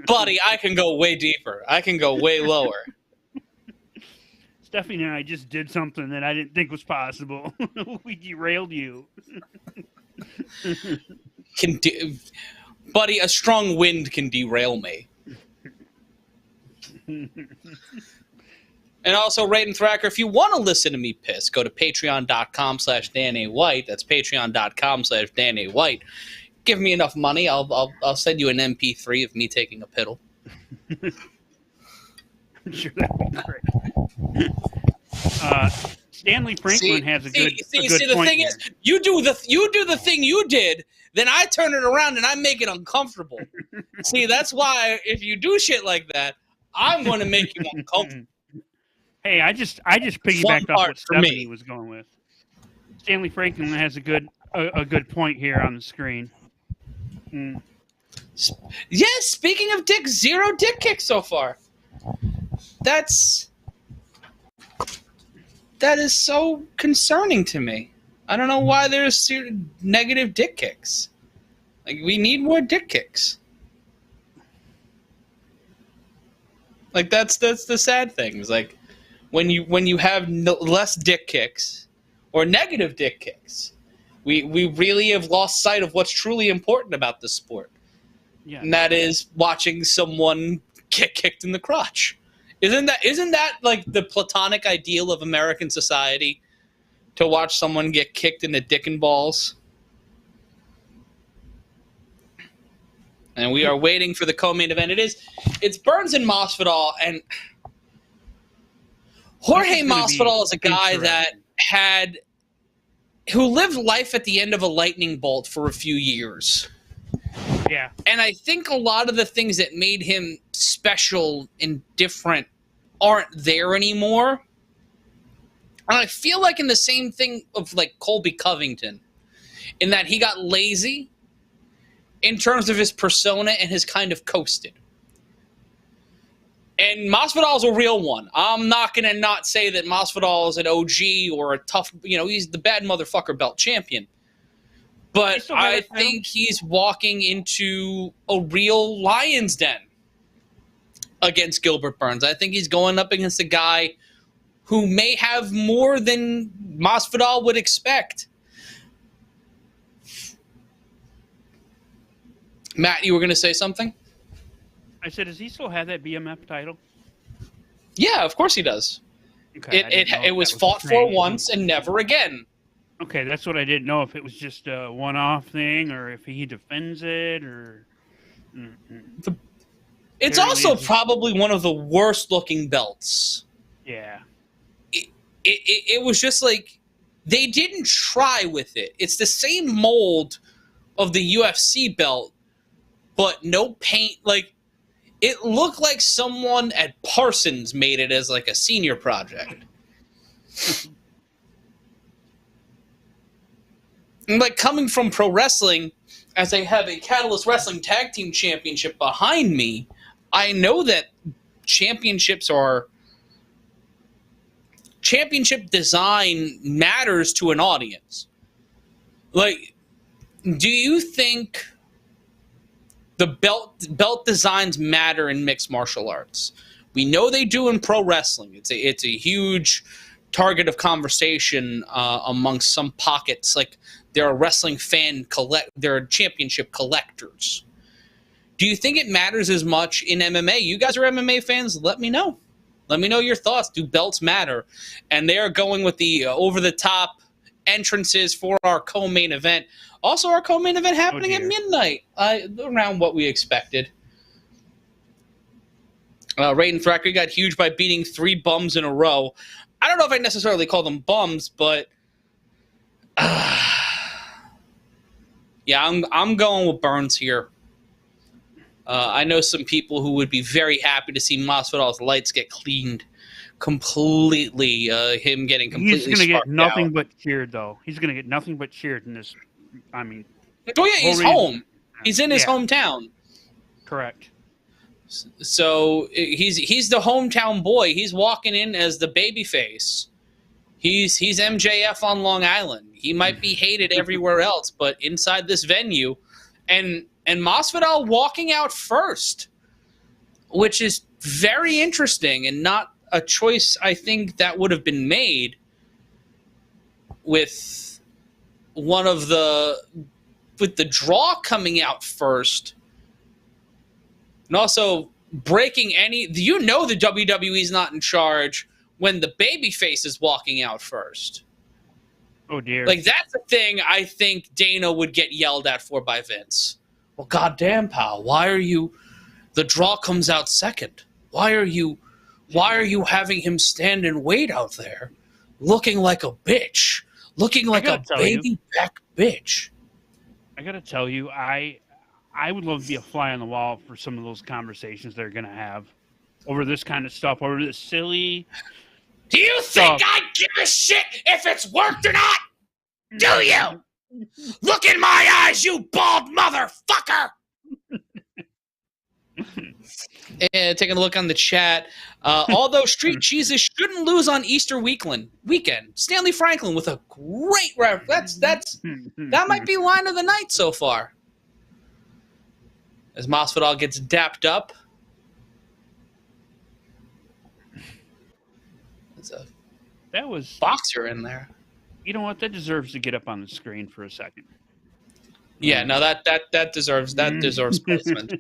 Speaker 2: Buddy, I can go way deeper. I can go way lower.
Speaker 1: Stephanie and I just did something that I didn't think was possible. We derailed you.
Speaker 2: Buddy, a strong wind can derail me. And also, Rate and Thracker, if you want to listen to me piss, go to patreon.com/DanAWhite. That's patreon.com/DanAWhite. Give me enough money, I'll send you an MP3 of me taking a piddle.
Speaker 1: I'm sure that would be great. Stanley Franklin has a good
Speaker 2: the
Speaker 1: point
Speaker 2: thing
Speaker 1: here.
Speaker 2: is, you do the thing you did, then I turn it around and I make it uncomfortable. See, that's why if you do shit like that, I'm going to make you uncomfortable.
Speaker 1: Hey, I just piggybacked off what Stephanie was going with. Stanley Franklin has a good point here on the screen.
Speaker 2: Yes, speaking of dick, 0 dick kicks so far. That is so concerning to me. I don't know why there's negative dick kicks. We need more dick kicks. That's the sad thing. It's when you have less dick kicks or negative dick kicks, we really have lost sight of what's truly important about the sport. Yeah. And that is watching someone get kicked in the crotch. Isn't that the platonic ideal of American society, to watch someone get kicked in the dick and balls? and we are waiting for the co-main event. It's Burns and Masvidal, and Jorge Masvidal is a guy who lived life at the end of a lightning bolt for a few years.
Speaker 1: Yeah.
Speaker 2: And I think a lot of the things that made him special and different aren't there anymore. And I feel like in the same thing of like Colby Covington, in that he got lazy in terms of his persona and has kind of coasted. And Masvidal is a real one. I'm not going to not say that Masvidal is an OG or a tough, he's the bad motherfucker belt champion. But I think he's walking into a real lion's den against Gilbert Burns. I think he's going up against a guy who may have more than Masvidal would expect. Matt, you were going to say something?
Speaker 1: I said, does he still have that BMF title?
Speaker 2: Yeah, of course he does.
Speaker 1: Okay,
Speaker 2: it was fought for once and never again.
Speaker 1: Okay, that's what I didn't know, if it was just a one-off thing or if he defends it or...
Speaker 2: It's also probably one of the worst-looking belts.
Speaker 1: Yeah.
Speaker 2: It was just like, they didn't try with it. It's the same mold of the UFC belt, but no paint. Like, it looked like someone at Parsons made it as like a senior project. And like, coming from pro wrestling, as I have a Catalyst Wrestling Tag Team Championship behind me, I know that championship design matters to an audience. Like, do you think the belt designs matter in mixed martial arts? We know they do in pro wrestling. It's a huge target of conversation amongst some pockets. Like, there are wrestling there are championship collectors. Do you think it matters as much in MMA? You guys are MMA fans. Let me know. Let me know your thoughts. Do belts matter? And they are going with the over-the-top entrances for our co-main event. Also, our co-main event happening at midnight, around what we expected. Raiden Thracker got huge by beating 3 bums in a row. I don't know if I necessarily call them bums, but yeah, I'm going with Burns here. I know some people who would be very happy to see Masvidal's lights get cleaned completely. Him getting completely.
Speaker 1: He's going to get nothing but cheered, though. He's going to get nothing but cheered in this. I mean,
Speaker 2: oh yeah, he's home. He's in his hometown.
Speaker 1: Correct.
Speaker 2: So he's the hometown boy. He's walking in as the baby face. He's MJF on Long Island. He might be hated everywhere else, but inside this venue, and Masvidal walking out first, which is very interesting and not a choice I think that would have been made with the draw coming out first, and also breaking the WWE's not in charge when the babyface is walking out first.
Speaker 1: Oh dear!
Speaker 2: Like, that's the thing I think Dana would get yelled at for by Vince. Well, goddamn, pal, why are you? The draw comes out second. Why are you having him stand and wait out there, looking like a bitch, looking like a baby back bitch?
Speaker 1: I gotta tell you, I would love to be a fly on the wall for some of those conversations they're gonna have over this kind of stuff, over this silly.
Speaker 2: Do you think I give a shit if it's worked or not? Do you? Look in my eyes, you bald motherfucker! And taking a look on the chat, although street cheeses shouldn't lose on Easter weekend, Stanley Franklin with a great ref. That might be line of the night so far. As Masvidal gets dapped up.
Speaker 1: That was
Speaker 2: boxer in there.
Speaker 1: You know what? That deserves to get up on the screen for a second.
Speaker 2: Yeah, no, that deserves placement.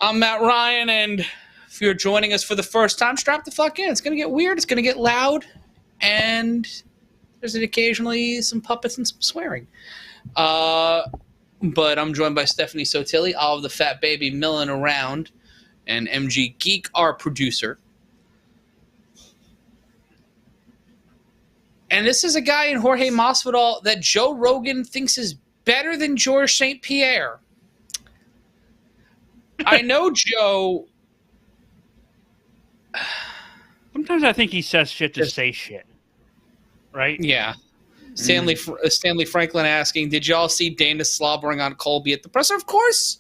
Speaker 2: I'm Matt Ryan, and if you're joining us for the first time, strap the fuck in. It's gonna get weird. It's gonna get loud, and there's occasionally some puppets and some swearing. We're but I'm joined by Stephanie Sotilli, all of the fat baby milling around, and MG Geek, our producer. And this is a guy in Jorge Masvidal that Joe Rogan thinks is better than Georges St. Pierre. I know Joe.
Speaker 1: Sometimes I think he says shit to say shit. Right?
Speaker 2: Yeah. Stanley Franklin asking, did y'all see Dana slobbering on Colby at the presser? Of course.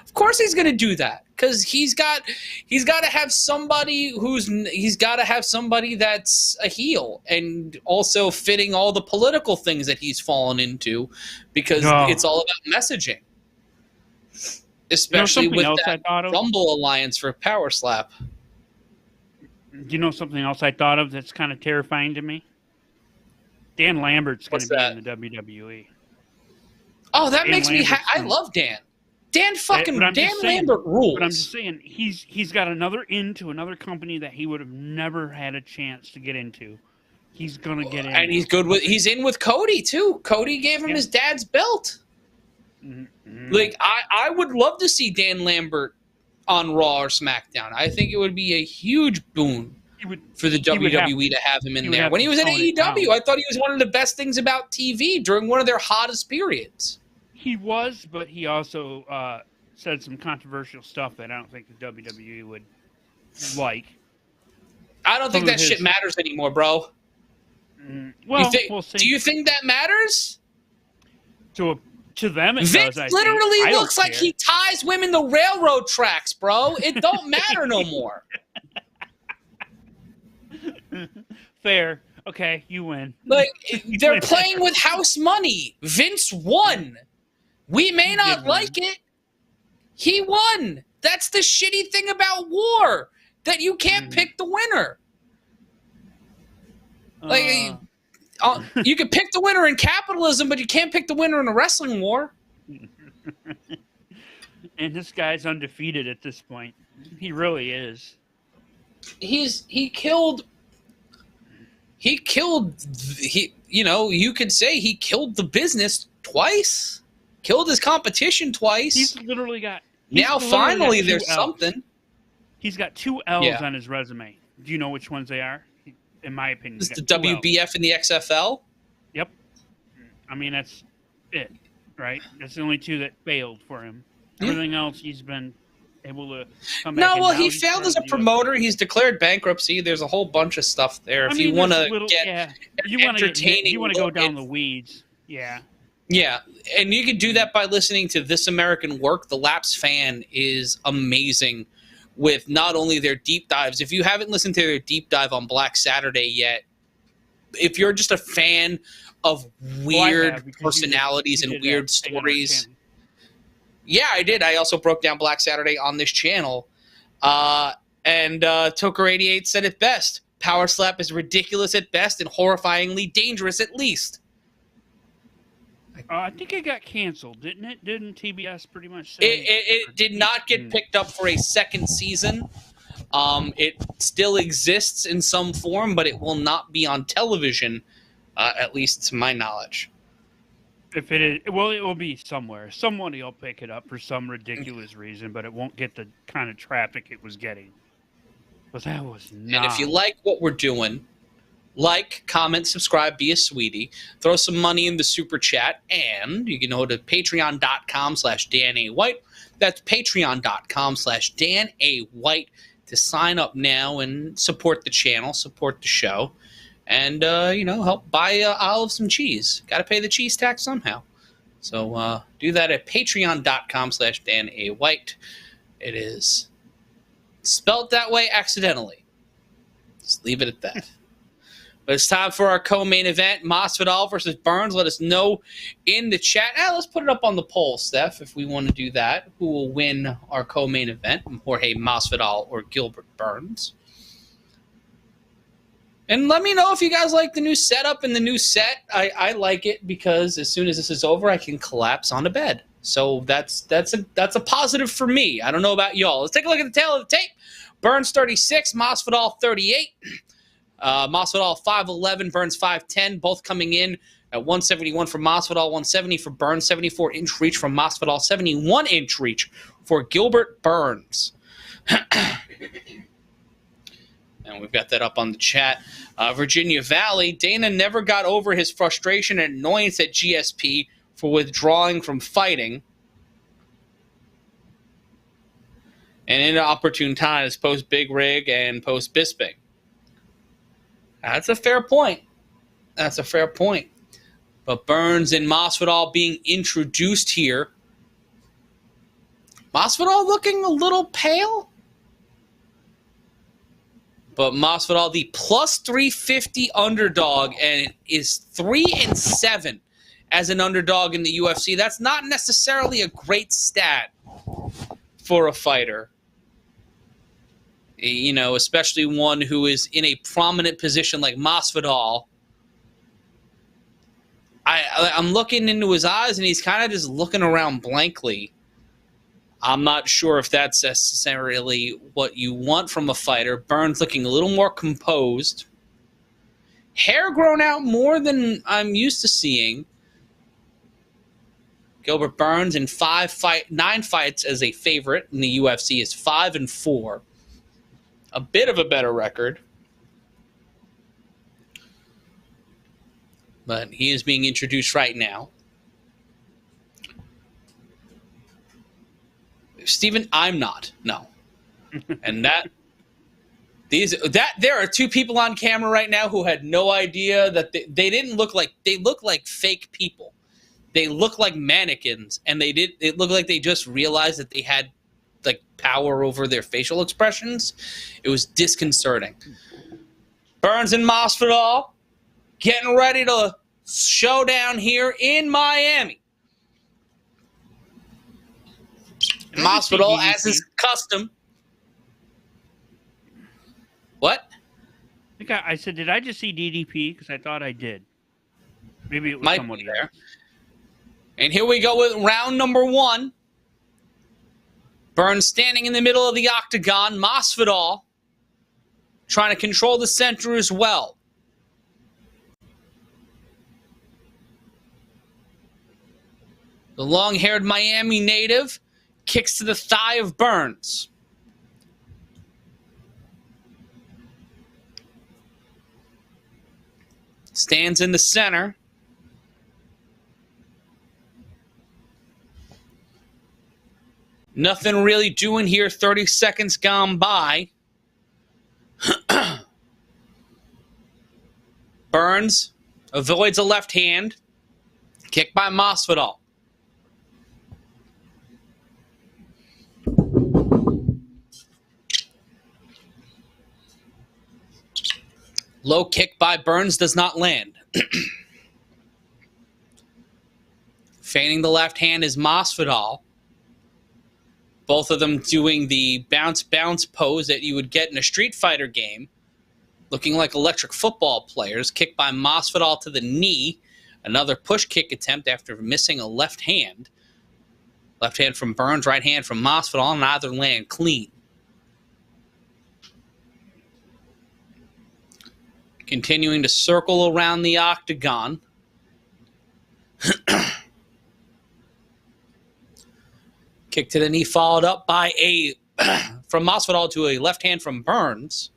Speaker 2: Of course he's going to do that. Because he's got to have somebody that's a heel and also fitting all the political things that he's fallen into, because it's all about messaging. Especially with that Rumble alliance for Power Slap.
Speaker 1: Do you know something else I thought of that's kind of terrifying to me? Dan Lambert's going to be in the WWE.
Speaker 2: Oh, that makes me I love Dan. Dan Lambert rules.
Speaker 1: But I'm just saying, he's got another into another company that he would have never had a chance to get into. He's gonna get in,
Speaker 2: and he's in with Cody too. Cody gave him his dad's belt. Mm-hmm. Like I would love to see Dan Lambert on Raw or SmackDown. I think it would be a huge boon for the WWE to have him in there. When he was in AEW, I thought he was one of the best things about TV during one of their hottest periods.
Speaker 1: He was, but he also said some controversial stuff that I don't think the WWE would like.
Speaker 2: I don't think that shit matters anymore, bro.
Speaker 1: Well, we'll see.
Speaker 2: Do you think that matters?
Speaker 1: To them, it
Speaker 2: Vince
Speaker 1: does.
Speaker 2: literally looks like he ties women to railroad tracks, bro. It don't matter no more.
Speaker 1: Fair. Okay, you win.
Speaker 2: Like they're playing with house money. Vince won. We may not like it. He won. That's the shitty thing about war, that you can't pick the winner. Like you can pick the winner in capitalism, but you can't pick the winner in a wrestling war.
Speaker 1: And this guy's undefeated at this point. He really is.
Speaker 2: You could say he killed the business twice. Killed his competition twice.
Speaker 1: He's literally got...
Speaker 2: Now finally there's something.
Speaker 1: He's got 2 L's on his resume. Do you know which ones they are? In my opinion.
Speaker 2: Is the WBF and the XFL?
Speaker 1: Yep. I mean, that's it, right? That's the only 2 that failed for him. Everything else, he's been able to come back.
Speaker 2: No, well, he failed as a promoter. He's declared bankruptcy. There's a whole bunch of stuff there. If you want to get entertaining,
Speaker 1: you want to go down the weeds. Yeah.
Speaker 2: Yeah, and you can do that by listening to This American Work. The Laps Fan is amazing with not only their deep dives. If you haven't listened to their deep dive on Black Saturday yet, if you're just a fan of weird personalities and weird stories. Yeah, I did. I also broke down Black Saturday on this channel. And Toker88 said it best. Power Slap is ridiculous at best and horrifyingly dangerous at least.
Speaker 1: I think it got canceled, didn't it? Didn't TBS pretty much say?
Speaker 2: It did not get picked up for a second season. It still exists in some form, but it will not be on television, at least to my knowledge.
Speaker 1: If it is, well, it will be somewhere. Somebody will pick it up for some ridiculous reason, but it won't get the kind of traffic it was getting. But that was not.
Speaker 2: And if you like what we're doing, like, comment, subscribe, be a sweetie, throw some money in the super chat, and you can go to patreon.com/Dan A. White. That's patreon.com/Dan A. White to sign up now and support the channel, support the show, and, help buy Olive some cheese. Got to pay the cheese tax somehow. So do that at patreon.com/Dan A. White. It is spelled that way accidentally. Just leave it at that. But it's time for our co-main event, Masvidal versus Burns. Let us know in the chat. Let's put it up on the poll, Steph, if we want to do that. Who will win our co-main event, Jorge Masvidal or Gilbert Burns? And let me know if you guys like the new setup and the new set. I like it because as soon as this is over, I can collapse on a bed. So that's a positive for me. I don't know about y'all. Let's take a look at the tail of the tape. Burns 36, Masvidal 38. Masvidal 5'11", Burns 5'10", both coming in At 171 for Masvidal, 170 for Burns, 74-inch reach from Masvidal, 71-inch reach for Gilbert Burns. And we've got that up on the chat. Virginia Valley, Dana never got over his frustration and annoyance at GSP for withdrawing from fighting. And in opportune times, post-Big Rig and post-Bisping. That's a fair point. That's a fair point. But Burns and Masvidal being introduced here. Masvidal looking a little pale. But Masvidal, the plus 350 underdog, and is 3-7 as an underdog in the UFC. That's not necessarily a great stat for a fighter. You know, especially one who is in a prominent position like Masvidal. I'm looking into his eyes, and he's kind of just looking around blankly. I'm not sure if that's necessarily what you want from a fighter. Burns looking a little more composed. Hair grown out more than I'm used to seeing. Gilbert Burns in 9 fights as a favorite in the UFC is 5-4. A bit of a better record. But he is being introduced right now. Steven, I'm not. No. And there are 2 people on camera right now who had no idea that they didn't look like, they look like fake people. They look like mannequins, and it looked like they just realized that they had like power over their facial expressions. It was disconcerting. Burns and Masvidal getting ready to show down here in Miami. Masvidal, as is custom. What?
Speaker 1: I said, did I just see DDP? Because I thought I did. Maybe it was
Speaker 2: Might
Speaker 1: somebody
Speaker 2: be there.
Speaker 1: else.
Speaker 2: And here we go with round number 1. Burns standing in the middle of the octagon. Masvidal trying to control the center as well. The long-haired Miami native kicks to the thigh of Burns. Stands in the center. Nothing really doing here. 30 seconds gone by. Burns avoids a left hand. Kick by Masvidal. Low kick by Burns does not land. Feigning the left hand is Masvidal. Both of them doing the bounce pose that you would get in a Street Fighter game. Looking like electric football players. Kick by Masvidal to the knee. Another push kick attempt after missing a left hand. Left hand from Burns, right hand from Masvidal. Neither land clean. Continuing to circle around the octagon. Kick to the knee followed up by from Masvidal to a left hand from Burns.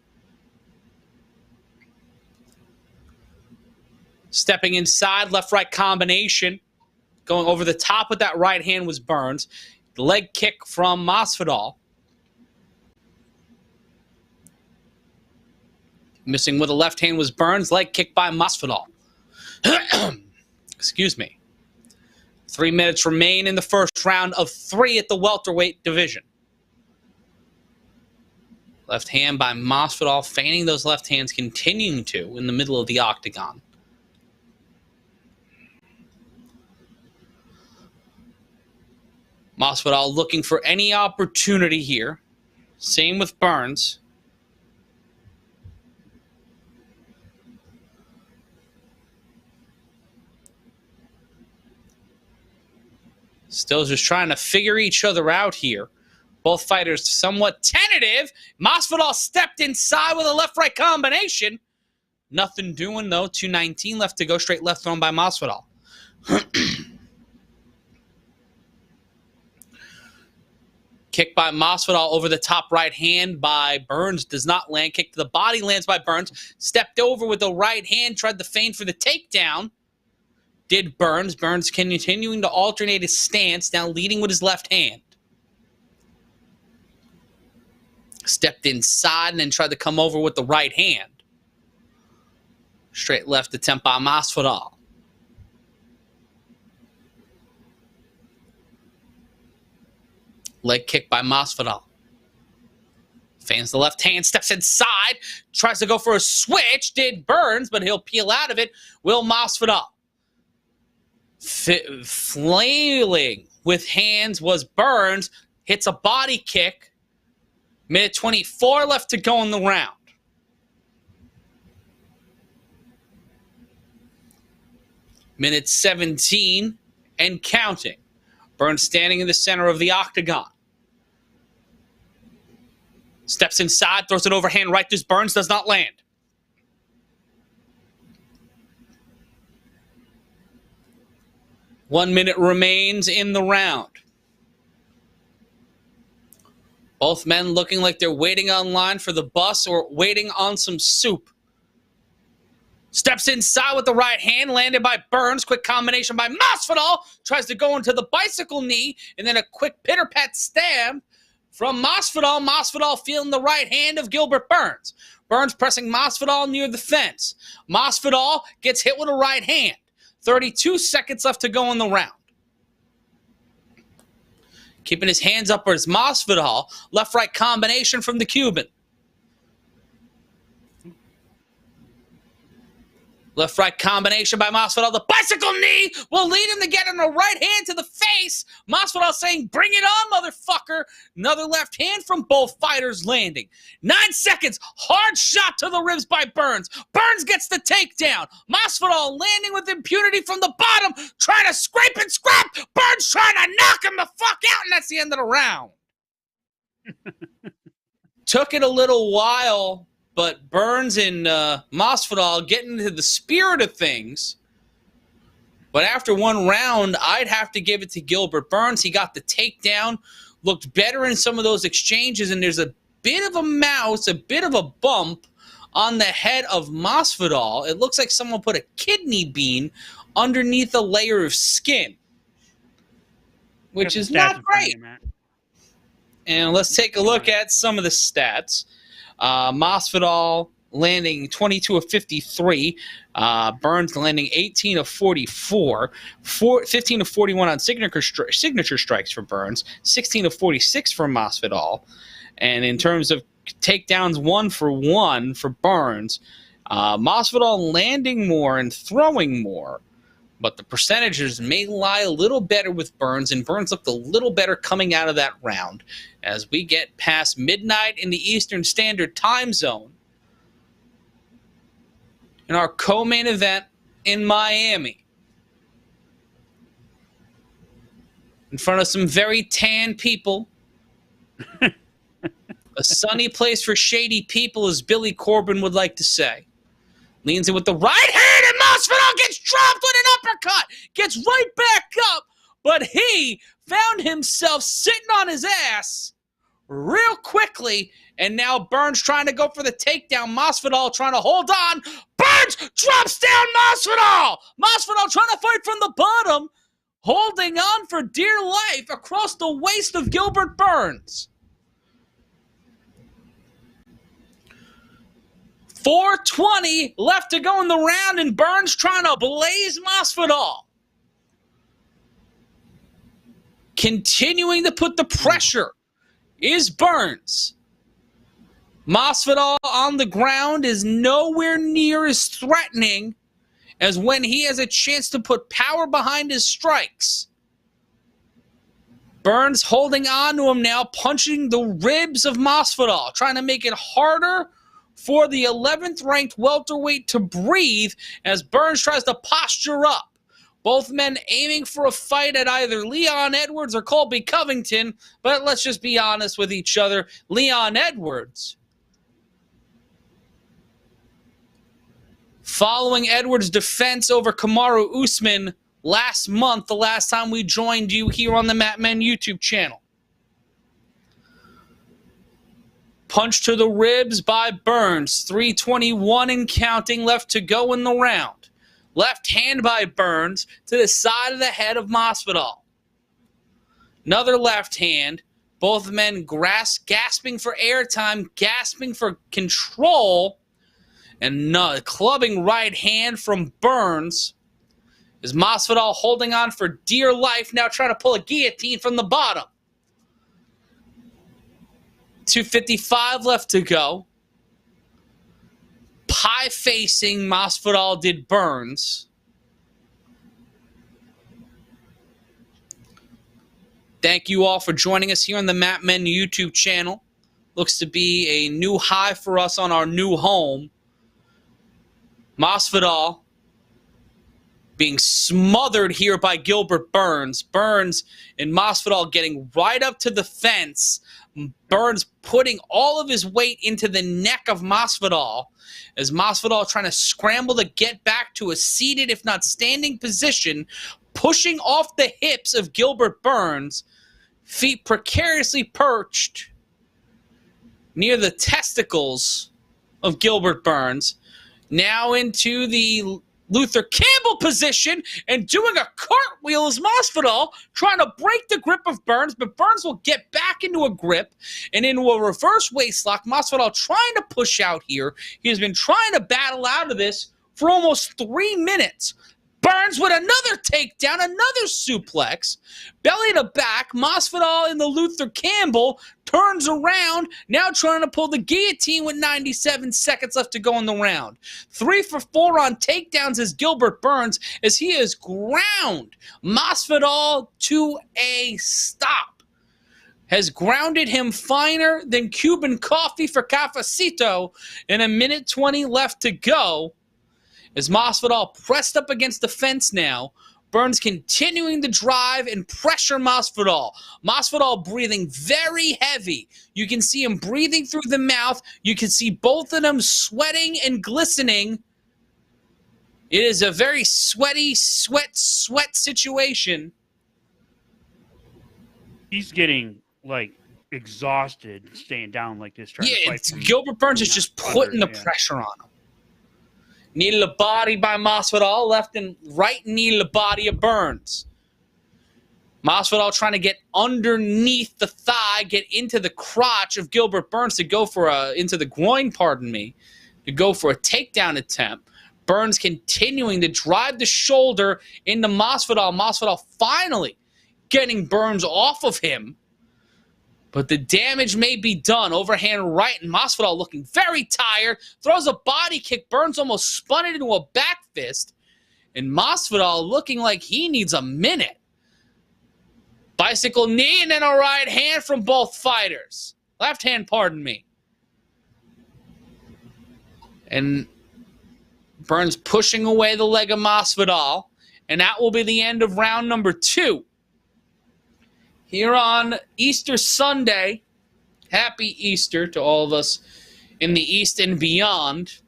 Speaker 2: Stepping inside, left-right combination. Going over the top with that right hand was Burns. Leg kick from Masvidal. Missing with a left hand was Burns. Leg kick by Masvidal. Excuse me. 3 minutes remain in the first round of 3 at the welterweight division. Left hand by Masvidal, feigning those left hands, continuing to in the middle of the octagon. Masvidal looking for any opportunity here. Same with Burns. Still just trying to figure each other out here. Both fighters somewhat tentative. Masvidal stepped inside with a left-right combination. Nothing doing, though. 2:19 left to go. Straight left thrown by Masvidal. Kick by Masvidal over the top right hand by Burns. Does not land. Kick to the body lands by Burns. Stepped over with the right hand. Tried to feign for the takedown. Did Burns. Burns continuing to alternate his stance. Now leading with his left hand. Stepped inside and then tried to come over with the right hand. Straight left attempt by Masvidal. Leg kick by Masvidal. Feigns the left hand, steps inside, tries to go for a switch. Did Burns, but he'll peel out of it. Will Masvidal. Flailing with hands was Burns. Hits a body kick. Minute 24 left to go in the round. Minute 17 and counting. Burns standing in the center of the octagon. Steps inside, throws an overhand right to Burns, does not land. One minute remains in the round. Both men looking like they're waiting online for the bus or waiting on some soup. Steps inside with the right hand, landed by Burns. Quick combination by Masvidal. Tries to go into the bicycle knee, and then a quick pitter-pat stab from Masvidal. Masvidal feeling the right hand of Gilbert Burns. Burns pressing Masvidal near the fence. Masvidal gets hit with a right hand. 32 seconds left to go in the round. Keeping his hands upwards, Masvidal. Left-right combination from the Cuban. Left-right combination by Masvidal. The bicycle knee will lead him to get in a right hand to the face. Masvidal saying, bring it on, motherfucker. Another left hand from both fighters landing. 9 seconds. Hard shot to the ribs by Burns. Burns gets the takedown. Masvidal landing with impunity from the bottom. Trying to scrape and scrap. Burns trying to knock him the fuck out, and that's the end of the round. Took it a little while, but Burns and Masvidal getting into the spirit of things. But after one round, I'd have to give it to Gilbert Burns. He got the takedown, looked better in some of those exchanges, and there's a bit of a mouse, a bit of a bump on the head of Masvidal. It looks like someone put a kidney bean underneath a layer of skin, which is not great. And let's take a look at some of the stats. Masvidal landing 22 of 53. Burns landing 18 of 44. 15 of 41 on signature strikes for Burns. 16 of 46 for Masvidal. And in terms of takedowns, 1 for 1 for Burns. Masvidal landing more and throwing more. But the percentages may lie a little better with Burns, and Burns looked a little better coming out of that round. As we get past midnight in the Eastern Standard Time Zone in our co-main event in Miami, in front of some very tan people, a sunny place for shady people, as Billy Corbin would like to say. Leans in with the right hand, and Masvidal gets dropped with an uppercut. Gets right back up, but he found himself sitting on his ass real quickly, and now Burns trying to go for the takedown. Masvidal trying to hold on. Burns drops down Masvidal. Masvidal trying to fight from the bottom, holding on for dear life across the waist of Gilbert Burns. 4:20 left to go in the round, and Burns trying to blaze Masvidal. Continuing to put the pressure is Burns. Masvidal on the ground is nowhere near as threatening as when he has a chance to put power behind his strikes. Burns holding on to him now, punching the ribs of Masvidal, trying to make it harder for the 11th ranked welterweight to breathe as Burns tries to posture up. Both men aiming for a fight at either Leon Edwards or Colby Covington, but let's just be honest with each other. Leon Edwards Following Edwards' defense over Kamaru Usman last month, the last time we joined you here on the Mat Men YouTube channel. Punch to the ribs by Burns. 3:21 and counting left to go in the round. Left hand by Burns to the side of the head of Masvidal. Another left hand. Both men gasping for airtime, gasping for control. And clubbing right hand from Burns. Is Masvidal holding on for dear life, now trying to pull a guillotine from the bottom. 2:55 left to go. Pie facing Masvidal did Burns. Thank you all for joining us here on the Mat Men YouTube channel. Looks to be a new high for us on our new home. Masvidal being smothered here by Gilbert Burns. Burns and Masvidal getting right up to the fence. Burns putting all of his weight into the neck of Masvidal as Masvidal trying to scramble to get back to a seated, if not standing position, pushing off the hips of Gilbert Burns, feet precariously perched near the testicles of Gilbert Burns. Now into the Luther Campbell position and doing a cartwheel as Masvidal trying to break the grip of Burns, but Burns will get back into a grip and into a reverse waistlock. Masvidal trying to push out here. He has been trying to battle out of this for almost 3 minutes. Burns with another takedown, another suplex. Belly to back, Masvidal in the Luther Campbell turns around, now trying to pull the guillotine with 97 seconds left to go in the round. 3 for 4 on takedowns as Gilbert Burns as he has ground Masvidal to a stop. Has grounded him finer than Cuban coffee for cafecito in 1:20 left to go. As Masvidal pressed up against the fence now, Burns continuing to drive and pressure Masvidal. Masvidal breathing very heavy. You can see him breathing through the mouth. You can see both of them sweating and glistening. It is a very sweaty, sweat situation.
Speaker 1: He's getting, exhausted staying down like this.
Speaker 2: Gilbert Burns is just putting the pressure on him. Knee to the body by Masvidal, left and right knee to the body of Burns. Masvidal trying to get underneath the thigh, get into the crotch of Gilbert Burns to go for into the groin, to go for a takedown attempt. Burns continuing to drive the shoulder into Masvidal. Masvidal finally getting Burns off of him. But the damage may be done. Overhand right, and Masvidal looking very tired. Throws a body kick. Burns almost spun it into a back fist. And Masvidal looking like he needs a minute. Bicycle knee and then a right hand from both fighters. Left hand, pardon me. And Burns pushing away the leg of Masvidal. And that will be the end of round number 2. Here on Easter Sunday, happy Easter to all of us in the East and beyond.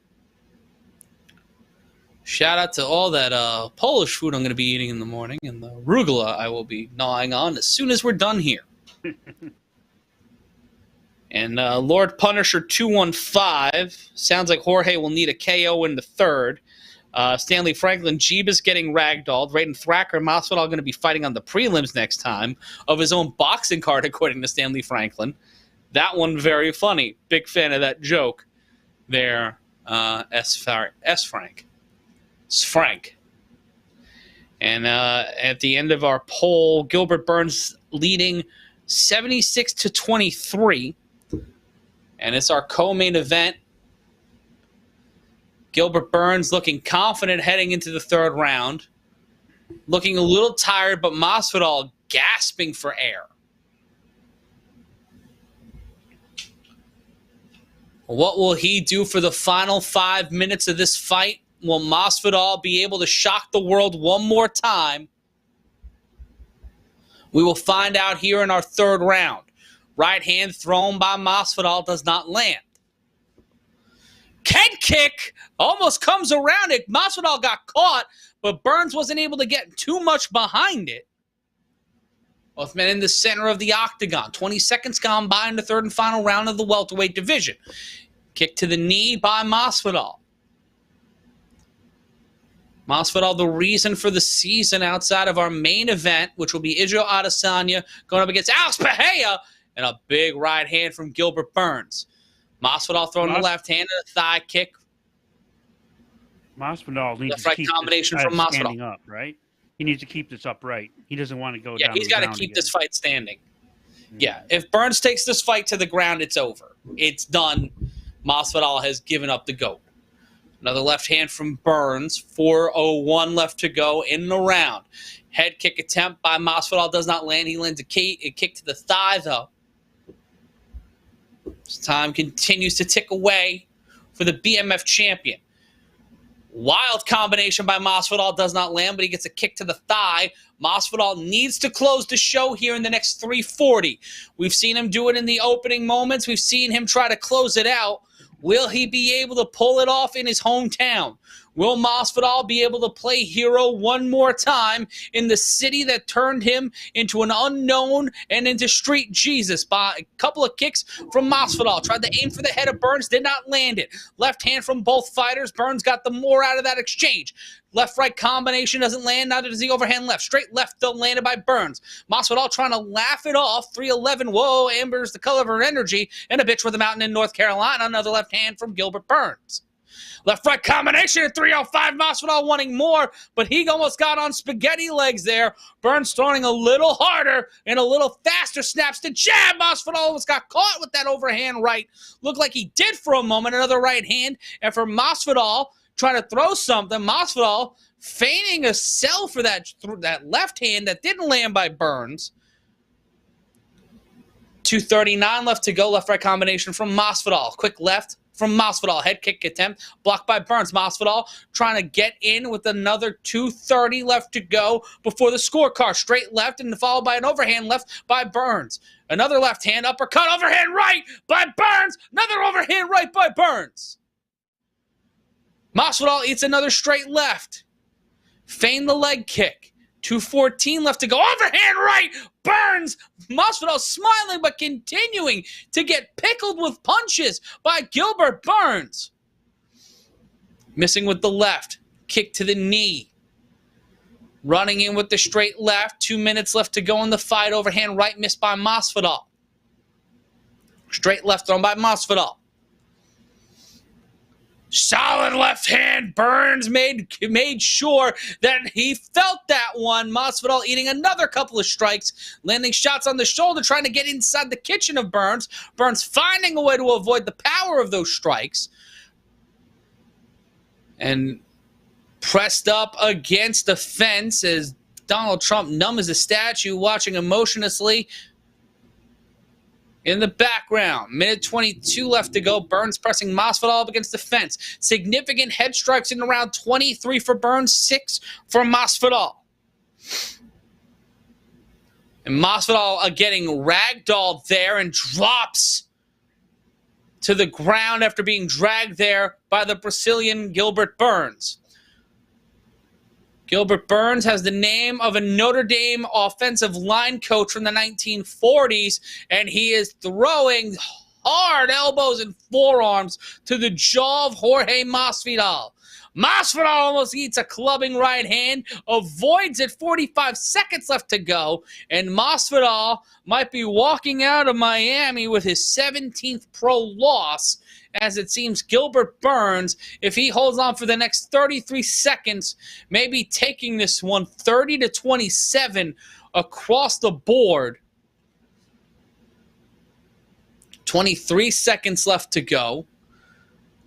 Speaker 2: Shout out to all that Polish food I'm going to be eating in the morning and the arugula I will be gnawing on as soon as we're done here. And Lord Punisher 215, sounds like Jorge will need a KO in the third. Stanley Franklin, Jeebus getting ragdolled. Raiden Thacker and Masvidal going to be fighting on the prelims next time of his own boxing card, according to Stanley Franklin. That one very funny. Big fan of that joke there, Frank. And at the end of our poll, Gilbert Burns leading 76-23. And it's our co-main event. Gilbert Burns looking confident heading into the third round. Looking a little tired, but Masvidal gasping for air. What will he do for the final 5 minutes of this fight? Will Masvidal be able to shock the world one more time? We will find out here in our third round. Right hand thrown by Masvidal does not land. Head kick almost comes around it. Masvidal got caught, but Burns wasn't able to get too much behind it. Both men in the center of the octagon. 20 seconds gone by in the third and final round of the welterweight division. Kick to the knee by Masvidal. Masvidal, the reason for the season outside of our main event, which will be Israel Adesanya going up against Alex Pereira, and a big right hand from Gilbert Burns. Masvidal throwing the left hand and a thigh kick.
Speaker 1: Masvidal needs
Speaker 2: to keep combination from Masvidal.
Speaker 1: Standing up, right? He needs to keep this upright. He doesn't want to go down.
Speaker 2: Yeah, he's got to keep this fight standing. Yeah, if Burns takes this fight to the ground, it's over. It's done. Masvidal has given up the GOAT. Another left hand from Burns. 4:01 left to go in the round. Head kick attempt by Masvidal does not land. He lands a kick to the thigh, though. As time continues to tick away for the BMF champion. Wild combination by Masvidal does not land, but he gets a kick to the thigh. Masvidal needs to close the show here in the next 3:40. We've seen him do it in the opening moments. We've seen him try to close it out. Will he be able to pull it off in his hometown? Will Masvidal be able to play hero one more time in the city that turned him into an unknown and into street Jesus? By a couple of kicks from Masvidal. Tried to aim for the head of Burns, did not land it. Left hand from both fighters. Burns got the more out of that exchange. Left-right combination doesn't land. Neither does the overhand left. Straight left, though, landed by Burns. Masvidal trying to laugh it off. 3:11. Whoa, Amber's the color of her energy. And a bitch with a mountain in North Carolina. Another left hand from Gilbert Burns. Left-right combination at 3:05. Masvidal wanting more, but he almost got on spaghetti legs there. Burns throwing a little harder and a little faster. Snaps to jab. Masvidal almost got caught with that overhand right. Looked like he did for a moment. Another right hand. And for Masvidal trying to throw something, Masvidal feigning a sell for that left hand that didn't land by Burns. 2:39 left to go. Left-right combination from Masvidal. Quick left from Masvidal. Head kick attempt blocked by Burns. Masvidal trying to get in with another 2:30 left to go before the scorecard. Straight left and followed by an overhand left by Burns. Another left hand uppercut. Overhand right by Burns. Another overhand right by Burns. Masvidal eats another straight left. Feign the leg kick. 2:14 left to go. Overhand right. Burns. Masvidal smiling but continuing to get pickled with punches by Gilbert Burns. Missing with the left. Kick to the knee. Running in with the straight left. 2 minutes left to go in the fight. Overhand right missed by Masvidal. Straight left thrown by Masvidal. Solid left hand. Burns made sure that he felt that one. Masvidal eating another couple of strikes, landing shots on the shoulder, trying to get inside the kitchen of Burns. Burns finding a way to avoid the power of those strikes. And pressed up against the fence as Donald Trump, numb as a statue, watching emotionlessly. In the background, minute 22 left to go. Burns pressing Masvidal up against the fence. Significant head strikes in round 23 for Burns, 6 for Masvidal. And Masvidal getting ragdolled there and drops to the ground after being dragged there by the Brazilian Gilbert Burns. Gilbert Burns has the name of a Notre Dame offensive line coach from the 1940s, and he is throwing hard elbows and forearms to the jaw of Jorge Masvidal. Masvidal almost eats a clubbing right hand, avoids it. 45 seconds left to go, and Masvidal might be walking out of Miami with his 17th pro loss, as it seems Gilbert Burns, if he holds on for the next 33 seconds, maybe taking this one 30-27 across the board. 23 seconds left to go.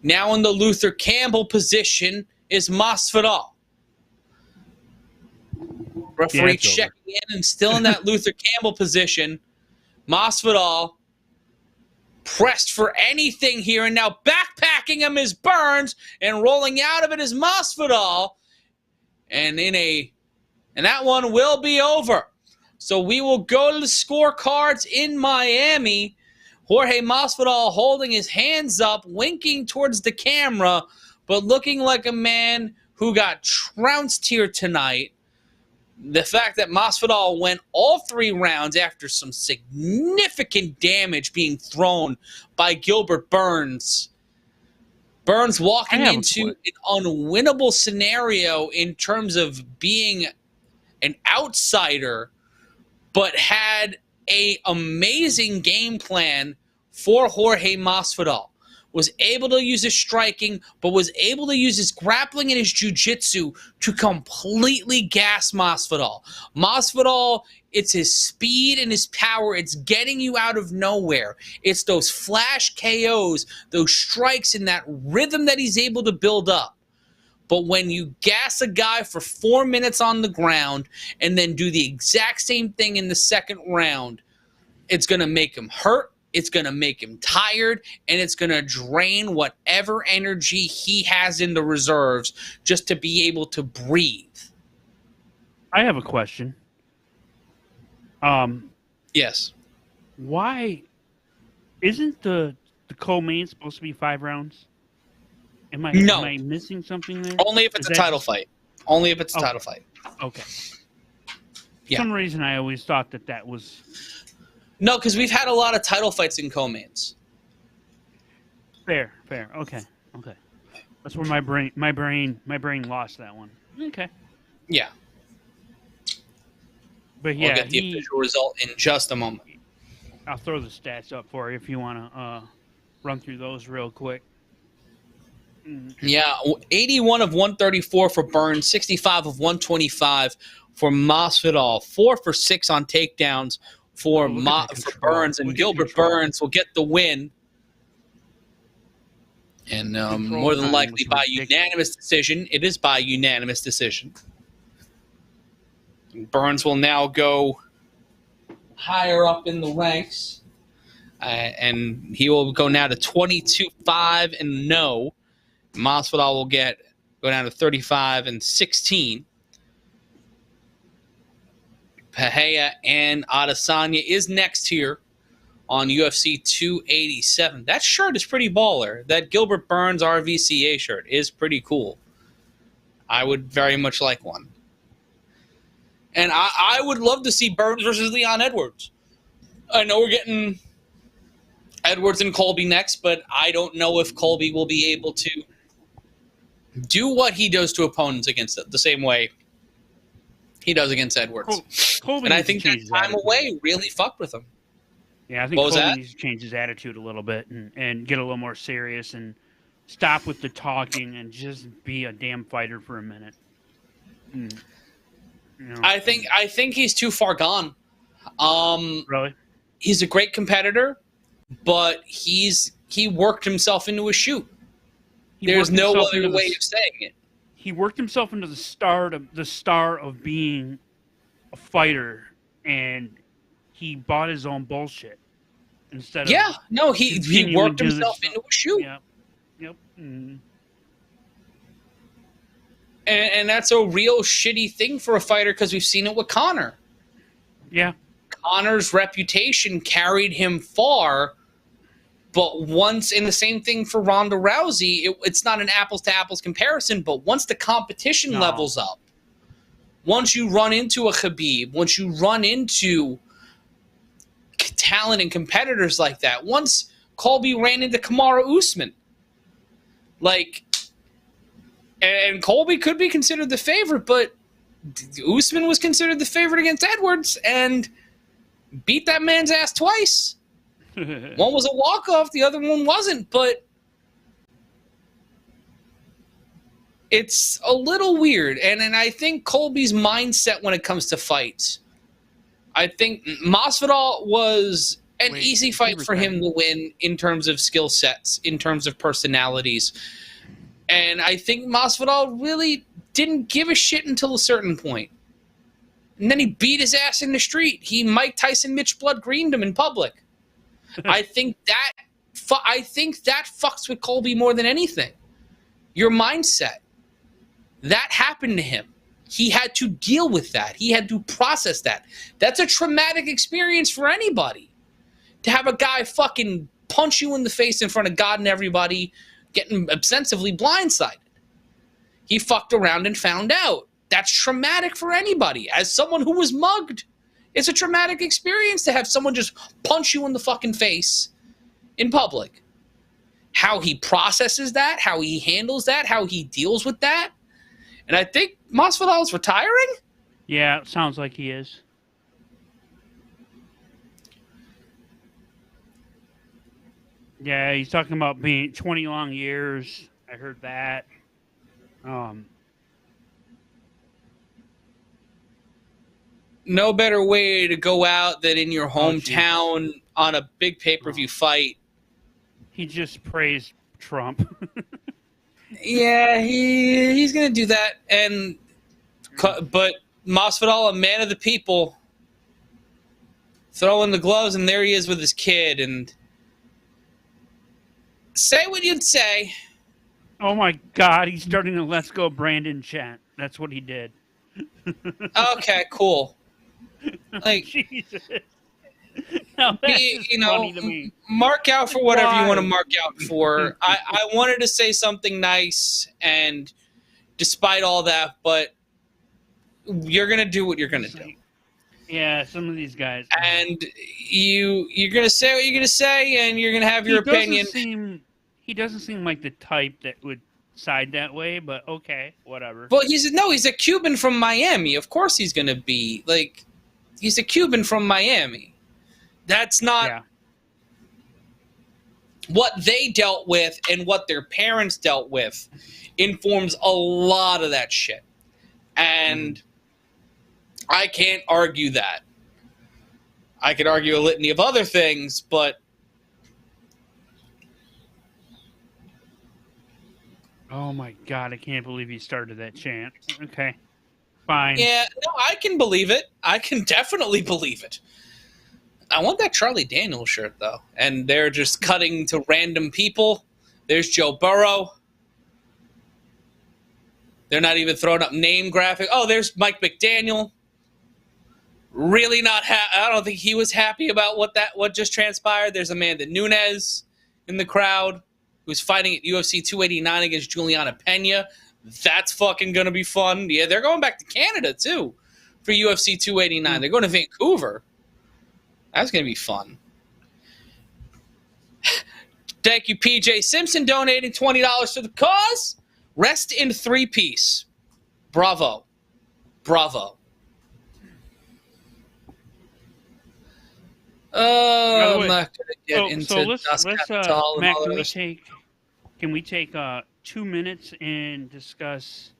Speaker 2: Now in the Luther Campbell position is Masvidal. Referee checking in and still in that Luther Campbell position. Masvidal pressed for anything here, and now backpacking him is Burns, and rolling out of it is Masvidal. And that one will be over. So we will go to the scorecards in Miami. Jorge Masvidal holding his hands up, winking towards the camera, but looking like a man who got trounced here tonight. The fact that Masvidal went all 3 rounds after some significant damage being thrown by Gilbert Burns. Burns walking into an unwinnable scenario in terms of being an outsider, but had an amazing game plan for Jorge Masvidal. Was able to use his striking, but was able to use his grappling and his jiu-jitsu to completely gas Masvidal. Masvidal, it's his speed and his power. It's getting you out of nowhere. It's those flash KOs, those strikes, and that rhythm that he's able to build up. But when you gas a guy for 4 minutes on the ground and then do the exact same thing in the second round, it's going to make him hurt. It's going to make him tired, and it's going to drain whatever energy he has in the reserves just to be able to breathe.
Speaker 1: I have a question.
Speaker 2: Yes.
Speaker 1: Why isn't the co-main supposed to be 5 rounds? Am I missing something there?
Speaker 2: Only if it's a title fight. Only if it's a title fight.
Speaker 1: Okay. For some reason, I always thought that was...
Speaker 2: No, because we've had a lot of title fights in co-mains.
Speaker 1: Fair. Okay. That's where my brain lost that one. Okay.
Speaker 2: Yeah.
Speaker 1: But yeah,
Speaker 2: we'll get the official result in just a moment.
Speaker 1: I'll throw the stats up for you if you want to run through those real quick.
Speaker 2: Yeah, 81 of 134 for Burns, 65 of 125 for Masvidal, 4 for 6 on takedowns for Burns, and Gilbert Burns will get the win. And more than likely by unanimous decision. It is by unanimous decision. Burns will now go higher up in the ranks. And he will go now to 22-5-0. Masvidal will go down to 35-16. Pereira and Adesanya is next here on UFC 287. That shirt is pretty baller. That Gilbert Burns RVCA shirt is pretty cool. I would very much like one. And I would love to see Burns versus Leon Edwards. I know we're getting Edwards and Colby next, but I don't know if Colby will be able to do what he does to opponents against it the same way he does against Edwards.
Speaker 1: Colby
Speaker 2: and I think that time away really fucked with him.
Speaker 1: Yeah, I think Colby needs to change his attitude a little bit and get a little more serious and stop with the talking and just be a damn fighter for a minute. You know.
Speaker 2: I think he's too far gone.
Speaker 1: Really?
Speaker 2: He's a great competitor, but he worked himself into a shoot. There's no other way of saying it.
Speaker 1: He worked himself into the star of being a fighter, and he bought his own bullshit instead of
Speaker 2: he worked himself into a shoot.
Speaker 1: Yep. Mm.
Speaker 2: And that's a real shitty thing for a fighter because we've seen it with Conor.
Speaker 1: Yeah.
Speaker 2: Conor's reputation carried him far, but once, and the same thing for Ronda Rousey, it's not an apples-to-apples comparison, but once the competition levels up, once you run into a Khabib, once you run into talent and competitors like that, once Colby ran into Kamaru Usman, and Colby could be considered the favorite, but Usman was considered the favorite against Edwards and beat that man's ass twice. One was a walk-off, the other one wasn't, but it's a little weird. And I think Colby's mindset when it comes to fights, I think Masvidal was an easy fight for him to win in terms of skill sets, in terms of personalities. And I think Masvidal really didn't give a shit until a certain point. And then he beat his ass in the street. He Mike Tyson Mitch Blood Greened him in public. I think that fucks with Colby more than anything. Your mindset. That happened to him. He had to deal with that. He had to process that. That's a traumatic experience for anybody. to have a guy fucking punch you in the face in front of God and everybody, getting ostensibly blindsided. He fucked around and found out. That's traumatic for anybody. As someone who was mugged, it's a traumatic experience to have someone just punch you in the fucking face in public. How he processes that, how he handles that, how he deals with that. And I think Masvidal is retiring?
Speaker 1: Yeah, it sounds like he is. Yeah, he's talking about being 20 long years. I heard that.
Speaker 2: No better way to go out than in your hometown on a big pay-per-view fight.
Speaker 1: He just praised Trump.
Speaker 2: Yeah, he's going to do that. But Masvidal, a man of the people, throwing the gloves, and there he is with his kid. And say what you'd say.
Speaker 1: Oh, my God. He's starting to Let's Go Brandon chant. That's what he did.
Speaker 2: Okay, cool. Like,
Speaker 1: Jesus. No, funny to me.
Speaker 2: Mark out for whatever you want to mark out for. I wanted to say something nice, and despite all that, but you're going to do what you're going to do.
Speaker 1: Yeah, some of these guys.
Speaker 2: And you're going to say what you're going to say, and you're going to have your opinion.
Speaker 1: He doesn't seem like the type that would side that way, but okay, whatever.
Speaker 2: Well, he's a Cuban from Miami. Of course he's going to be. Like, he's a Cuban from Miami. That's not what they dealt with, and what their parents dealt with informs a lot of that shit. And I can't argue that. I could argue a litany of other things, but
Speaker 1: oh my God, I can't believe he started that chant. Okay, fine.
Speaker 2: Yeah, no, I can believe it. I can definitely believe it. I want that Charlie Daniels shirt, though. And they're just cutting to random people. There's Joe Burrow. They're not even throwing up name graphic. Oh, there's Mike McDaniel. Really not I don't think he was happy about what just transpired. There's Amanda Nunes in the crowd who's fighting at UFC 289 against Juliana Pena. That's fucking going to be fun. Yeah, they're going back to Canada, too, for UFC 289. They're going to Vancouver. That's going to be fun. Thank you, PJ Simpson, donating $20 to the cause. Rest in three-piece. Bravo. Bravo. I'm not going to get into
Speaker 1: let's Mac, can we take 2 minutes and discuss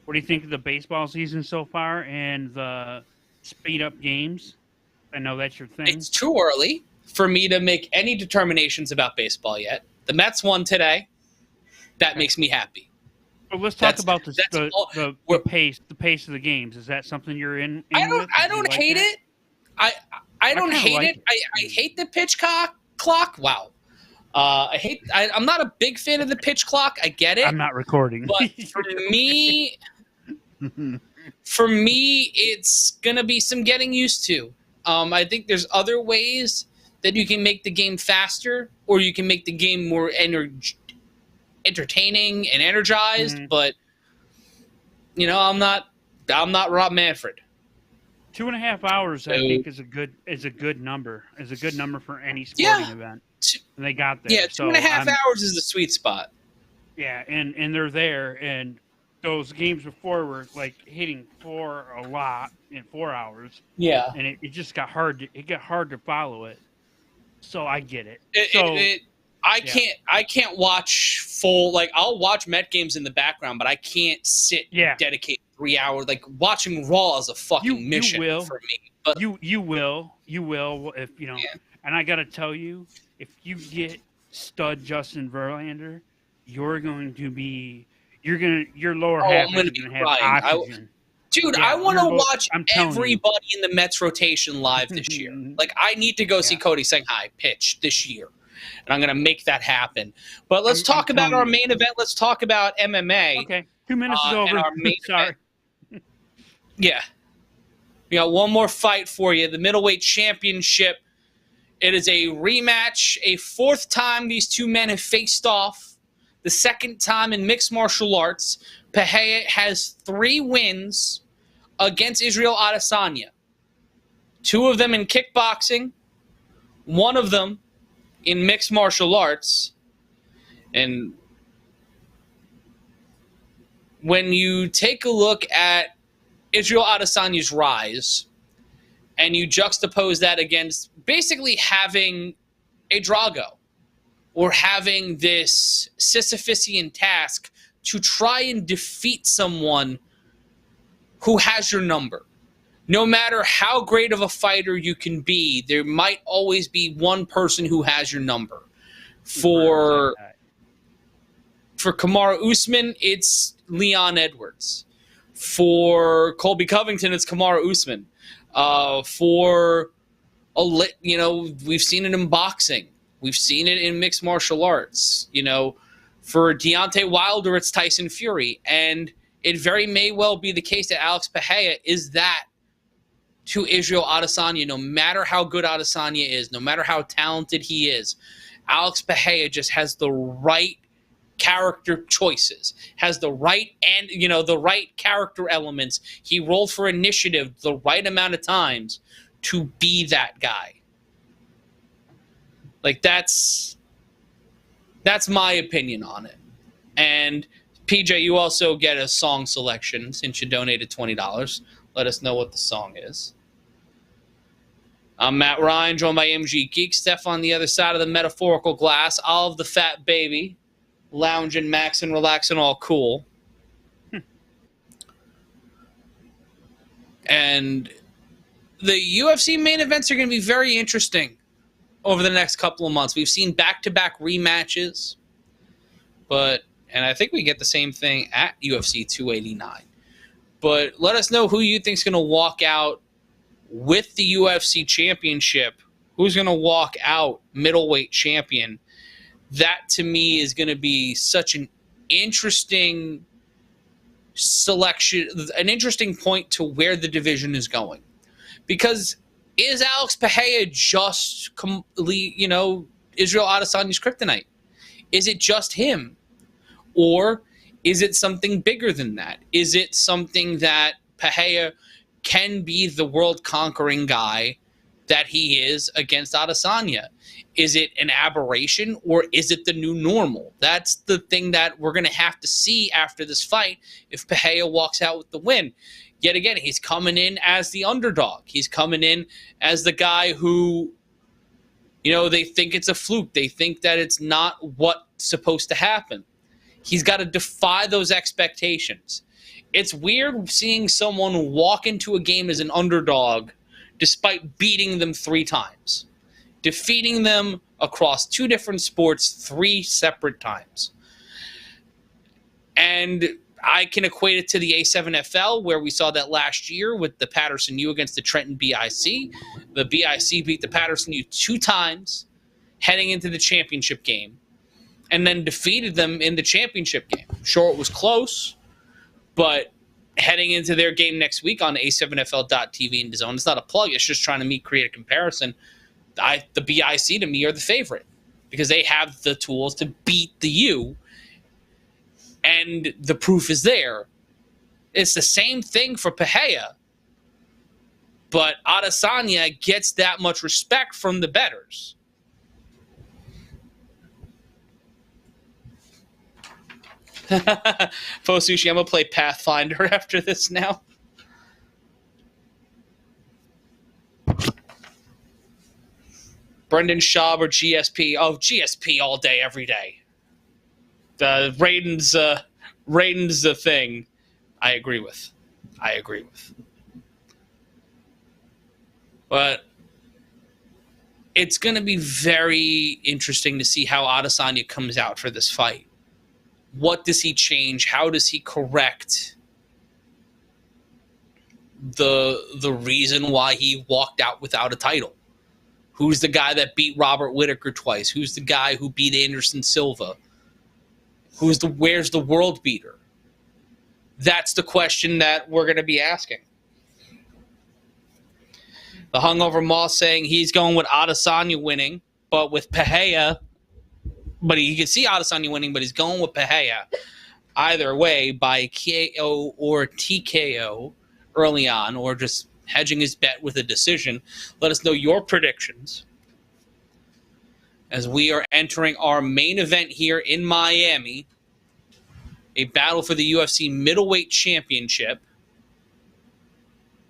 Speaker 1: what do you think of the baseball season so far and the speed-up games? I know that's your thing.
Speaker 2: It's too early for me to make any determinations about baseball yet. The Mets won today. That makes me happy.
Speaker 1: Well, let's talk about the pace of the games. Is that something you're in
Speaker 2: I don't hate it. I don't hate it. I hate the pitch clock. Wow. I'm not a big fan of the pitch clock. I get it.
Speaker 1: I'm not recording.
Speaker 2: But for me, it's gonna be some getting used to. I think there's other ways that you can make the game faster, or you can make the game more entertaining and energized. Mm-hmm. But I'm not Rob Manfred.
Speaker 1: 2.5 hours, I think, is a good number. Is a good number for any sporting event. And they got there.
Speaker 2: Yeah, 2.5 hours is the sweet spot.
Speaker 1: Yeah, and they're there, and those games before were like hitting 4 a lot in 4 hours.
Speaker 2: Yeah,
Speaker 1: and it just got hard. It got hard to follow it. So I get it.
Speaker 2: I can't watch full. Like, I'll watch Met games in the background, but I can't dedicate 3 hours. Like, watching Raw is a fucking mission for me. But
Speaker 1: you will if Yeah. And I gotta tell you, if you get stud Justin Verlander, your lower half is gonna have oxygen.
Speaker 2: I want to watch everybody in the Mets rotation live this year. Like, I need to go see Cody Shanghai pitch this year. And I'm going to make that happen. But let's talk about our main event. Let's talk about MMA.
Speaker 1: Okay. 2 minutes is over. Sorry.
Speaker 2: Yeah. We got one more fight for you. The middleweight championship It is a rematch, a fourth time these two men have faced off. The second time in mixed martial arts. Pereira has 3 wins against Israel Adesanya. 2 of them in kickboxing, 1 of them in mixed martial arts. And when you take a look at Israel Adesanya's rise, and you juxtapose that against basically having a Drago, or having this Sisyphusian task to try and defeat someone who has your number. No matter how great of a fighter you can be, there might always be one person who has your number. For Kamaru Usman, it's Leon Edwards. For Colby Covington, it's Kamaru Usman. We've seen it in boxing. We've seen it in mixed martial arts. For Deontay Wilder, it's Tyson Fury. And it very may well be the case that Alex Pereira is that to Israel Adesanya. No matter how good Adesanya is, no matter how talented he is, Alex Pereira just has the right character choices, has the right character elements. He rolled for initiative the right amount of times to be that guy. Like, that's my opinion on it. And PJ, you also get a song selection since you donated $20. Let us know what the song is. I'm Matt Ryan, joined by MG Geek. Steph on the other side of the metaphorical glass. Olive the fat baby, lounging, maxing, relaxing, all cool. And the UFC main events are going to be very interesting over the next couple of months. We've seen back-to-back rematches, and I think we get the same thing at UFC 289. But let us know who you think is going to walk out with the UFC championship. Who's going to walk out middleweight champion? That, to me, is going to be such an interesting selection, an interesting point to where the division is going. Because is Alex Pereira just, Israel Adesanya's kryptonite? Is it just him? Or is it something bigger than that? Is it something that Pereira can be the world-conquering guy that he is against Adesanya? Is it an aberration, or is it the new normal? That's the thing that we're going to have to see after this fight if Pereira walks out with the win. Yet again, he's coming in as the underdog. He's coming in as the guy who, they think it's a fluke. They think that it's not what's supposed to happen. He's got to defy those expectations. It's weird seeing someone walk into a game as an underdog despite beating them 3 times. Defeating them across 2 different sports 3 separate times. And I can equate it to the A7FL, where we saw that last year with the Patterson U against the Trenton BIC. The BIC beat the Patterson U 2 times heading into the championship game, and then defeated them in the championship game. Sure, it was close, but heading into their game next week on A7FL.TV and DAZN, it's not a plug, it's just trying to create a comparison. The BIC, to me, are the favorite because they have the tools to beat the U, and the proof is there. It's the same thing for Pereira, but Adesanya gets that much respect from the bettors. Sushi, I'm going to play Pathfinder after this now. Brendan Schaub or GSP? Oh, GSP all day, every day. Raiden's the thing. I agree with. But it's going to be very interesting to see how Adesanya comes out for this fight. What does he change? How does he correct the reason why he walked out without a title? Who's the guy that beat Robert Whittaker twice? Who's the guy who beat Anderson Silva? Where's the world beater? That's the question that we're going to be asking. The hungover Moss saying he's going with Adesanya winning, but with Pereira. But he can see Adesanya winning, but he's going with Pereira. Either way, by KO or TKO early on, or just hedging his bet with a decision. Let us know your predictions as we are entering our main event here in Miami. A battle for the UFC Middleweight Championship.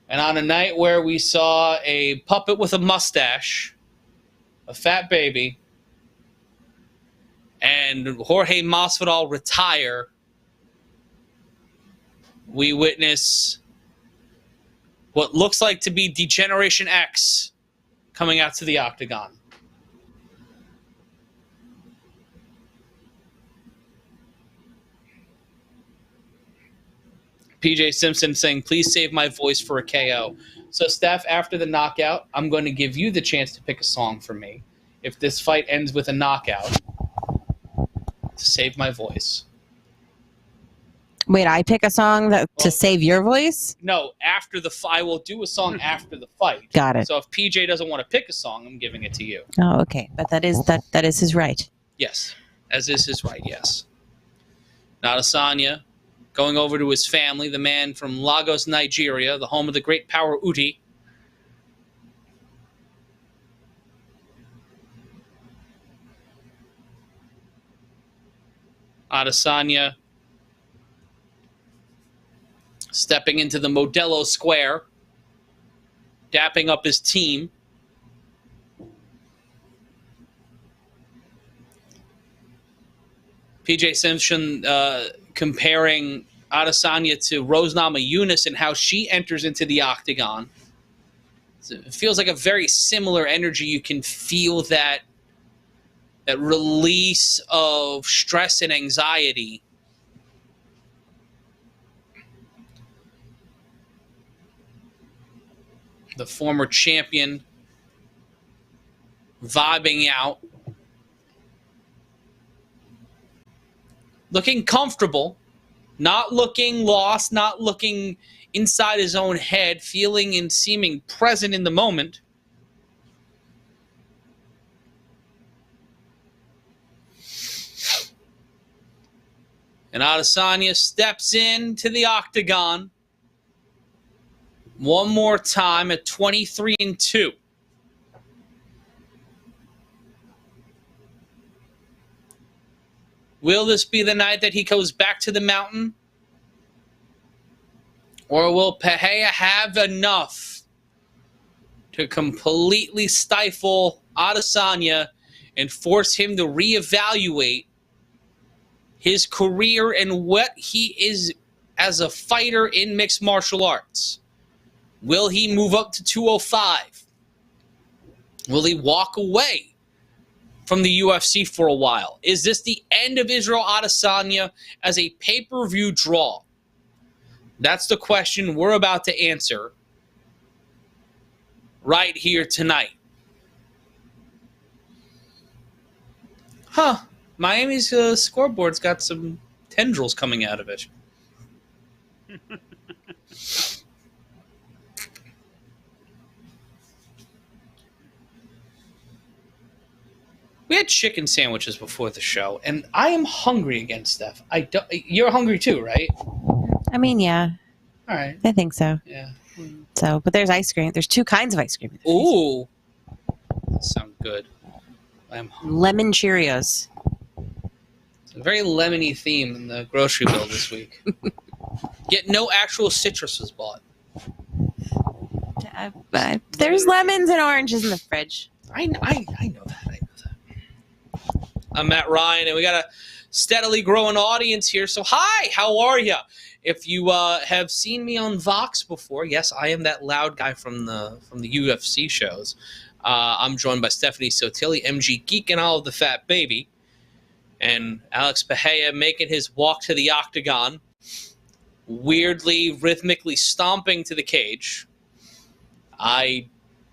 Speaker 2: And on a night where we saw a puppet with a mustache, a fat baby, and Jorge Masvidal retire, we witness what looks like to be Degeneration X coming out to the octagon. PJ Simpson saying, please save my voice for a KO. So, Steph, after the knockout, I'm going to give you the chance to pick a song for me. If this fight ends with a knockout, to save my voice.
Speaker 3: Wait, I pick a song to save your voice?
Speaker 2: No, after the fight. I will do a song after the fight.
Speaker 3: Got it.
Speaker 2: So if PJ doesn't want to pick a song, I'm giving it to you.
Speaker 3: Oh, okay. But that is his right.
Speaker 2: Yes, as is his right, yes. Adesanya going over to his family, the man from Lagos, Nigeria, the home of the great power Uti. Adesanya stepping into the Modelo Square, dapping up his team. PJ Simpson comparing Adesanya to Rosnama Yunus and how she enters into the octagon. It feels like a very similar energy. You can feel that release of stress and anxiety. The former champion vibing out. Looking comfortable. Not looking lost. Not looking inside his own head. Feeling and seeming present in the moment. And Adesanya steps into the octagon one more time at 23-2. Will this be the night that he goes back to the mountain? Or will Pereira have enough to completely stifle Adesanya and force him to reevaluate his career and what he is as a fighter in mixed martial arts? Will he move up to 205? Will he walk away from the UFC for a while? Is this the end of Israel Adesanya as a pay-per-view draw? That's the question we're about to answer right here tonight. Huh. Miami's scoreboard's got some tendrils coming out of it. We had chicken sandwiches before the show, and I am hungry again, Steph. You're hungry too, right?
Speaker 3: I mean, yeah.
Speaker 2: All right.
Speaker 3: I think so.
Speaker 2: Yeah.
Speaker 3: So, but there's ice cream. There's two kinds of ice cream.
Speaker 2: Ooh. That sounds good. I'm hungry.
Speaker 3: Lemon Cheerios.
Speaker 2: It's a very lemony theme in the grocery bill this week. Yet no actual citrus was bought.
Speaker 3: There's lemons and oranges in the fridge.
Speaker 2: I know that. I'm Matt Ryan, and we got a steadily growing audience here. So, hi, how are you? If you have seen me on Vox before, yes, I am that loud guy from the UFC shows. I'm joined by Stephanie Sotilli, MG Geek, and all of the Fat Baby, and Alex Pereira making his walk to the octagon, weirdly, rhythmically stomping to the cage. I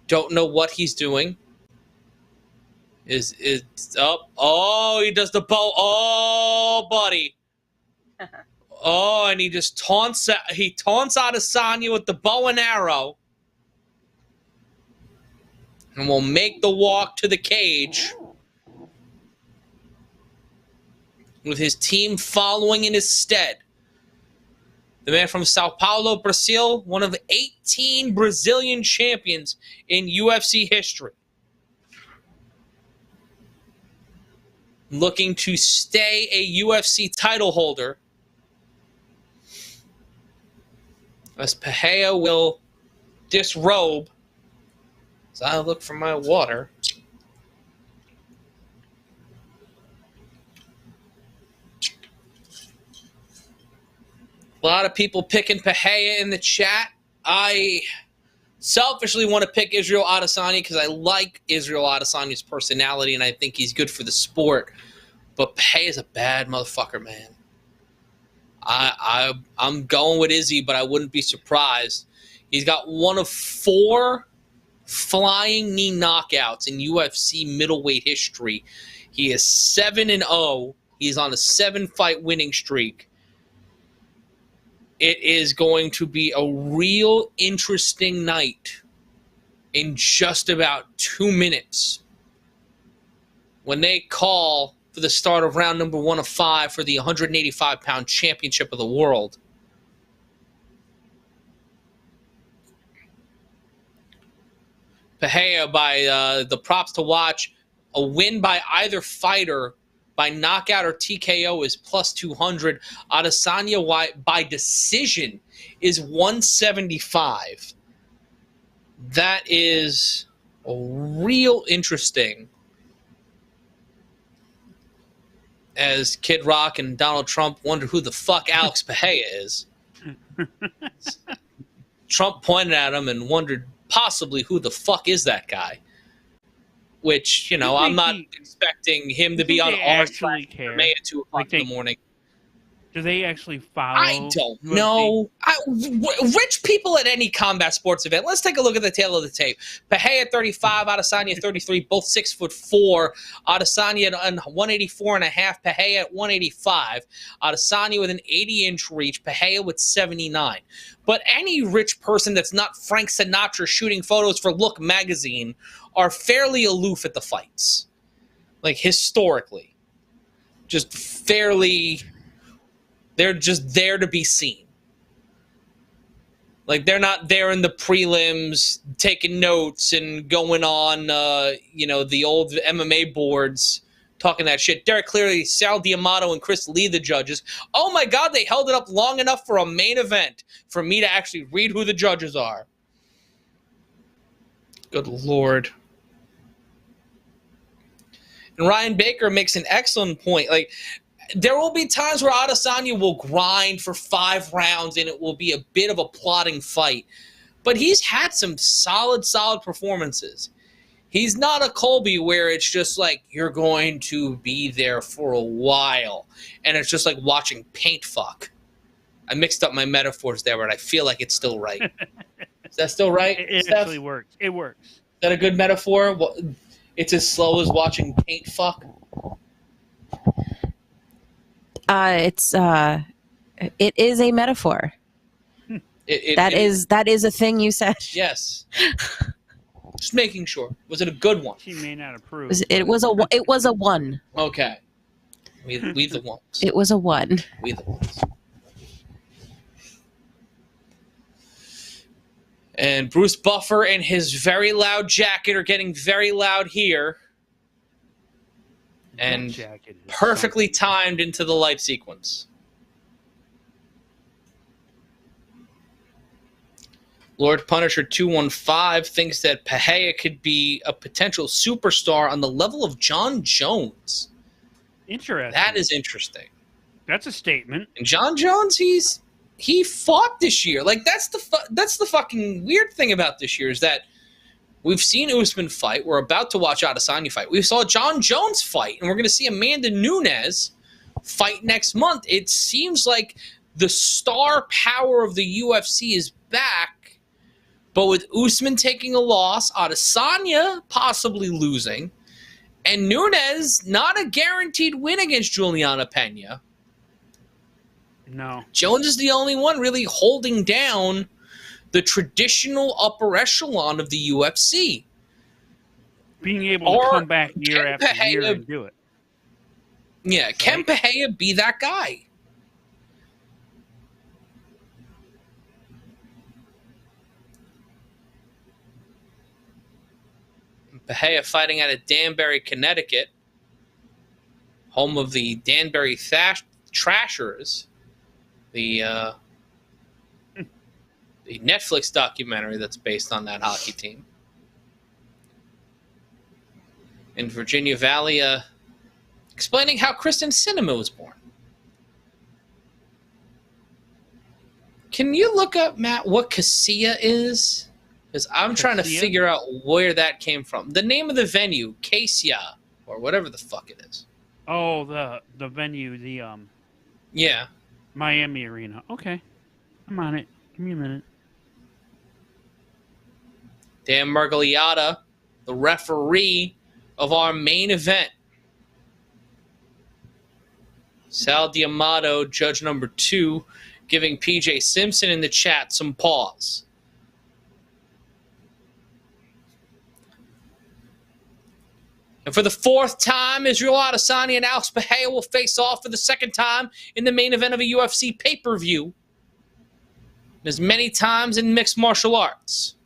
Speaker 2: don't know what he's doing. Is up? Oh, he does the bow. Oh, buddy. Oh, and he just taunts Adesanya with the bow and arrow. and will make the walk to the cage with his team following in his stead. The man from Sao Paulo, Brazil, one of 18 Brazilian champions in UFC history. Looking to stay a UFC title holder, as Pereira will disrobe. As I look for my water. A lot of people picking Pereira in the chat. I selfishly want to pick Israel Adesanya because I like Israel Adesanya's personality and I think he's good for the sport. But Pereira's a bad motherfucker, man. I'm going with Izzy, but I wouldn't be surprised. He's got one of 4 flying knee knockouts in UFC middleweight history. He is 7-0. He's on a 7-fight winning streak. It is going to be a real interesting night in just about 2 minutes when they call for the start of round number 1 of 5 for the 185-pound championship of the world. Pereira, by the props to watch, a win by either fighter by knockout or TKO is plus 200. Adesanya by decision is 175. That is a real interesting. As Kid Rock and Donald Trump wonder who the fuck Alex Pereira is. Trump pointed at him and wondered possibly who the fuck is that guy. Which, you know, I'm not expecting him to be on our track for May at 2 o'clock in the morning.
Speaker 1: Do they actually follow?
Speaker 2: I don't know. Rich people at any combat sports event. Let's take a look at the tail of the tape. Pereira 35, Adesanya 33, both 6'4". Adesanya at 184.5, Pereira at 185. Adesanya with an 80-inch reach, Pereira with 79. But any rich person that's not Frank Sinatra shooting photos for Look magazine are fairly aloof at the fights. Like, historically. Just fairly... They're just there to be seen. Like, they're not there in the prelims taking notes and going on, the old MMA boards talking that shit. Derek Cleary, Sal D'Amato, and Chris Lee, the judges. Oh, my God, they held it up long enough for a main event for me to actually read who the judges are. Good Lord. And Ryan Baker makes an excellent point. Like, there will be times where Adesanya will grind for 5 rounds and it will be a bit of a plodding fight. But he's had some solid performances. He's not a Colby where it's just like you're going to be there for a while. And it's just like watching paint fuck. I mixed up my metaphors there, but I feel like it's still right. Is that still right?
Speaker 1: It actually works. It works. Is
Speaker 2: that a good metaphor? It's as slow as watching paint fuck?
Speaker 3: It is a metaphor. That is a thing you said.
Speaker 2: Yes. Just making sure. Was it a good one?
Speaker 1: She may not approve.
Speaker 3: It was a 1.
Speaker 2: Okay. We the ones.
Speaker 3: It was a 1.
Speaker 2: We the ones. And Bruce Buffer and his very loud jacket are getting very loud here. And perfectly timed into the light sequence. Lord Punisher 215 thinks that Pereira could be a potential superstar on the level of John Jones.
Speaker 1: Interesting.
Speaker 2: That is interesting.
Speaker 1: That's a statement.
Speaker 2: And John Jones, he fought this year. Like, that's the fucking weird thing about this year is that we've seen Usman fight. We're about to watch Adesanya fight. We saw John Jones fight, and we're going to see Amanda Nunes fight next month. It seems like the star power of the UFC is back, but with Usman taking a loss, Adesanya possibly losing, and Nunes not a guaranteed win against Juliana Pena.
Speaker 1: No.
Speaker 2: Jones is the only one really holding down the traditional upper echelon of the UFC.
Speaker 1: being able to come back year after year and do it.
Speaker 2: Yeah, can Pereira be that guy? Pereira fighting out of Danbury, Connecticut, home of the Danbury Trashers, the Netflix documentary that's based on that hockey team. In Virginia Valley, explaining how Kristen Cinema was born. Can you look up, Matt, what Kaseya is? Because I'm trying to figure out where that came from. The name of the venue, Kaseya, or whatever the fuck it is.
Speaker 1: Oh, the venue,
Speaker 2: yeah,
Speaker 1: Miami Arena. Okay, I'm on it. Give me a minute.
Speaker 2: Dan Margaliata, the referee of our main event. Sal D'Amato, judge number 2, giving PJ Simpson in the chat some pause. And for the 4th time, Israel Adesanya and Alex Pereira will face off for the 2nd time in the main event of a UFC pay-per-view. As many times in mixed martial arts.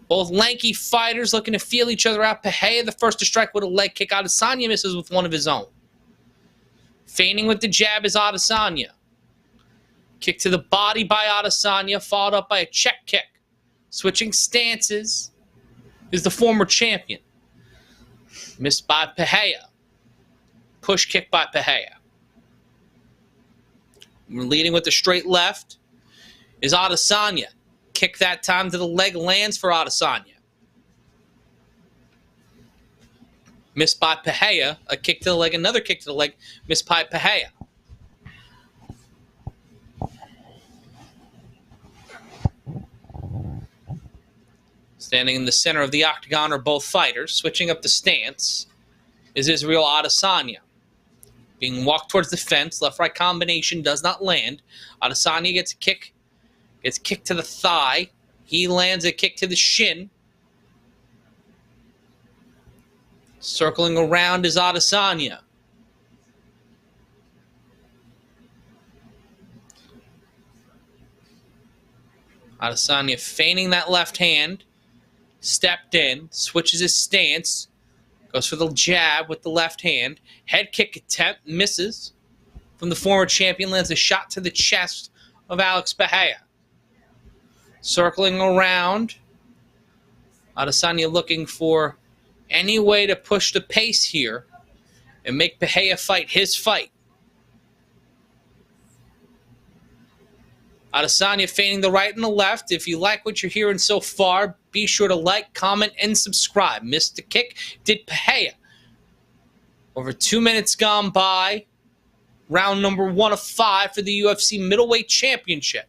Speaker 2: Both lanky fighters looking to feel each other out. Pereira, the first to strike with a leg kick. Adesanya misses with one of his own. Feigning with the jab is Adesanya. Kick to the body by Adesanya, followed up by a check kick. Switching stances is the former champion. Missed by Pereira. Push kick by Pereira. Leading with the straight left is Adesanya. Kick that time to the leg, lands for Adesanya. Missed by Pereira. A kick to the leg, another kick to the leg. Missed by Pereira. Standing in the center of the octagon are both fighters. Switching up the stance is Israel Adesanya. Being walked towards the fence. Left-right combination does not land. Adesanya gets a kick. Gets kicked to the thigh. He lands a kick to the shin. Circling around is Adesanya. Adesanya feigning that left hand. Stepped in. Switches his stance. Goes for the jab with the left hand. Head kick attempt. Misses. From the former champion. Lands a shot to the chest of Alex Pereira. Circling around. Adesanya looking for any way to push the pace here and make Pereira fight his fight. Adesanya feigning the right and the left. If you like what you're hearing so far, be sure to like, comment, and subscribe. Missed the kick. Did Pereira. Over 2 minutes gone by. Round number 1 of 5 for the UFC Middleweight Championship.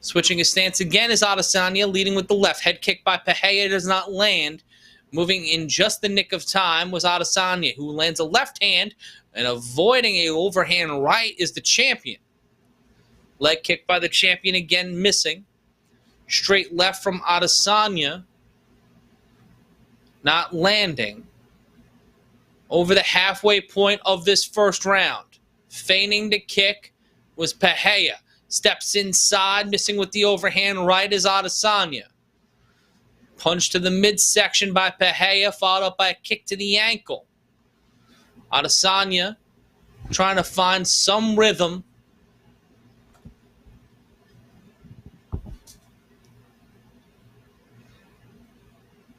Speaker 2: Switching his stance again is Adesanya, leading with the left. Head kick by Pereira does not land. Moving in just the nick of time was Adesanya, who lands a left hand, and avoiding a overhand right is the champion. Leg kick by the champion again, missing. Straight left from Adesanya, not landing. Over the halfway point of this first round. Feigning the kick was Pereira. Steps inside, missing with the overhand right is Adesanya. Punch to the midsection by Pereira, followed up by a kick to the ankle. Adesanya trying to find some rhythm.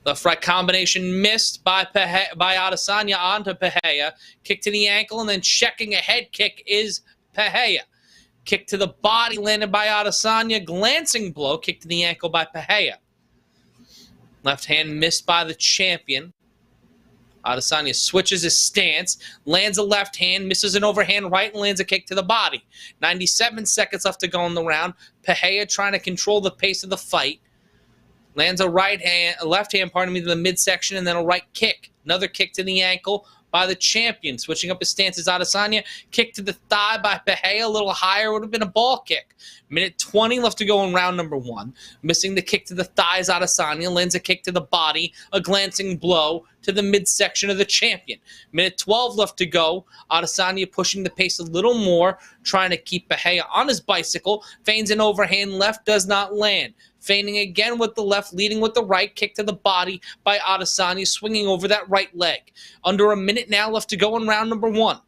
Speaker 2: Left right combination missed by Adesanya onto Pereira. Kick to the ankle and then checking a head kick is Pereira. Kick to the body landed by Adesanya. Glancing blow. Kick to the ankle by Pereira. Left hand missed by the champion. Adesanya switches his stance. Lands a left hand. Misses an overhand right and lands a kick to the body. 97 seconds left to go in the round. Pereira trying to control the pace of the fight. Lands a left hand, to the midsection and then a right kick. Another kick to the ankle by the champion. Switching up his stance is Adesanya. Kick to the thigh by Pereira, a little higher, would have been a ball kick. Minute 20 left to go in round number 1. Missing the kick to the thigh is Adesanya. Lands a kick to the body, a glancing blow to the midsection of the champion. Minute 12 left to go. Adesanya pushing the pace a little more, trying to keep Pereira on his bicycle. Feigns an overhand left, does not land. Feigning again with the left, leading with the right. Kick to the body by Adesanya, swinging over that right leg. Under a minute now left to go in round number 1.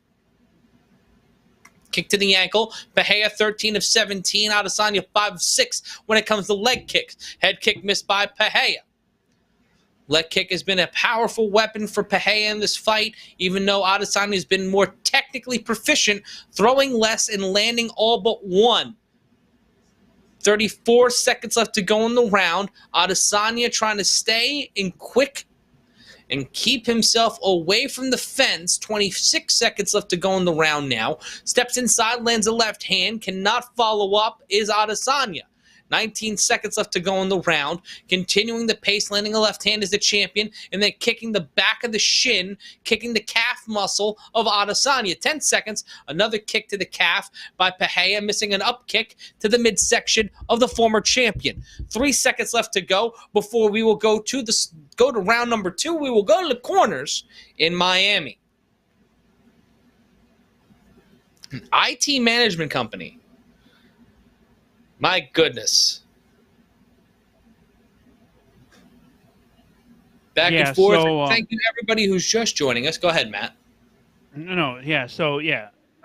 Speaker 2: Kick to the ankle. Pereira 13 of 17. Adesanya 5 of 6 when it comes to leg kicks. Head kick missed by Pereira. Leg kick has been a powerful weapon for Pereira in this fight, even though Adesanya has been more technically proficient, throwing less and landing all but one. 34 seconds left to go in the round. Adesanya trying to stay in quick and keep himself away from the fence. 26 seconds left to go in the round now. Steps inside, lands a left hand. Cannot follow up is Adesanya. 19 seconds left to go in the round. Continuing the pace, landing a left hand as the champion, and then kicking the back of the shin, kicking the calf muscle of Adesanya. 10 seconds, another kick to the calf by Pereira, missing an up kick to the midsection of the former champion. 3 seconds left to go before we will go to round number 2. We will go to the corners in Miami. An IT management company. My goodness. Back and forth. Thank you to everybody who's just joining us. Go ahead, Matt.
Speaker 1: A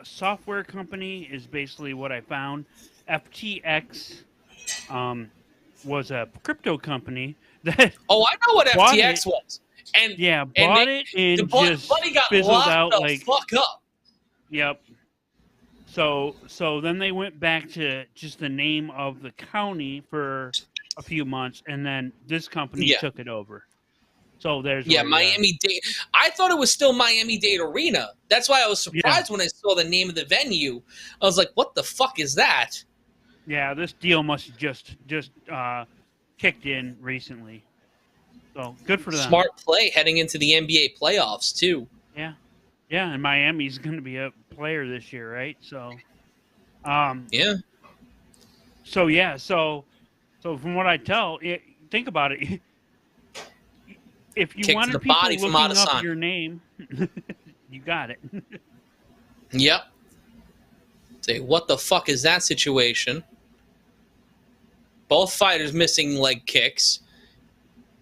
Speaker 1: software company is basically what I found. FTX was a crypto company that
Speaker 2: I know what FTX was.
Speaker 1: Bought it and just fizzled out like
Speaker 2: fuck up.
Speaker 1: Yep. So then they went back to just the name of the county for a few months, and then this company took it over. So there's
Speaker 2: Miami-Dade. I thought it was still Miami-Dade Arena. That's why I was surprised when I saw the name of the venue. I was like, "What the fuck is that?"
Speaker 1: Yeah, this deal must have just kicked in recently. So good for them.
Speaker 2: Smart play heading into the NBA playoffs too.
Speaker 1: Yeah, and Miami's going to be a player this year, right? So, So from what I tell, think about it. If you wanted people looking up your name, you got it.
Speaker 2: Yep. Say, what the fuck is that situation? Both fighters missing leg kicks.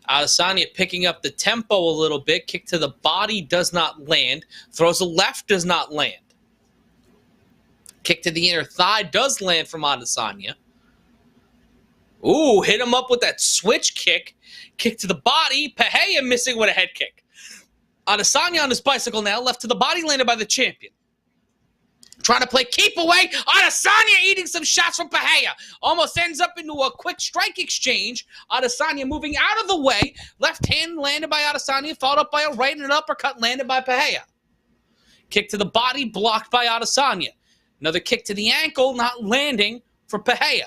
Speaker 2: Adesanya picking up the tempo a little bit. Kick to the body does not land. Throws a left, does not land. Kick to the inner thigh does land from Adesanya. Ooh, hit him up with that switch kick. Kick to the body. Pereira missing with a head kick. Adesanya on his bicycle now. Left to the body, landed by the champion. Trying to play keep away. Adesanya eating some shots from Pereira. Almost ends up into a quick strike exchange. Adesanya moving out of the way. Left hand landed by Adesanya, followed up by a right and an uppercut landed by Pereira. Kick to the body, blocked by Adesanya. Another kick to the ankle, not landing for Pereira.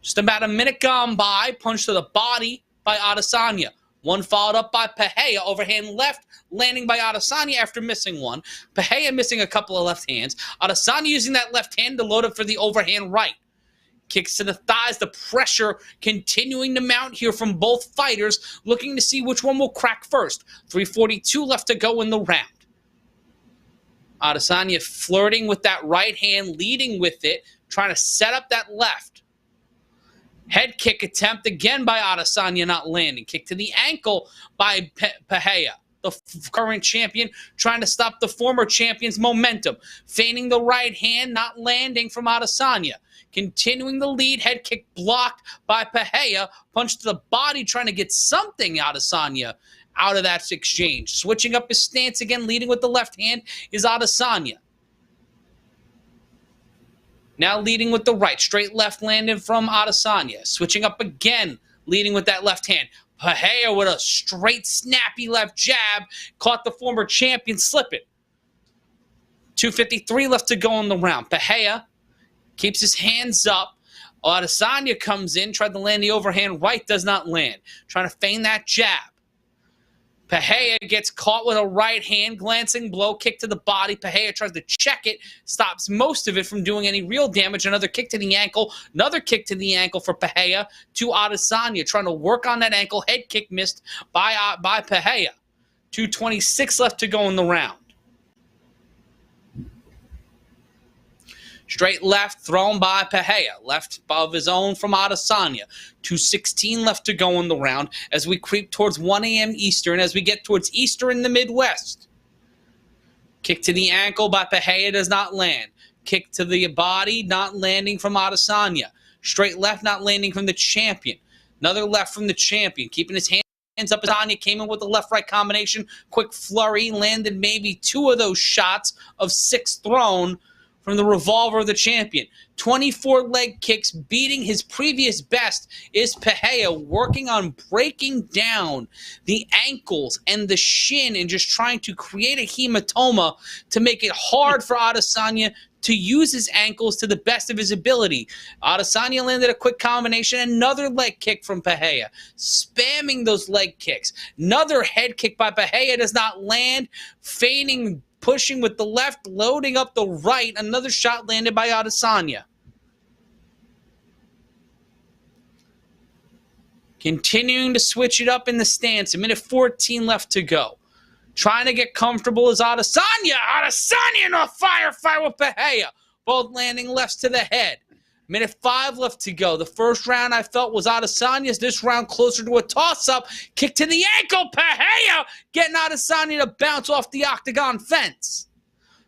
Speaker 2: Just about a minute gone by. Punch to the body by Adesanya. One followed up by Pereira, overhand left, landing by Adesanya after missing one. Pereira missing a couple of left hands. Adesanya using that left hand to load up for the overhand right. Kicks to the thighs, the pressure continuing to mount here from both fighters, looking to see which one will crack first. 3:42 left to go in the round. Adesanya flirting with that right hand, leading with it, trying to set up that left. Head kick attempt again by Adesanya, not landing. Kick to the ankle by Pereira, the current champion, trying to stop the former champion's momentum. Feigning the right hand, not landing from Adesanya. Continuing the lead, head kick blocked by Pereira. Punch to the body, trying to get something Adesanya out of that exchange. Switching up his stance again, leading with the left hand, is Adesanya. Now leading with the right. Straight left landing from Adesanya. Switching up again, leading with that left hand. Pereira with a straight, snappy left jab. Caught the former champion slipping. 2:53 left to go in the round. Pereira keeps his hands up. Adesanya comes in, tried to land the overhand right, does not land. Trying to feign that jab. Pereira gets caught with a right hand, glancing blow, kick to the body. Pereira tries to check it, stops most of it from doing any real damage. Another kick to the ankle, another kick to the ankle for Pereira to Adesanya, trying to work on that ankle. Head kick missed by Pereira. 2:26 left to go in the round. Straight left thrown by Pereira. Left of his own from Adesanya. 2:16 left to go in the round as we creep towards 1 a.m. Eastern, as we get towards Eastern in the Midwest. Kick to the ankle by Pereira does not land. Kick to the body, not landing from Adesanya. Straight left, not landing from the champion. Another left from the champion, keeping his hands up. Adesanya came in with the left-right combination. Quick flurry, landed maybe 2 of those shots of 6 thrown from the revolver of the champion. 24 leg kicks, beating his previous best, is Pereira, working on breaking down the ankles and the shin and just trying to create a hematoma to make it hard for Adesanya to use his ankles to the best of his ability. Adesanya landed a quick combination, another leg kick from Pereira, spamming those leg kicks. Another head kick by Pereira does not land, feigning, pushing with the left, loading up the right. Another shot landed by Adesanya. Continuing to switch it up in the stance. A minute 14 left to go. Trying to get comfortable is Adesanya. Adesanya in a firefight with Pereira. Both landing lefts to the head. Minute 5 left to go. The first round I felt was Adesanya's. This round closer to a toss-up. Kick to the ankle. Pereira getting Adesanya to bounce off the octagon fence.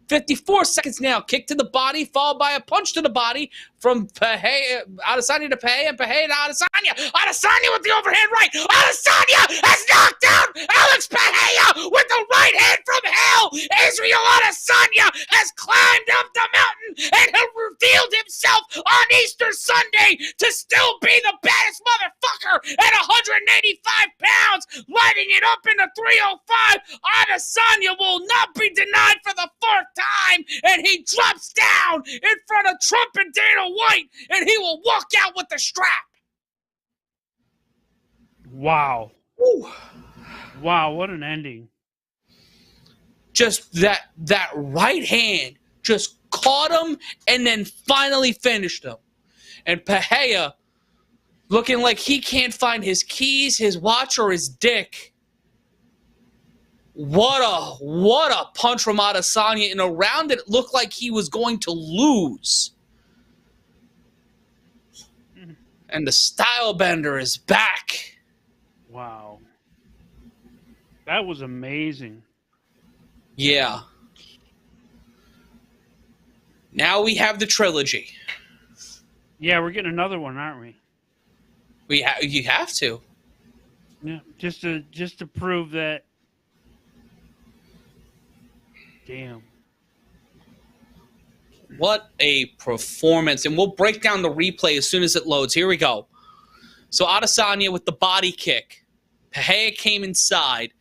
Speaker 2: 54 seconds now. Kick to the body, followed by a punch to the body from Pereira, Adesanya to Pereira, and Pereira to Adesanya. Adesanya with the overhand right. Adesanya has knocked down Alex Pereira with the right hand from hell. Israel Adesanya has climbed up the mountain and has revealed himself on Easter Sunday to still be the baddest motherfucker at 185 pounds, lighting it up in the 305. Adesanya will not be denied for the 4th time, and he drops down in front of Trump and Dana White, and he will walk out with the strap.
Speaker 1: Wow.
Speaker 2: Woo.
Speaker 1: Wow, what an ending.
Speaker 2: Just that right hand just caught him and then finally finished him. And Pereira, looking like he can't find his keys, his watch, or his dick. What a punch from Adesanya in a round that looked like he was going to lose. And the style bender is back.
Speaker 1: Wow. That was amazing.
Speaker 2: Yeah. Now we have the trilogy.
Speaker 1: Yeah, we're getting another one, aren't we?
Speaker 2: You have to.
Speaker 1: Yeah, just to prove that. Damn.
Speaker 2: What a performance. And we'll break down the replay as soon as it loads. Here we go. So Adesanya with the body kick. Pereira came inside.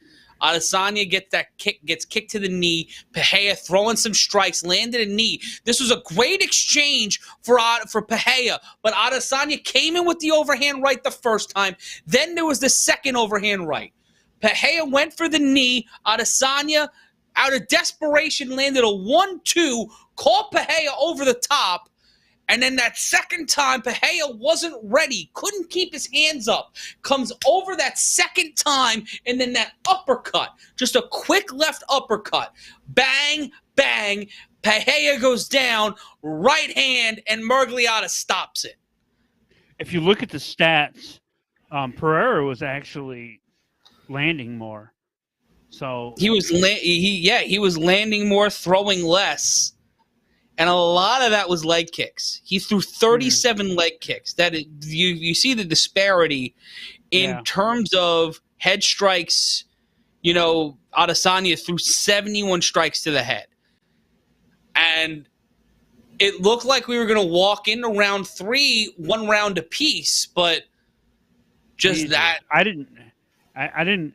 Speaker 2: Adesanya gets kicked to the knee. Pereira throwing some strikes, landed a knee. This was a great exchange for Pereira, but Adesanya came in with the overhand right the first time. Then there was the second overhand right. Pereira went for the knee. Adesanya, out of desperation, landed a 1-2, caught Pereira over the top. And then that second time, Pereira wasn't ready, couldn't keep his hands up, comes over that second time, and then that uppercut, just a quick left uppercut. Bang, bang, Pereira goes down, right hand, and Miragliotta stops it.
Speaker 1: If you look at the stats, Pereira was actually landing more. So
Speaker 2: he was landing more, throwing less. And a lot of that was leg kicks. He threw 37 leg kicks. You see the disparity in terms of head strikes. You know, Adesanya threw 71 strikes to the head. And it looked like we were going to walk into round 3, 1 round apiece, but just
Speaker 1: Jesus.
Speaker 2: that.
Speaker 1: I didn't.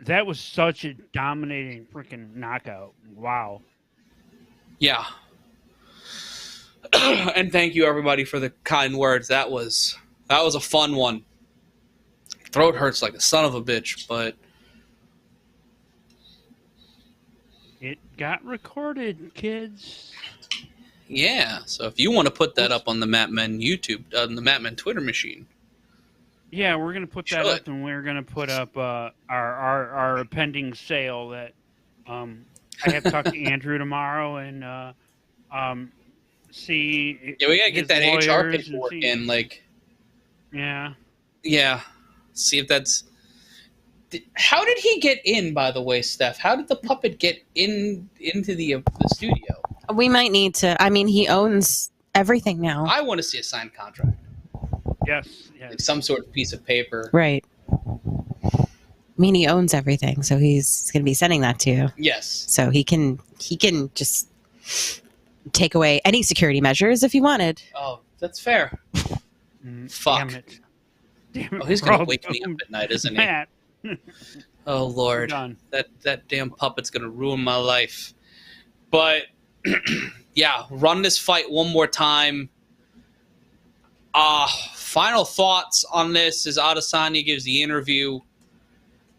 Speaker 1: That was such a dominating freaking knockout. Wow.
Speaker 2: Yeah. And thank you everybody for the kind words. That was a fun one. Throat hurts like a son of a bitch, but
Speaker 1: got recorded, kids.
Speaker 2: Yeah, so if you want to put that up on the Matmen YouTube, on the Matmen Twitter machine.
Speaker 1: Yeah, we're gonna put that up, and we're gonna put up our pending sale that I have to talk to Andrew tomorrow and see.
Speaker 2: Yeah, we gotta get that HR paperwork in, like.
Speaker 1: Yeah.
Speaker 2: Yeah, see if that's. How did he get in, by the way, Steph? How did the puppet get into the studio?
Speaker 3: We might need to. I mean, he owns everything now.
Speaker 2: I want to see a signed contract.
Speaker 1: Yes.
Speaker 2: Like some sort of piece of paper.
Speaker 3: Right. I mean, he owns everything, so he's going to be sending that to you.
Speaker 2: Yes.
Speaker 3: So he can just take away any security measures if he wanted.
Speaker 2: Oh, that's fair. Fuck.
Speaker 1: Damn it. Damn it.
Speaker 2: Oh, he's going to wake me up at night, isn't he? Oh, Lord. That damn puppet's going to ruin my life. But, yeah, run this fight one more time. Final thoughts on this as Adesanya gives the interview.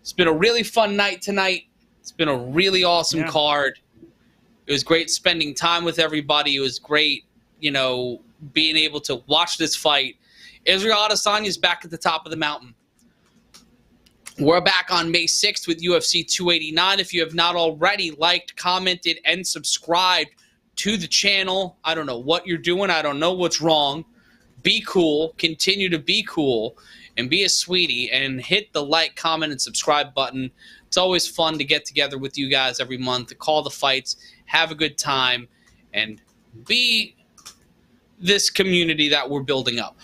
Speaker 2: It's been a really fun night tonight. It's been a really awesome card. It was great spending time with everybody. It was great, being able to watch this fight. Israel Adesanya is back at the top of the mountain. We're back on May 6th with UFC 289. If you have not already liked, commented, and subscribed to the channel, I don't know what you're doing. I don't know what's wrong. Be cool. Continue to be cool. And be a sweetie. And hit the like, comment, and subscribe button. It's always fun to get together with you guys every month, to call the fights, have a good time, and be this community that we're building up.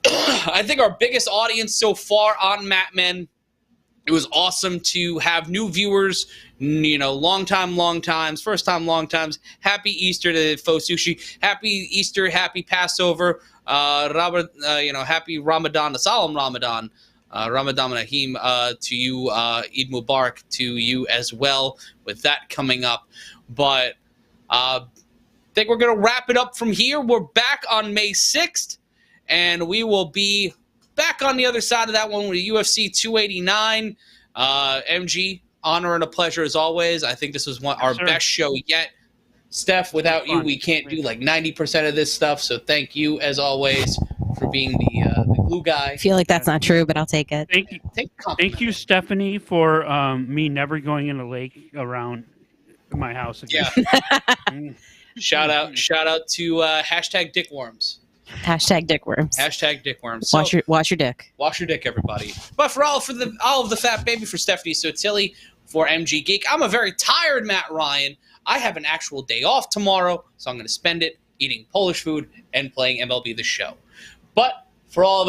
Speaker 2: I think our biggest audience so far on Matmen. It was awesome to have new viewers, long times, first time, long times. Happy Easter to Faux Sushi. Happy Easter, happy Passover, happy Ramadan, a solemn Ramadan, Ramadan Rahim to you, Eid Mubarak to you as well with that coming up. But I think we're going to wrap it up from here. We're back on May 6th, and we will be back on the other side of that one with UFC 289. MG, honor and a pleasure as always. I think this was our best show yet. Steph, without you, we can't do like 90% of this stuff. So thank you as always for being the glue guy.
Speaker 3: I feel like that's not true, but I'll take it.
Speaker 1: Thank you. Thank you, Stephanie, for me never going in a lake around my house again.
Speaker 2: Yeah. Shout out to hashtag Dickworms.
Speaker 3: Hashtag Dickworms.
Speaker 2: Hashtag Dickworms.
Speaker 3: So, wash your dick.
Speaker 2: Wash your dick, everybody. But for all of the fat baby, for Stephanie Sotilli, for MG Geek, I'm a very tired Matt Ryan. I have an actual day off tomorrow, so I'm going to spend it eating Polish food and playing MLB The Show. But for all of us